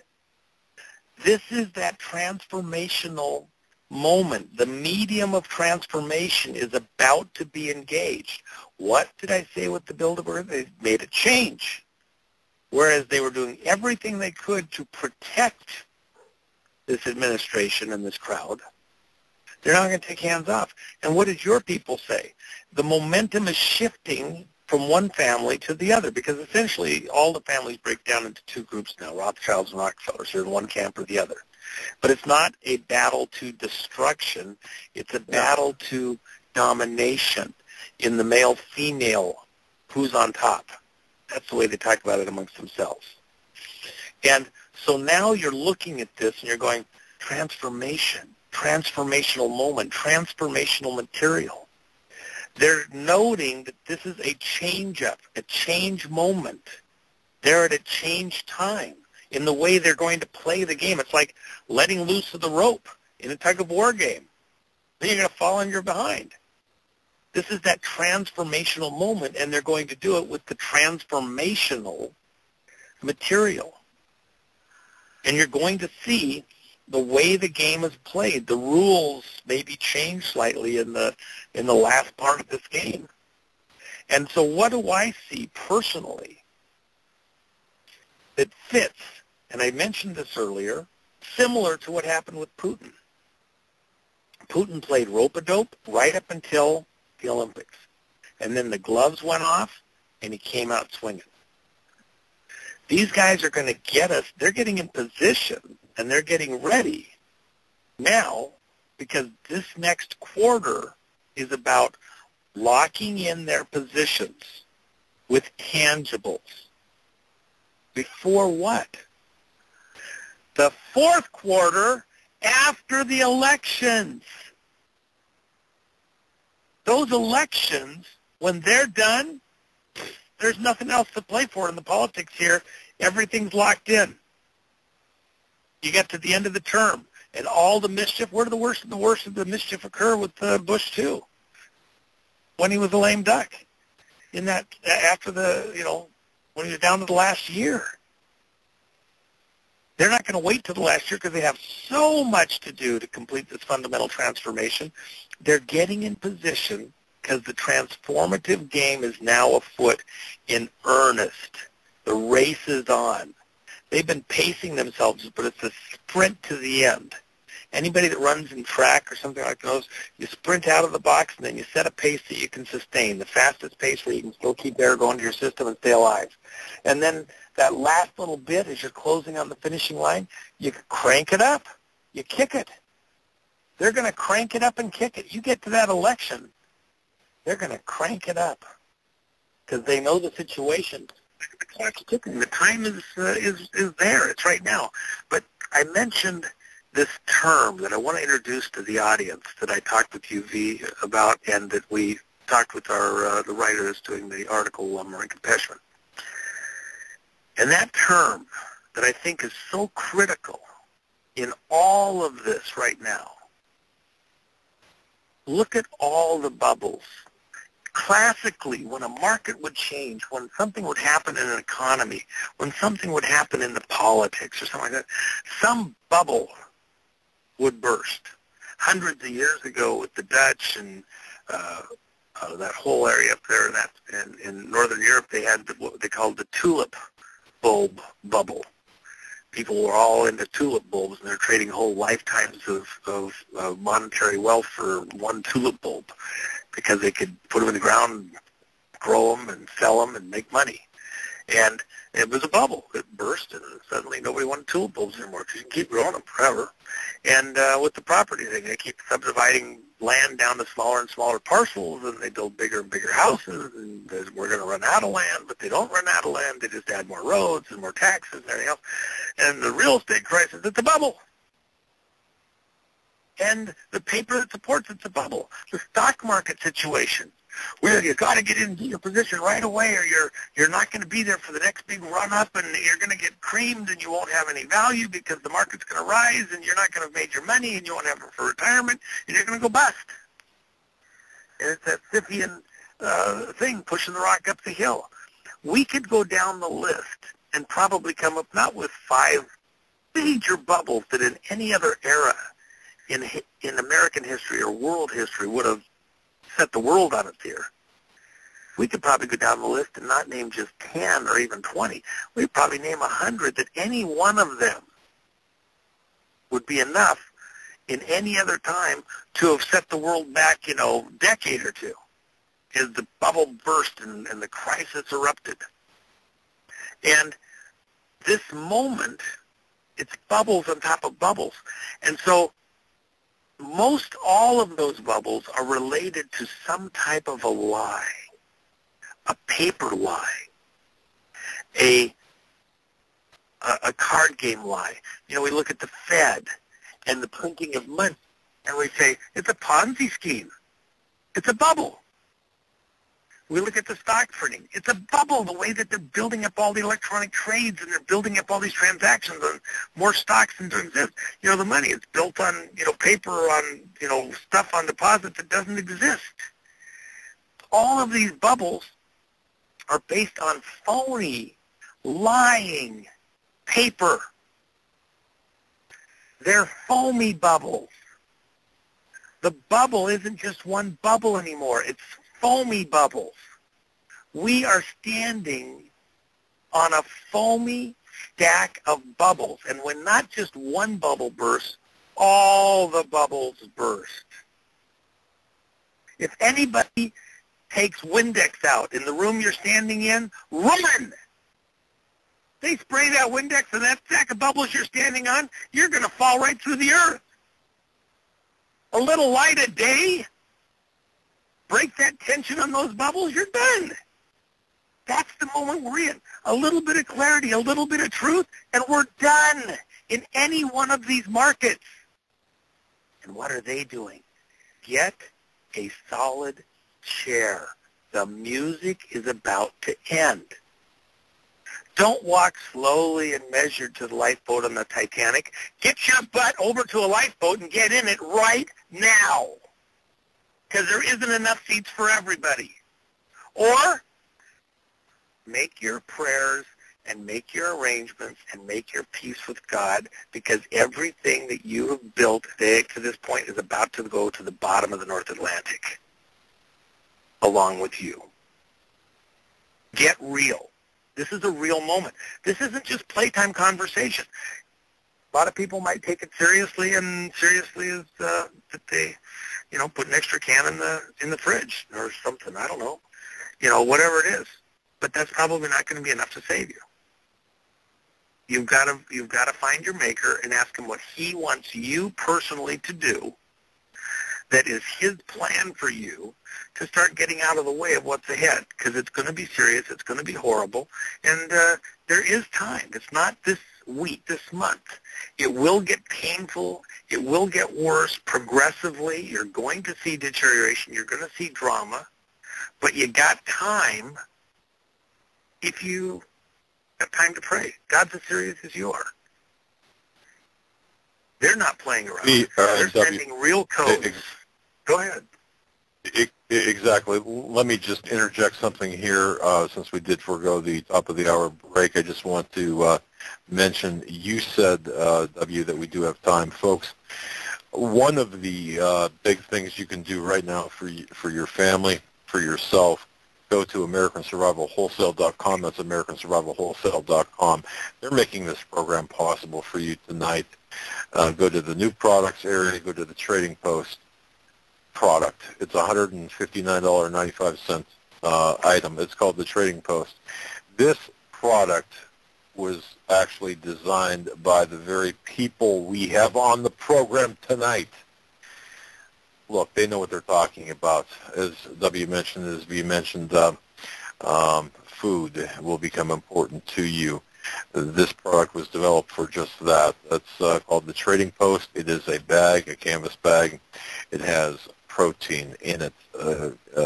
This is that transformational moment. The medium of transformation is about to be engaged. What did I say with the Bilderberg? They made a change. Whereas they were doing everything they could to protect this administration and this crowd, they're not going to take hands off. And what did your people say? The momentum is shifting from one family to the other, because essentially all the families break down into two groups now, Rothschilds and Rockefellers. They're in one camp or the other. But it's not a battle to destruction. It's a battle to domination in the male-female, who's on top. That's the way they talk about it amongst themselves. And so now you're looking at this and you're going, transformation, transformational moment, transformational material. They're noting that this is a change-up, a change moment. They're at a change time in the way they're going to play the game. It's like letting loose of the rope in a tug-of-war game. Then you're going to fall on your behind. This is that transformational moment, and they're going to do it with the transformational material. And you're going to see the way the game is played. The rules maybe change slightly in the last part of this game. And so what do I see personally that fits, and I mentioned this earlier, similar to what happened with Putin? Putin played rope-a-dope right up until the Olympics. And then the gloves went off, and he came out swinging. These guys are going to get us. They're getting in position, and they're getting ready now, because this next quarter is about locking in their positions with tangibles. Before what? The fourth quarter after the elections. Those elections, when they're done, there's nothing else to play for in the politics here. Everything's locked in. You get to the end of the term, and all the mischief. Where did the worst of the mischief occur with Bush too? When he was a lame duck, in that after when he was down to the last year. They're not going to wait till the last year because they have so much to do to complete this fundamental transformation. They're getting in position because the transformative game is now afoot in earnest. The race is on. They've been pacing themselves, but it's a sprint to the end. Anybody that runs in track or something like those, you sprint out of the box and then you set a pace that you can sustain, the fastest pace where you can still keep air going to your system and stay alive. And then that last little bit as you're closing on the finishing line, you crank it up. You kick it. They're going to crank it up and kick it. You get to that election, they're going to crank it up because they know the situation. The clock's ticking. The time is there. It's right now. But I mentioned this term that I want to introduce to the audience that I talked with you, V, about, and that we talked with our the writer that's doing the article, Marinka Peshman. And that term that I think is so critical in all of this right now. Look at all the bubbles. Classically, when a market would change, when something would happen in an economy, when something would happen in the politics or something like that, some bubble would burst. Hundreds of years ago with the Dutch and that whole area up there in Northern Europe, they had what they called the tulip bulb bubble. People were all into tulip bulbs, and they're trading whole lifetimes of monetary wealth for one tulip bulb because they could put them in the ground, grow them, and sell them and make money. And it was a bubble. It burst, and suddenly nobody wanted tulip bulbs anymore because you can keep growing them forever. And with the property thing, they keep subdividing land down to smaller and smaller parcels, and they build bigger and bigger houses, and we're going to run out of land, but they don't run out of land. They just add more roads and more taxes and everything else. And the real estate crisis, it's a bubble. And the paper that supports it's a bubble. The stock market situation, where you got to get into your position right away, or you're not going to be there for the next big run up, and you're going to get creamed, and you won't have any value because the market's going to rise, and you're not going to have made your money, and you won't have it for retirement, and you're going to go bust. And it's that Scythian thing, pushing the rock up the hill. We could go down the list and probably come up not with 5 major bubbles that in any other era in American history or world history would have set the world on its ear. We could probably go down the list and not name just 10 or even 20. We'd probably name 100 that any one of them would be enough in any other time to have set the world back, decade or two, as the bubble burst and the crisis erupted. And this moment, it's bubbles on top of bubbles. And so most all of those bubbles are related to some type of a lie, a paper lie, a card game lie. We look at the Fed and the printing of money, and we say, it's a Ponzi scheme. It's a bubble. We look at the stock printing. It's a bubble, the way that they're building up all the electronic trades and they're building up all these transactions and more stocks than exist. The money, it's built on, paper, on, stuff on deposit that doesn't exist. All of these bubbles are based on phony, lying paper. They're foamy bubbles. The bubble isn't just one bubble anymore. It's foamy bubbles. We are standing on a foamy stack of bubbles. And when not just one bubble bursts, all the bubbles burst. If anybody takes Windex out in the room you're standing in, run! They spray that Windex and that stack of bubbles you're standing on, you're going to fall right through the earth. A little light a day, break that tension on those bubbles, you're done. That's the moment we're in. A little bit of clarity, a little bit of truth, and we're done in any one of these markets. And what are they doing? Get a solid chair. The music is about to end. Don't walk slowly and measured to the lifeboat on the Titanic. Get your butt over to a lifeboat and get in it right now, because there isn't enough seats for everybody. Or make your prayers and make your arrangements and make your peace with God, because everything that you have built to this point is about to go to the bottom of the North Atlantic along with you. Get real. This is a real moment. This isn't just playtime conversation. A lot of people might take it seriously, and seriously is that they, put an extra can in the fridge or something. I don't know. Whatever it is. But that's probably not going to be enough to save you. You've got to find your maker and ask him what he wants you personally to do that is his plan for you to start getting out of the way of what's ahead, because it's going to be serious, it's going to be horrible, and there is time. It's not this week, this month. It will get painful. It will get worse progressively. You're going to see deterioration. You're going to see drama, but you got time if you Have time to pray. God's as serious as you are. They're not playing around. They're sending real codes. Go ahead. Exactly. Let me just interject something here. Since we did forego the top of the hour break, I just want to mention, you said, W, that we do have time. Folks, one of the big things you can do right now for your family, for yourself, go to AmericanSurvivalWholesale.com. That's AmericanSurvivalWholesale.com. They're making this program possible for you tonight. Go to the new products area, go to the Trading Post product. It's a $159.95 item. It's called the Trading Post. This product was actually designed by the very people we have on the program tonight. Look, they know what they're talking about. As W mentioned, as V mentioned, food will become important to you. This product was developed for just that. That's called the Trading Post. It is a bag, a canvas bag. It has protein in it,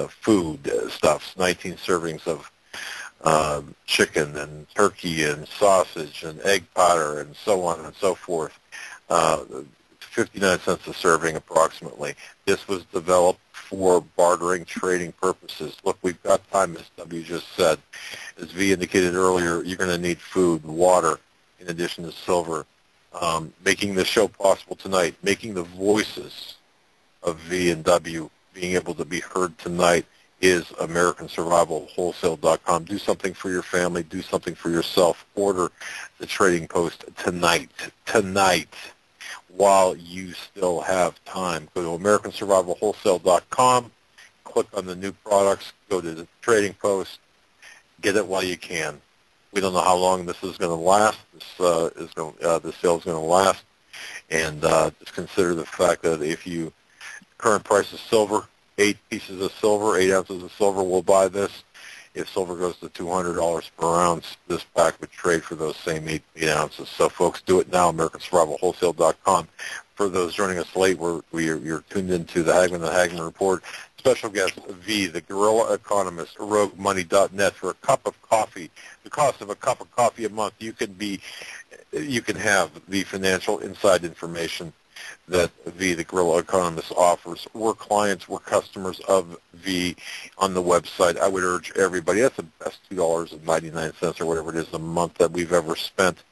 food stuffs, 19 servings of chicken and turkey and sausage and egg powder and so on and so forth. 59 cents a serving approximately. This was developed for bartering, trading purposes. Look, we've got time, as W just said. As V indicated earlier, you're going to need food, water, in addition to silver. Making this show possible tonight, making the voices of V and W being able to be heard tonight is AmericanSurvivalWholesale.com. Do something for your family. Do something for yourself. Order the Trading Post tonight, while you still have time. Go to AmericanSurvivalWholesale.com. Click on the new products. Go to the Trading Post. Get it while you can. We don't know how long this is going to last. This sale is going to last. And just consider the fact that if you current price of silver, 8 pieces of silver, 8 ounces of silver, we'll buy this. If silver goes to $200 per ounce, this pack would trade for those same 8 ounces. So, folks, do it now, AmericanSurvivalWholesale.com. For those joining us late, you're tuned into the Hagman and Hagman Report. Special guest V, the Guerrilla Economist, RogueMoney.net. For a cup of coffee, the cost of a cup of coffee a month, you can have the financial inside information that V, the Guerrilla Economist, offers. We're clients, we're customers of V on the website. I would urge everybody, that's the best $2.99 or whatever it is a month that we've ever spent,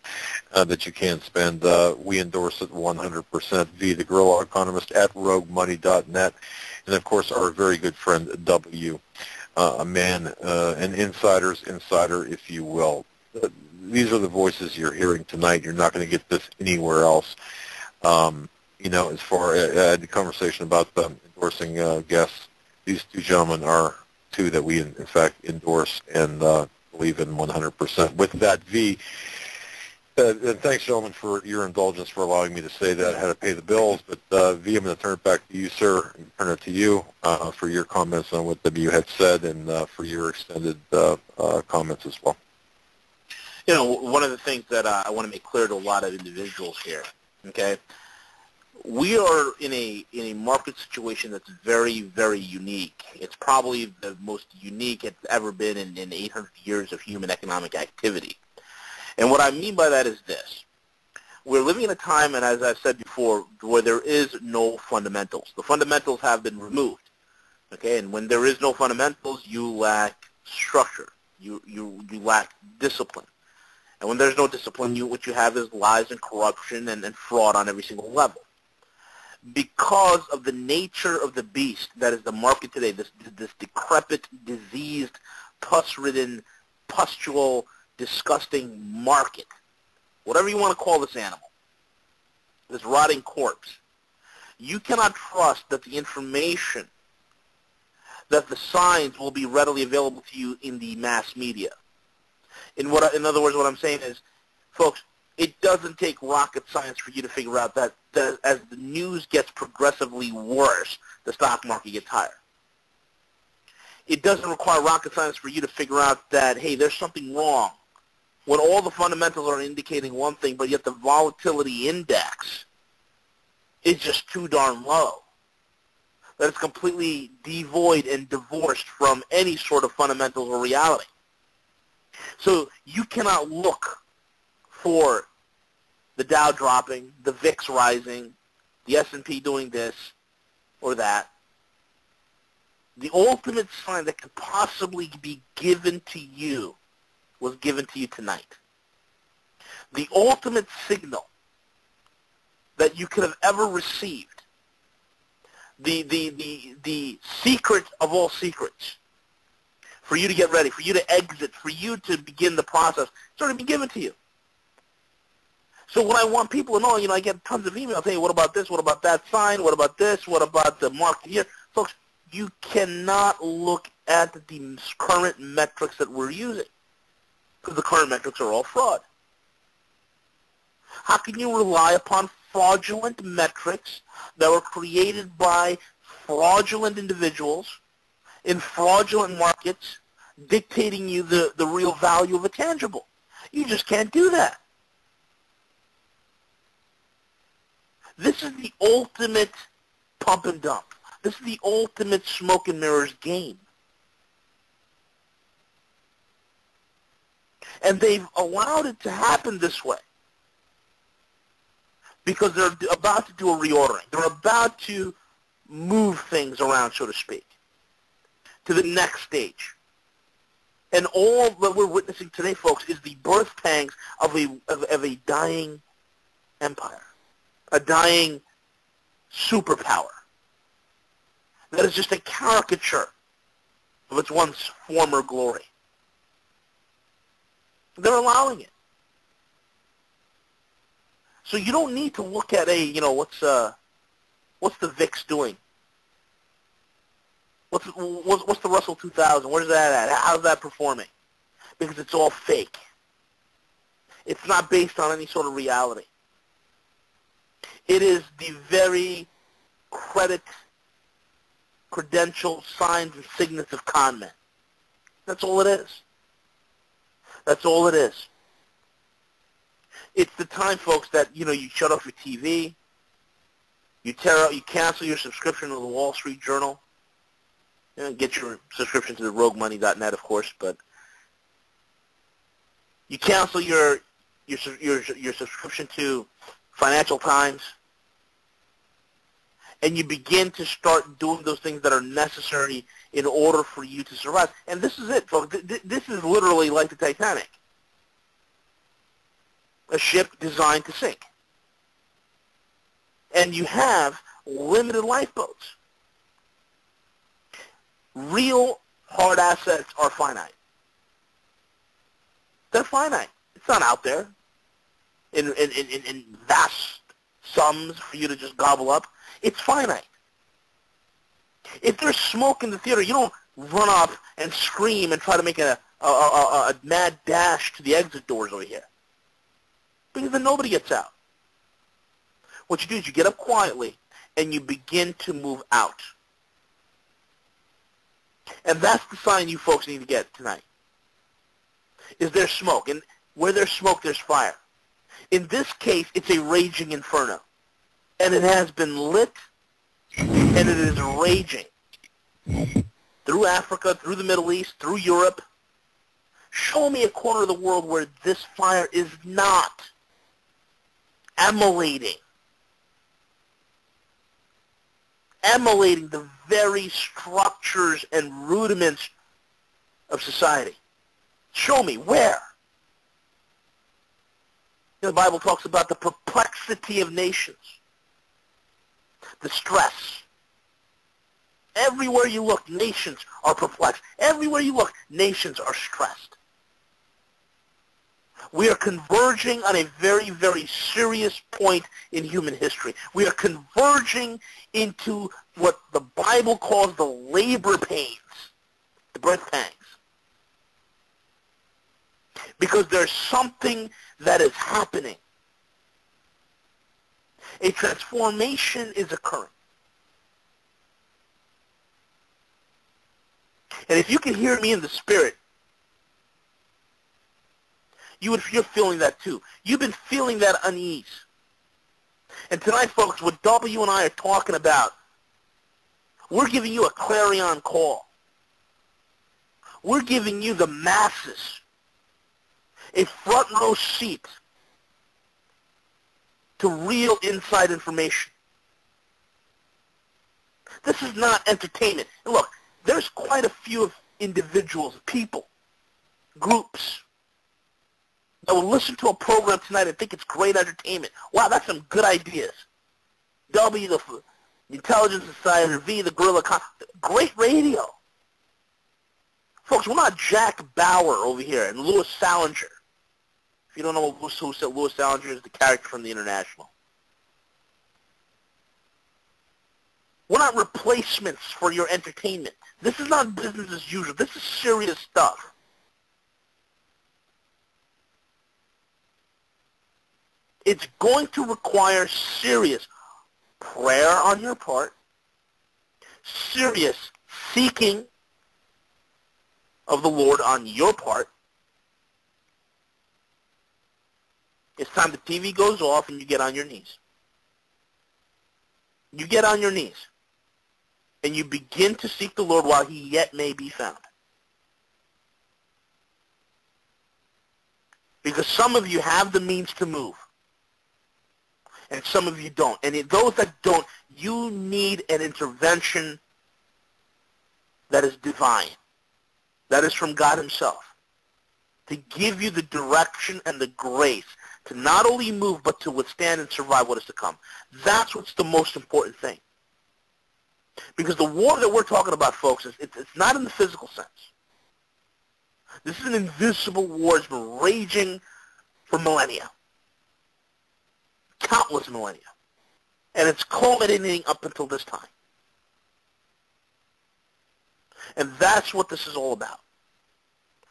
that you can spend. We endorse it 100%. V, the Guerrilla Economist, at RogueMoney.net. And, of course, our very good friend W, a man, an insider, if you will. These are the voices you're hearing tonight. You're not going to get this anywhere else. As far as I had the conversation about endorsing guests, these two gentlemen are two that we, in fact, endorse and believe in 100%. With that, V, and thanks, gentlemen, for your indulgence for allowing me to say that. I had to pay the bills, but V, I'm going to turn it back to you, sir, and turn it to you for your comments on what W had said and for your extended comments as well. One of the things that I want to make clear to a lot of individuals here, okay, we are in a market situation that's very, very unique. It's probably the most unique it's ever been in 800 years of human economic activity. And what I mean by that is this. We're living in a time, and as I've said before, where there is no fundamentals. The fundamentals have been removed, okay? And when there is no fundamentals, you lack structure. You lack discipline. And when there's no discipline, what you have is lies and corruption and fraud on every single level. Because of the nature of the beast that is the market today, this decrepit, diseased, pus-ridden, pustule, disgusting market, whatever you want to call this animal, this rotting corpse, you cannot trust that the information, that the signs will be readily available to you in the mass media. In other words, what I'm saying is, folks, it doesn't take rocket science for you to figure out that as the news gets progressively worse, the stock market gets higher. It doesn't require rocket science for you to figure out that, hey, there's something wrong when all the fundamentals are indicating one thing, but yet the volatility index is just too darn low. That it's completely devoid and divorced from any sort of fundamentals or reality. So you cannot look for the Dow dropping, the VIX rising, the S&P doing this or that. The ultimate sign that could possibly be given to you was given to you tonight. The ultimate signal that you could have ever received, the secret of all secrets, for you to get ready, for you to exit, for you to begin the process, it's already been given to you. So what I want people to know, I get tons of emails, hey, what about this, what about that sign, what about this, what about the market here? Folks, you cannot look at the current metrics that we're using, because the current metrics are all fraud. How can you rely upon fraudulent metrics that were created by fraudulent individuals in fraudulent markets dictating you the real value of a tangible? You just can't do that. This is the ultimate pump and dump. This is the ultimate smoke and mirrors game. And they've allowed it to happen this way because they're about to do a reordering. They're about to move things around, so to speak, to the next stage. And all that we're witnessing today, folks, is the birth pangs of a dying empire, a dying superpower that is just a caricature of its once former glory. They're allowing it. So you don't need to look at what's the VIX doing? What's the Russell 2000? Where's that at? How's that performing? Because it's all fake. It's not based on any sort of reality. It is the very credential, signs, and signets of con men. That's all it is. That's all it is. It's the time, folks, that you shut off your TV, you cancel your subscription to the Wall Street Journal. Get your subscription to the roguemoney.net, of course, but you cancel your subscription to Financial Times, and you begin to start doing those things that are necessary in order for you to survive. And this is it, folks. This is literally like the Titanic, a ship designed to sink. And you have limited lifeboats. Real hard assets are finite. They're finite. It's not out there in vast sums for you to just gobble up. It's finite. If there's smoke in the theater, you don't run up and scream and try to make a mad dash to the exit doors over here, because then nobody gets out. What you do is you get up quietly and you begin to move out. And that's the sign you folks need to get tonight. Is there smoke? And where there's smoke, there's fire. In this case, it's a raging inferno. And it has been lit, and it is raging through Africa, through the Middle East, through Europe. Show me a corner of the world where this fire is not emulating the very structures and rudiments of society. Show me where. The Bible talks about the perplexity of nations, the stress. Everywhere you look, nations are perplexed. Everywhere you look, nations are stressed. We are converging on a very, very serious point in human history. We are converging into what the Bible calls the labor pains, the birth pangs. Because there's something that is happening. A transformation is occurring. And if you can hear me in the spirit, you're feeling that too. You've been feeling that unease. And tonight, folks, what W and I are talking about, we're giving you a clarion call. We're giving you the masses a front row seat to real inside information. This is not entertainment. And look, there's quite a few individuals, people, groups that will listen to a program tonight and think it's great entertainment. Wow, that's some good ideas. W, the Intelligence Society, or V, the Guerrılla Economıst. Great radio. Folks, we're not Jack Bauer over here and Louis Salinger. If you don't know who Louis Salinger is, the character from The International. We're not replacements for your entertainment. This is not business as usual. This is serious stuff. It's going to require serious prayer on your part, serious seeking of the Lord on your part. It's time the TV goes off and you get on your knees. You get on your knees and you begin to seek the Lord while he yet may be found. Because some of you have the means to move. And some of you don't. And those that don't, you need an intervention that is divine, that is from God himself, to give you the direction and the grace to not only move, but to withstand and survive what is to come. That's what's the most important thing. Because the war that we're talking about, folks, it's not in the physical sense. This is an invisible war that's been raging for millennia. Countless millennia. And it's culminating up until this time. And that's what this is all about.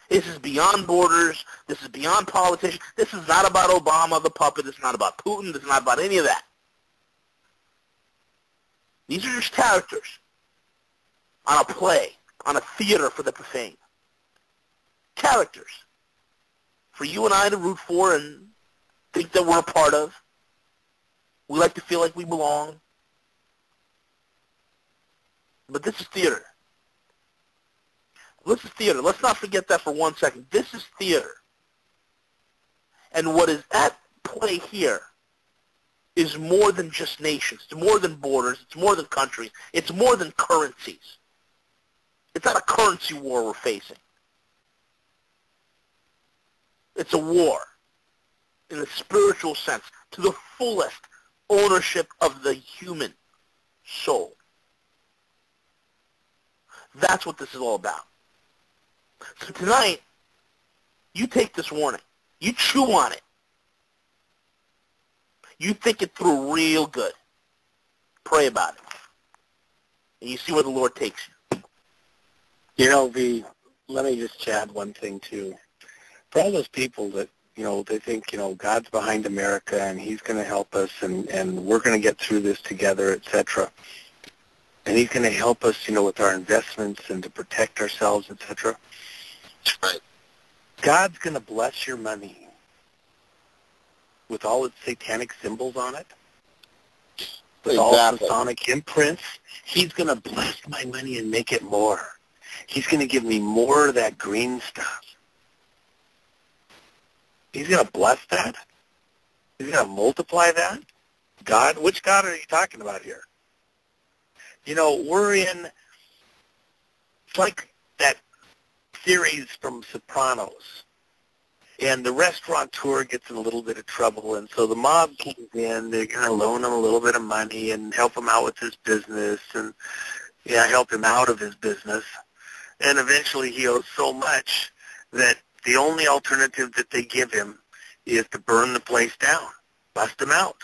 This is beyond borders. This is beyond politicians. This is not about Obama, the puppet. This is not about Putin. This is not about any of that. These are just characters on a play, on a theater for the profane. Characters for you and I to root for and think that we're a part of. We like to feel like we belong. But this is theater. This is theater. Let's not forget that for 1 second. This is theater. And what is at play here is more than just nations. It's more than borders. It's more than countries. It's more than currencies. It's not a currency war we're facing. It's a war in the spiritual sense, to the fullest ownership of the human soul. That's what this is all about. So tonight, you take this warning. You chew on it. You think it through real good. Pray about it. And you see where the Lord takes you. You know, let me just add one thing, too. For all those people that, they think, God's behind America and he's going to help us and we're going to get through this together, etc. And he's going to help us, with our investments and to protect ourselves, etc. Right. God's going to bless your money with all its satanic symbols on it, with all Masonic imprints. He's going to bless my money and make it more. He's going to give me more of that green stuff. He's going to bless that? He's going to multiply that? God? Which God are you talking about here? We're in, it's like that series from Sopranos. And the restaurateur gets in a little bit of trouble, and so the mob comes in. They're going to loan him a little bit of money and help him out with his business and, help him out of his business. And eventually he owes so much that the only alternative that they give him is to burn the place down, bust him out.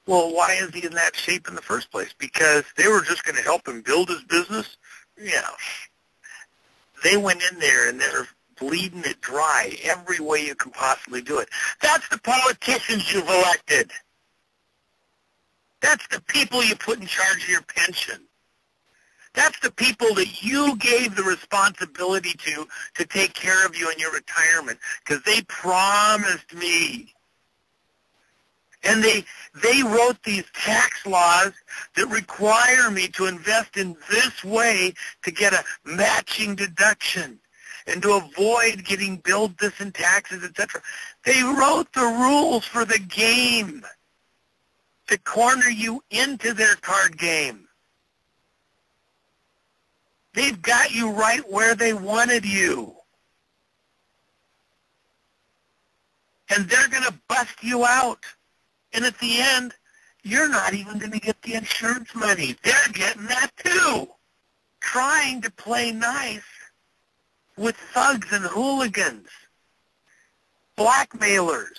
Well, why is he in that shape in the first place? Because they were just going to help him build his business? Yeah. They went in there and they're bleeding it dry every way you can possibly do it. That's the politicians you've elected. That's the people you put in charge of your pension. That's the people that you gave the responsibility to take care of you in your retirement, because they promised me. And they wrote these tax laws that require me to invest in this way to get a matching deduction. and to avoid getting billed this in taxes, etc. They wrote the rules for the game to corner you into their card game. They've got you right where they wanted you. And they're going to bust you out. And at the end, you're not even going to get the insurance money. They're getting that too. Trying to play nice with thugs and hooligans, blackmailers,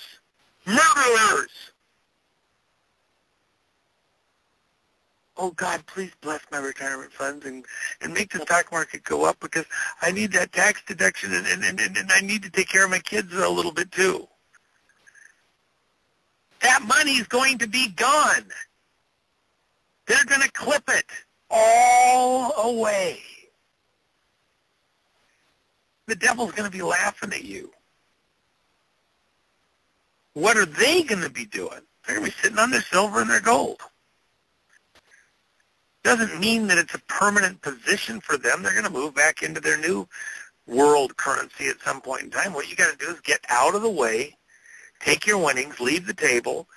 murderers. Oh, God, please bless my retirement funds and make the stock market go up, because I need that tax deduction, and I need to take care of my kids a little bit too. That money is going to be gone. They're going to clip it all away. The devil's going to be laughing at you. What are they going to be doing? They're going to be sitting on their silver and their gold. Doesn't mean that it's a permanent position for them. They're going to move back into their new world currency at some point in time. What you got to do is get out of the way, take your winnings, leave the table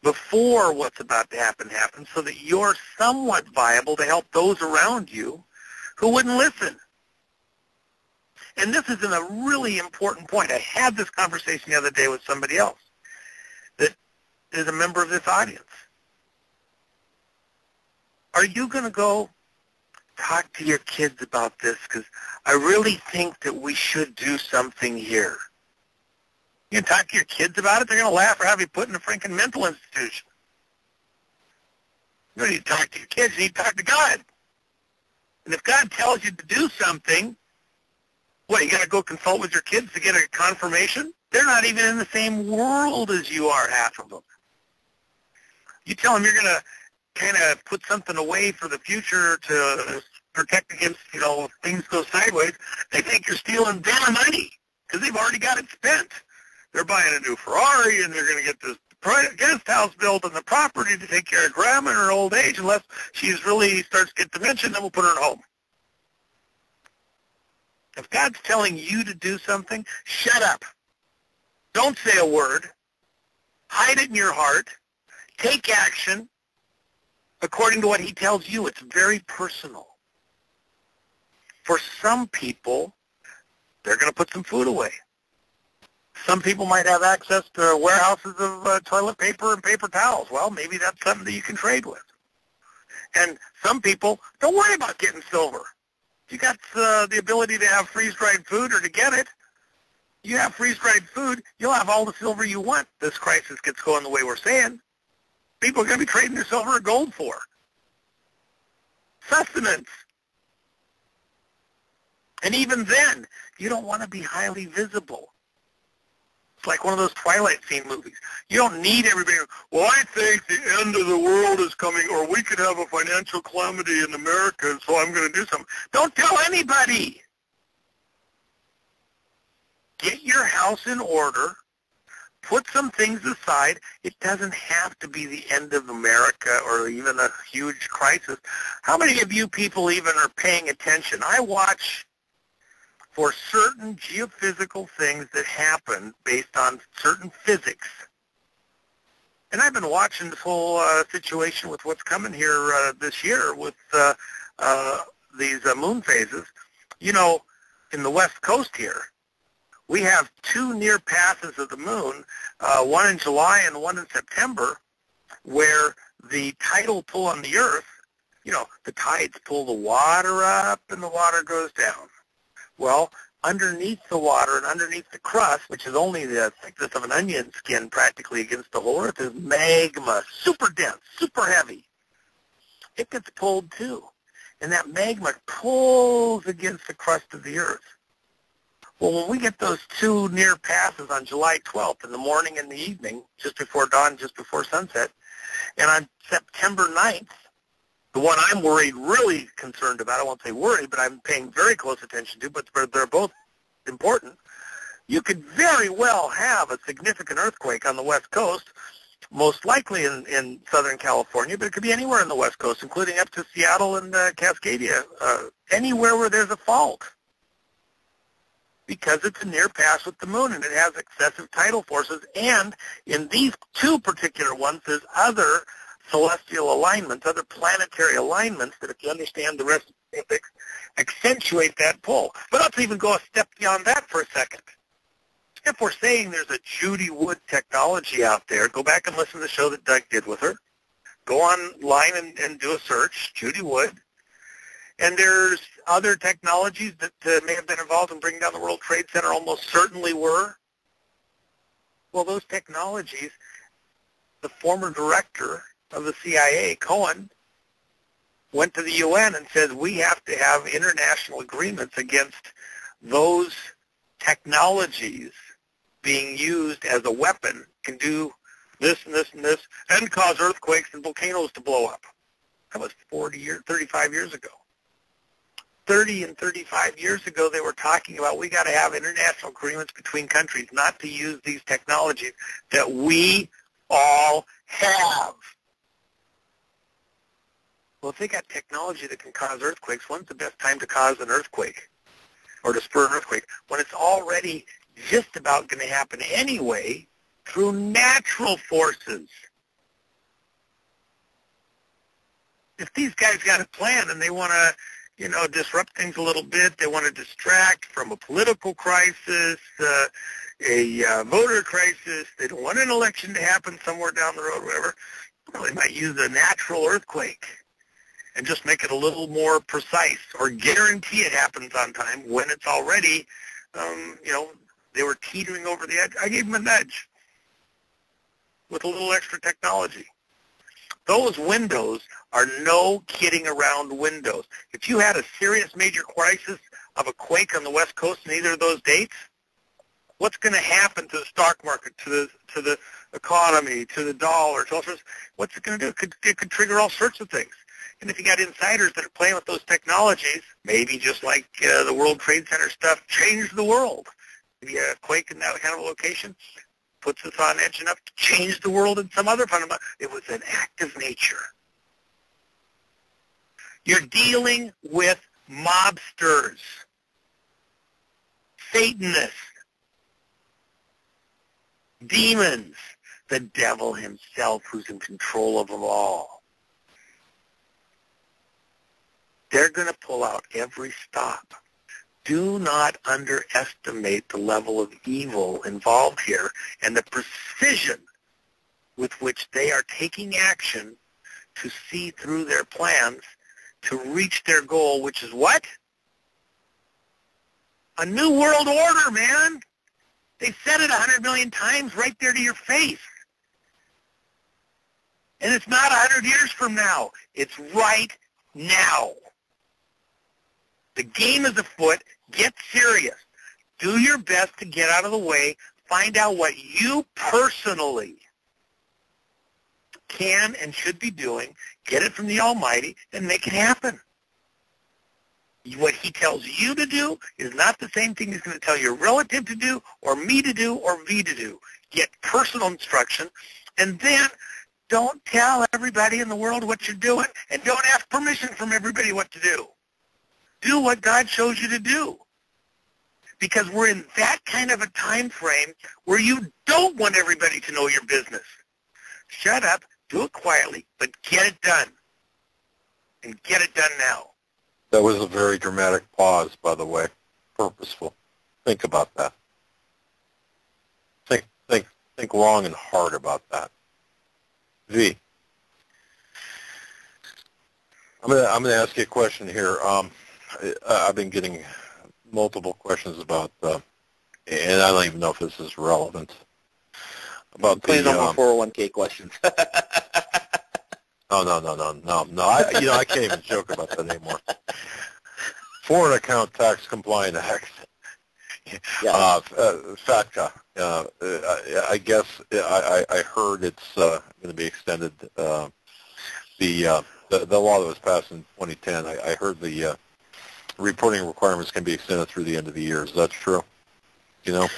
before what's about to happen happens, so that you're somewhat viable to help those around you who wouldn't listen. And this is a really important point. I had this conversation the other day with somebody else that is a member of this audience. Are you going to go talk to your kids about this? Because I really think that we should do something here. You can talk to your kids about it, they're going to laugh or have you put in a freaking mental institution. You don't need to talk to your kids, you need to talk to God. And if God tells you to do something, what, you got to go consult with your kids to get a confirmation? They're not even in the same world as you are, half of them. You tell them you're going to kind of put something away for the future to protect against, if things go sideways, they think you're stealing their money because they've already got it spent. They're buying a new Ferrari, and they're going to get this guest house built on the property to take care of grandma in her old age. Unless she's really starts to get dementia, then we'll put her in a home. If God's telling you to do something, shut up. Don't say a word. Hide it in your heart. Take action according to what he tells you. It's very personal. For some people, they're going to put some food away. Some people might have access to warehouses of toilet paper and paper towels. Well, maybe that's something that you can trade with. And some people, don't worry about getting silver. If you got the ability to have freeze-dried food or to get it, you have freeze-dried food, you'll have all the silver you want. This crisis gets going the way we're saying. People are going to be trading their silver or gold for sustenance. And even then, you don't want to be highly visible. It's like one of those Twilight scene movies. You don't need everybody, well, I think the end of the world is coming, or we could have a financial calamity in America, so I'm going to do something. Don't tell anybody. Get your house in order. Put some things aside. It doesn't have to be the end of America or even a huge crisis. How many of you people even are paying attention? I watch for certain geophysical things that happen based on certain physics. And I've been watching this whole situation with what's coming here this year with these moon phases. In the West Coast here, we have two near passes of the moon, one in July and one in September, where the tidal pull on the Earth, the tides pull the water up and the water goes down. Well, underneath the water and underneath the crust, which is only the thickness of an onion skin practically against the whole Earth, is magma, super dense, super heavy. It gets pulled too. And that magma pulls against the crust of the Earth. Well, when we get those two near passes on July 12th in the morning and the evening, just before dawn, just before sunset, and on September 9th, the one I'm really concerned about, I won't say worried, but I'm paying very close attention to, but they're both important. You could very well have a significant earthquake on the West Coast, most likely in Southern California, but it could be anywhere in the West Coast, including up to Seattle and Cascadia, anywhere where there's a fault. because it's a near pass with the moon, and it has excessive tidal forces. And in these two particular ones, there's other celestial alignments, other planetary alignments that, if you understand the rest of the physics, accentuate that pull. But let's even go a step beyond that for a second. If we're saying there's a Judy Wood technology out there, go back and listen to the show that Doug did with her. Go online and do a search, Judy Wood. And there's other technologies that may have been involved in bringing down the World Trade Center, almost certainly were. Well, those technologies, the former director of the CIA, Cohen, went to the UN and said, we have to have international agreements against those technologies being used as a weapon, can do this and this and this, and cause earthquakes and volcanoes to blow up. That was 35 years ago. 30 and 35 years ago, they were talking about we got to have international agreements between countries not to use these technologies that we all have. Well, if they got technology that can cause earthquakes, when's the best time to cause an earthquake or to spur an earthquake? When it's already just about going to happen anyway through natural forces. If these guys got a plan and they want to, disrupt things a little bit, they want to distract from a political crisis, a voter crisis, they don't want an election to happen somewhere down the road, whatever, well, they might use a natural earthquake and just make it a little more precise, or guarantee it happens on time when it's already, they were teetering over the edge. I gave them a nudge with a little extra technology. Those windows are no kidding around windows. If you had a serious major crisis of a quake on the West Coast in either of those dates, what's going to happen to the stock market, to the economy, to the dollar, to all sorts? What's it going to do? It could trigger all sorts of things. And if you got insiders that are playing with those technologies, maybe just like the World Trade Center stuff changed the world. Maybe a quake in that kind of a location puts us on edge enough to change the world in some other fundamental. It was an act of nature. You're dealing with mobsters, Satanists, demons, the devil himself who's in control of them all. They're going to pull out every stop. Do not underestimate the level of evil involved here and the precision with which they are taking action to see through their plans to reach their goal, which is what? A new world order, man. They said it 100 million times right there to your face. And it's not 100 years from now. It's right now. The game is afoot. Get serious. Do your best to get out of the way. Find out what you personally can and should be doing. Get it from the Almighty and make it happen. What he tells you to do is not the same thing he's going to tell your relative to do or me to do or V to do. Get personal instruction, and then don't tell everybody in the world what you're doing, and don't ask permission from everybody what to do. Do what God shows you to do. Because we're in that kind of a time frame where you don't want everybody to know your business. Shut up, do it quietly, but get it done. And get it done now. That was a very dramatic pause, by the way. Purposeful. Think about that. Think long and hard about that. V. I'm gonna ask you a question here. I've been getting multiple questions about, and I don't even know if this is relevant. About please no more 401k questions. No. I can't even joke about that anymore. Foreign account tax compliant act. Yeah. FATCA. I guess I heard it's going to be extended. The law that was passed in 2010. I heard the reporting requirements can be extended through the end of the year. Is that true? You know?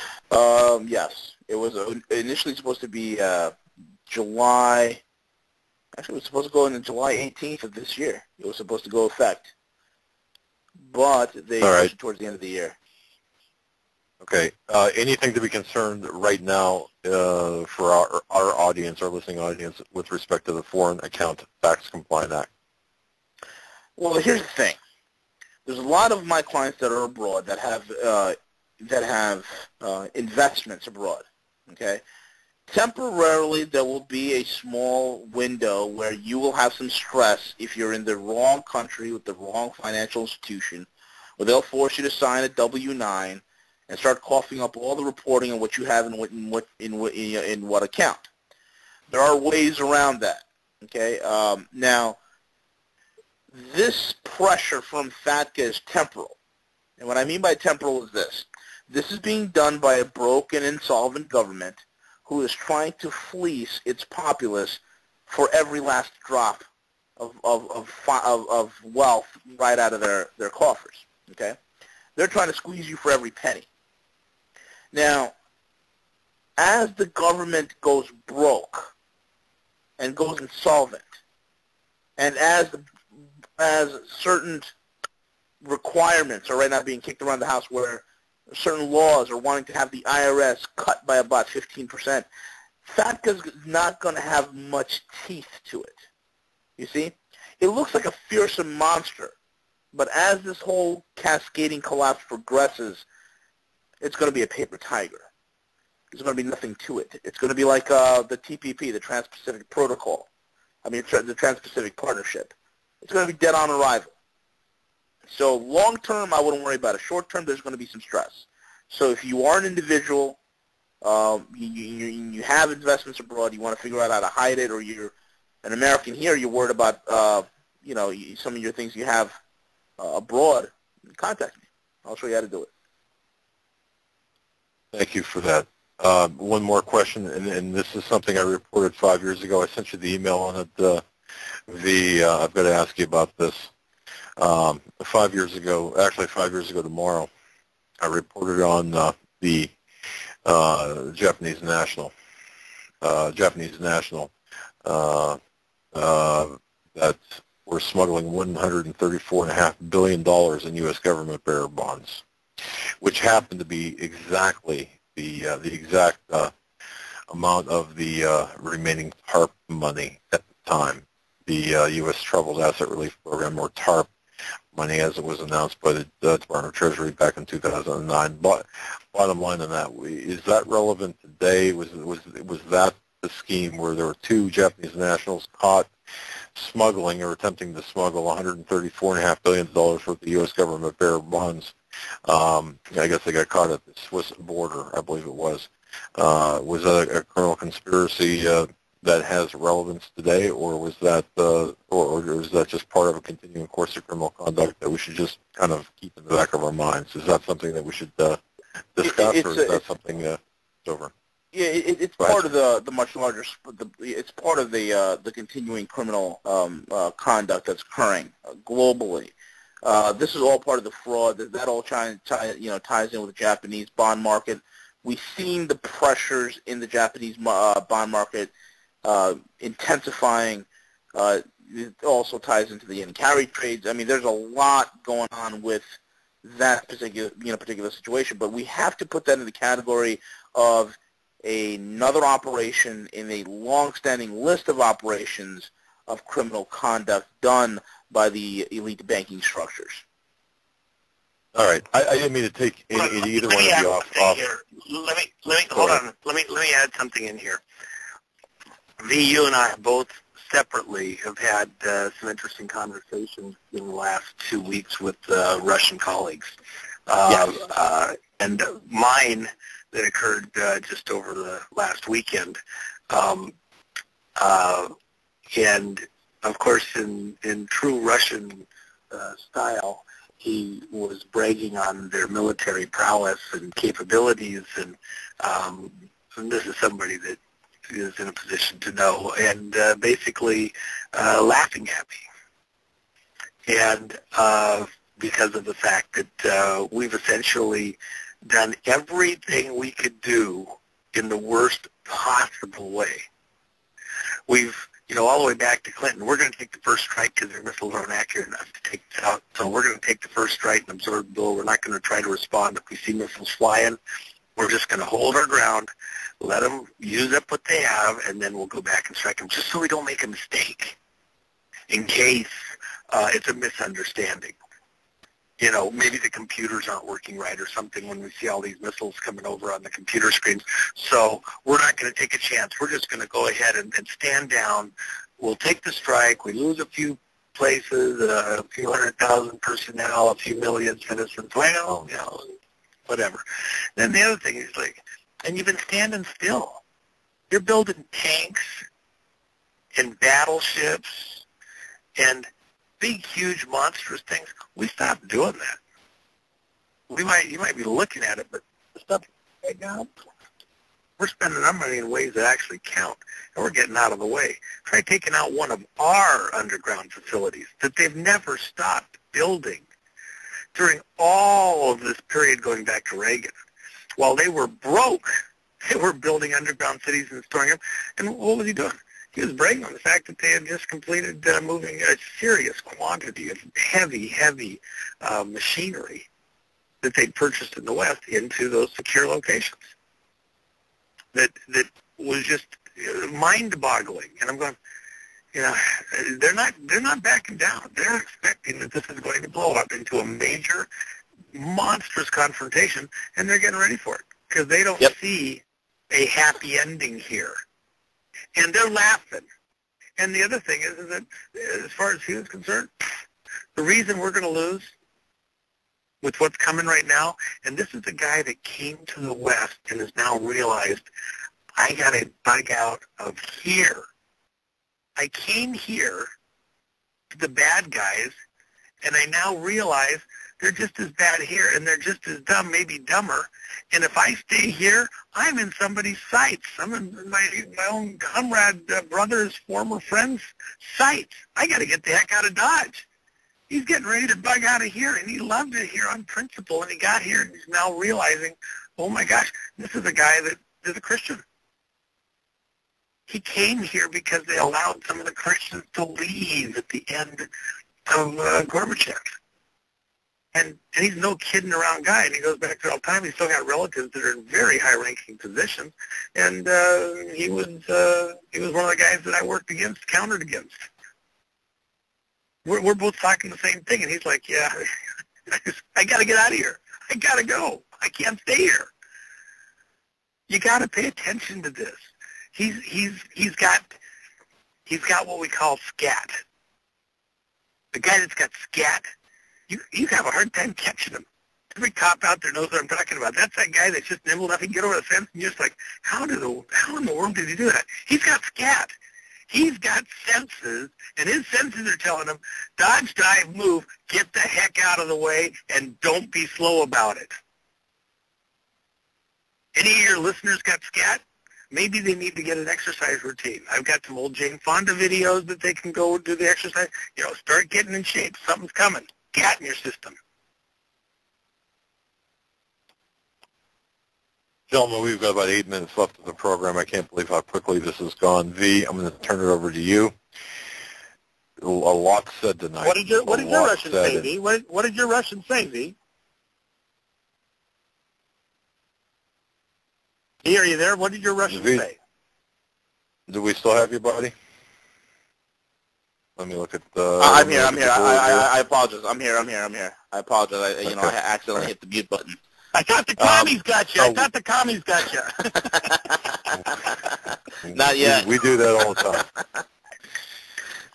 Yes. It was initially supposed to be July. Actually, it was supposed to go into July 18th of this year. It was supposed to go effect. But they pushed it towards the end of the year. Okay. Anything to be concerned right now for our audience, our listening audience, with respect to the Foreign Account Tax Compliance Act? Well, here's the thing. There's a lot of my clients that are abroad that have investments abroad. Okay. Temporarily, there will be a small window where you will have some stress if you're in the wrong country with the wrong financial institution, where they'll force you to sign a W-9 and start coughing up all the reporting on what you have in what account. There are ways around that. Okay. Now, this pressure from FATCA is temporal, and what I mean by temporal is this: this is being done by a broken, insolvent government who is trying to fleece its populace for every last drop of wealth right out of their coffers. Okay, they're trying to squeeze you for every penny. Now, as the government goes broke and goes insolvent, and as certain requirements are right now being kicked around the house, where certain laws are wanting to have the IRS cut by about 15%, FATCA is not going to have much teeth to it. You see? It looks like a fearsome monster, but as this whole cascading collapse progresses, it's going to be a paper tiger. There's going to be nothing to it. It's going to be like the TPP, the Trans-Pacific Protocol. I mean, the Trans-Pacific Partnership. It's going to be dead on arrival. So long term, I wouldn't worry about it. Short term, there's going to be some stress. So if you are an individual, you have investments abroad, you want to figure out how to hide it, or you're an American here, you're worried about some of your things you have abroad, contact me. I'll show you how to do it. Thank you for that. One more question, and this is something I reported 5 years ago. I sent you the email on it. I've got to ask you about this. 5 years ago, actually 5 years ago tomorrow, I reported on the Japanese national that were smuggling $134.5 billion in U.S. government bearer bonds, which happened to be exactly the exact amount of the remaining TARP money at the time, the U.S. Troubled Asset Relief Program, or TARP money, as it was announced by the Department of Treasury back in 2009. But bottom line on that, is that relevant today? Was that the scheme where there were two Japanese nationals caught smuggling or attempting to smuggle $134.5 billion worth of U.S. government bearer bonds? I guess they got caught at the Swiss border, I believe it was. Was that a criminal conspiracy that has relevance today, or was that, or is that just part of a continuing course of criminal conduct that we should just kind of keep in the back of our minds? Is that something that we should discuss, or is that something that's over? Yeah, it's part of the much larger. It's part of the continuing criminal conduct that's occurring globally. This is all part of the fraud. That all ties in with the Japanese bond market. We've seen the pressures in the Japanese bond market intensifying. It also ties into the in-carry trades. I mean, there's a lot going on with that particular situation. But we have to put that in the category of another operation in a long-standing list of operations of criminal conduct done by the elite banking structures. All right, I didn't mean to take either one of you off. Let me hold on. Let me add something in here. You and I both separately have had some interesting conversations in the last 2 weeks with Russian colleagues. Yes. And mine that occurred just over the last weekend. And, of course, in true Russian style, he was bragging on their military prowess and capabilities, and this is somebody that is in a position to know, and basically laughing at me. And because of the fact that we've essentially done everything we could do in the worst possible way. We've all the way back to Clinton. We're going to take the first strike because their missiles aren't accurate enough to take us out. So we're going to take the first strike and absorb the blow. We're not going to try to respond if we see missiles flying. We're just going to hold our ground, let them use up what they have, and then we'll go back and strike them, just so we don't make a mistake in case it's a misunderstanding. Maybe the computers aren't working right or something when we see all these missiles coming over on the computer screens. So we're not going to take a chance. We're just going to go ahead and stand down. We'll take the strike. We lose a few places, a few 100,000 personnel, a few million citizens. Well, whatever. Then the other thing is and you've been standing still. You're building tanks and battleships and big, huge, monstrous things. We stopped doing that. You might be looking at it, but the stuff right now, we're spending our money in ways that actually count, and we're getting out of the way. Try taking out one of our underground facilities that they've never stopped building during all of this period going back to Reagan. While they were broke, they were building underground cities and storing them. And what was he doing? He was bragging on the fact that they had just completed moving a serious quantity of heavy machinery that they'd purchased in the West into those secure locations. That was just mind-boggling. And I'm going, they're not backing down. They're expecting that this is going to blow up into a major, monstrous confrontation, and they're getting ready for it because they don't see a happy ending here. And they're laughing. And the other thing is that as far as he was concerned, the reason we're going to lose with what's coming right now, and this is a guy that came to the West and has now realized, I got to bug out of here. I came here to the bad guys, and I now realize they're just as bad here, and they're just as dumb, maybe dumber. And if I stay here, I'm in somebody's sights. I'm in my own comrade, brother's, former friend's sights. I got to get the heck out of Dodge. He's getting ready to bug out of here, and he loved it here on principle, and he got here, and he's now realizing, oh my gosh, this is a guy that is a Christian. He came here because they allowed some of the Christians to leave at the end of Gorbachev. And he's no kidding around guy, and he goes back to all the time. He's still got relatives that are in very high-ranking positions, and he was one of the guys that I worked against, countered against. We're both talking the same thing, and he's like, yeah, I got to get out of here. I got to go. I can't stay here. You got to pay attention to this. He's got what we call scat. The guy that's got scat, you have a hard time catching him. Every cop out there knows what I'm talking about. That's that guy that's just nimble enough. He can get over the fence, and you're just like, how in the world did he do that? He's got scat. He's got senses, and his senses are telling him, dodge, dive, move, get the heck out of the way, and don't be slow about it. Any of your listeners got scat? Maybe they need to get an exercise routine. I've got some old Jane Fonda videos that they can go do the exercise. Start getting in shape. Something's coming. Cat in your system. Gentlemen, we've got about 8 minutes left of the program. I can't believe how quickly this has gone. V, I'm going to turn it over to you. A lot said tonight. What did your Russian say, V? What did your Russian say, V? V, are you there? What did your Russian say? Do we still have you, buddy? Let me look at the... I'm here. I apologize. I'm here. I apologize. I accidentally hit the mute button. I thought the commies got you. Not yet. We do that all the time.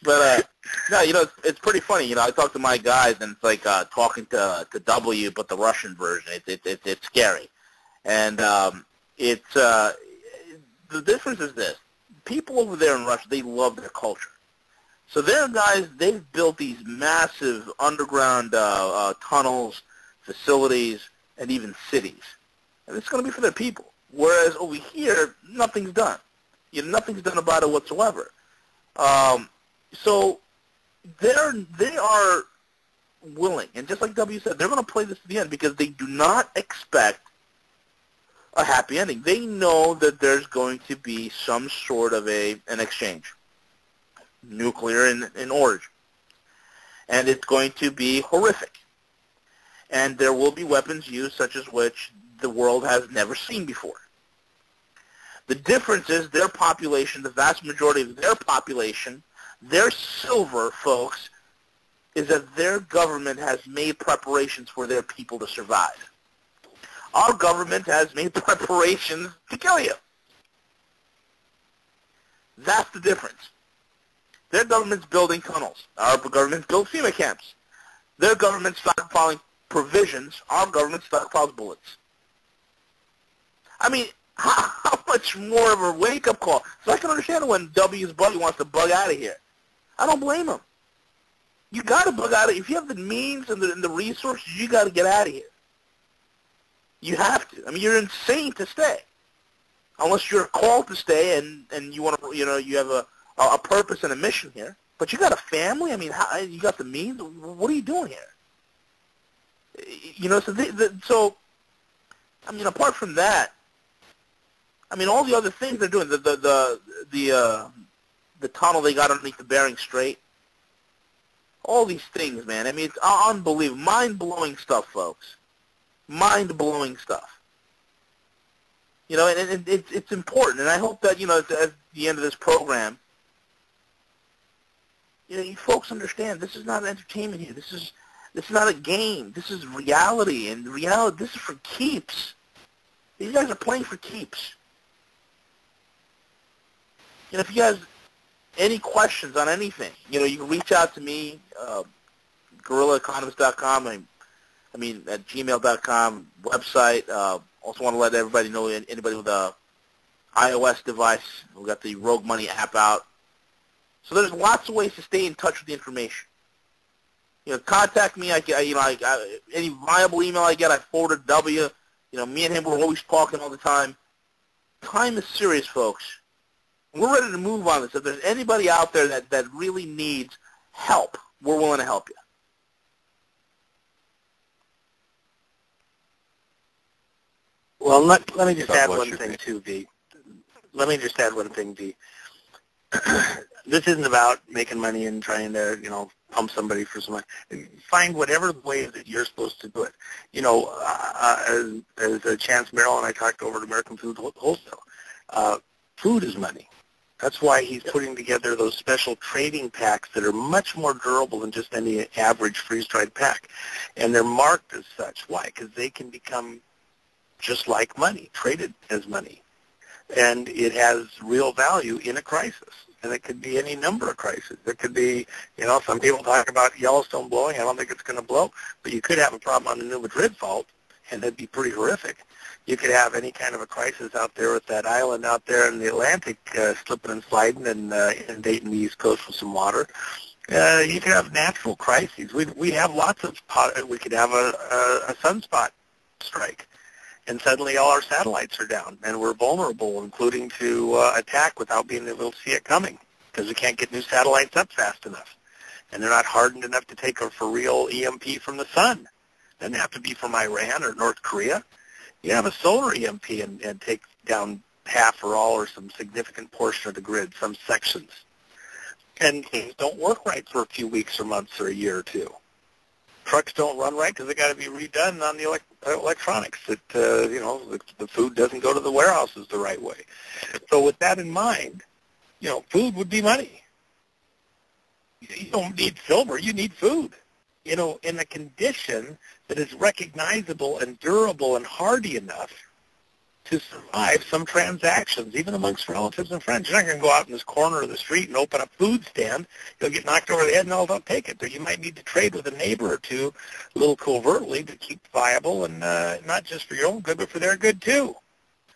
But, no, it's pretty funny. I talk to my guys, and it's like talking to W, but the Russian version. It's scary. And the difference is this. People over there in Russia, they love their culture. So their guys, they've built these massive underground tunnels, facilities, and even cities. And it's going to be for their people. Whereas over here, nothing's done. Nothing's done about it whatsoever. So they are willing, and just like W said, they're going to play this to the end because they do not expect a happy ending. They know that there's going to be some sort of an exchange. nuclear in origin. And it's going to be horrific. And there will be weapons used such as which the world has never seen before. The difference is their population, the vast majority of their population, their silver, folks, is that their government has made preparations for their people to survive. Our government has made preparations to kill you. That's the difference. Their government's building tunnels. Our government builds FEMA camps. Their government's stockpiling provisions. Our government stockpiles bullets. I mean, how much more of a wake-up call? So I can understand when W's buddy wants to bug out of here. I don't blame him. You got to bug out of here. If you have the means and the resources, you got to get out of here. You have to. I mean, you're insane to stay. Unless you're called to stay and you want to, you have a purpose and a mission here. But you got a family? I mean, you got the means? What are you doing here? So I mean, apart from that, I mean, all the other things they're doing, the tunnel they got underneath the Bering Strait, all these things, man. I mean, it's unbelievable. Mind-blowing stuff, folks. Mind-blowing stuff. And it's important. And I hope that, at the end of this program, you folks understand this is not entertainment here. This is not a game. This is reality. And reality, this is for keeps. These guys are playing for keeps. If you guys any questions on anything, you can reach out to me, GuerrillaEconomist.com, I mean, at gmail.com, website. Also want to let everybody know, anybody with a iOS device, we've got the Rogue Money app out. So there's lots of ways to stay in touch with the information. Contact me. Any viable email I get, I forward it to W. Me and him, we're always talking all the time. Time is serious, folks. We're ready to move on this. If there's anybody out there that really needs help, we're willing to help you. Well, let me just add one thing, too, V. Let me just add one thing, V. This isn't about making money and trying to, pump somebody for some money. Find whatever way that you're supposed to do it. As Chance Merrill and I talked over at American Food Wholesale, food is money. That's why he's putting together those special trading packs that are much more durable than just any average freeze-dried pack. And they're marked as such. Why? Because they can become just like money, traded as money. And it has real value in a crisis. And it could be any number of crises. It could be, some people talk about Yellowstone blowing. I don't think it's going to blow. But you could have a problem on the New Madrid fault, and that'd be pretty horrific. You could have any kind of a crisis out there with that island out there in the Atlantic slipping and sliding and inundating the East Coast with some water. You could have natural crises. We have lots of, we could have a sunspot strike, and suddenly all our satellites are down, and we're vulnerable, including to attack without being able to see it coming, because we can't get new satellites up fast enough, and they're not hardened enough to take a for real EMP from the sun. Doesn't have to be from Iran or North Korea. You have a solar EMP and take down half or all or some significant portion of the grid, some sections. And things don't work right for a few weeks or months or a year or two. Trucks don't run right because they got to be redone on the electronics. That the food doesn't go to the warehouses the right way. So with that in mind, food would be money. You don't need silver. You need food. In a condition that is recognizable and durable and hardy enough to survive some transactions, even amongst relatives and friends. You're not going to go out in this corner of the street and open a food stand. You'll get knocked over the head and all don't take it. But you might need to trade with a neighbor or two a little covertly to keep viable, and not just for your own good, but for their good too.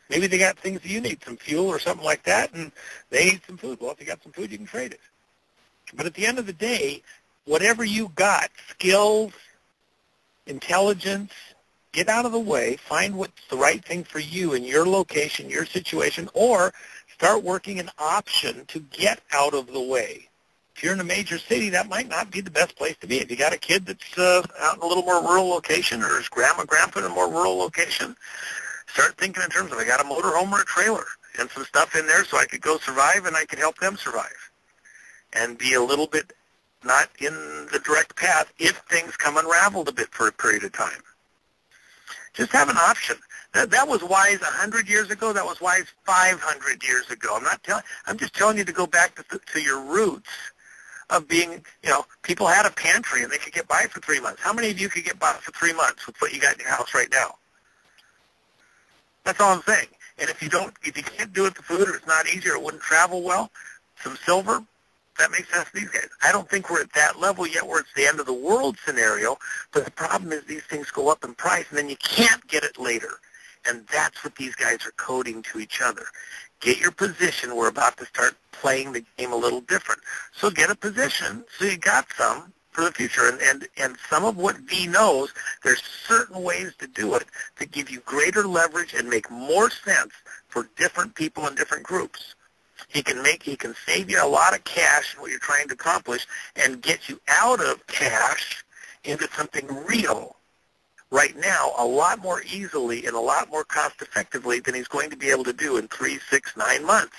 Maybe they got things that you need, some fuel or something like that, and they need some food. Well, if you got some food, you can trade it. But at the end of the day, whatever you got, skills, intelligence, get out of the way, find what's the right thing for you in your location, your situation, or start working an option to get out of the way. If you're in a major city, that might not be the best place to be. If you got a kid that's out in a little more rural location, or his grandma, grandpa in a more rural location, start thinking in terms of, I got a motorhome or a trailer and some stuff in there so I could go survive and I could help them survive. and be a little bit not in the direct path if things come unraveled a bit for a period of time. Just have an option. That was wise 100 years ago. That was wise 500 years ago. I'm just telling you to go back to your roots of being, people had a pantry and they could get by for 3 months. How many of you could get by for 3 months with what you got in your house right now? That's all I'm saying. And if you can't do it with food, or it's not easy, or it wouldn't travel well, some silver, that makes sense to these guys. I don't think we're at that level yet where it's the end of the world scenario, but the problem is these things go up in price and then you can't get it later. And that's what these guys are coding to each other. Get your position. We're about to start playing the game a little different. So get a position so you got some for the future. And some of what V knows, there's certain ways to do it that give you greater leverage and make more sense for different people and different groups. He can save you a lot of cash in what you're trying to accomplish and get you out of cash into something real right now a lot more easily and a lot more cost effectively than he's going to be able to do in 3, 6, 9 months.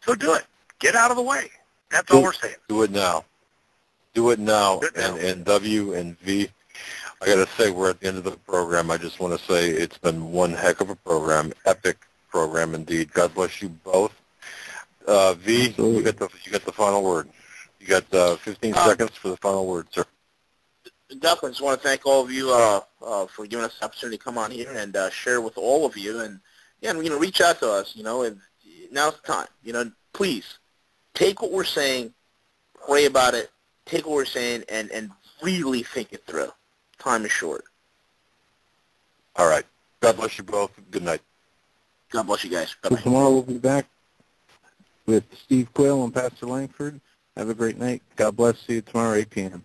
So do it. Get out of the way. That's all we're saying. Do it now. Do it now. And W and V, I got to say, we're at the end of the program. I just want to say it's been one heck of a program, epic program indeed. God bless you both. V, you got the final word. You got 15 seconds for the final word, sir. Definitely. Just want to thank all of you for giving us the opportunity to come on here and share with all of you. And reach out to us. And now's the time. Please take what we're saying, pray about it, take what we're saying, and really think it through. Time is short. All right. God bless you both. Good night. God bless you guys. So tomorrow we'll be back with Steve Quayle and Pastor Langford. Have a great night. God bless you tomorrow, 8 p.m.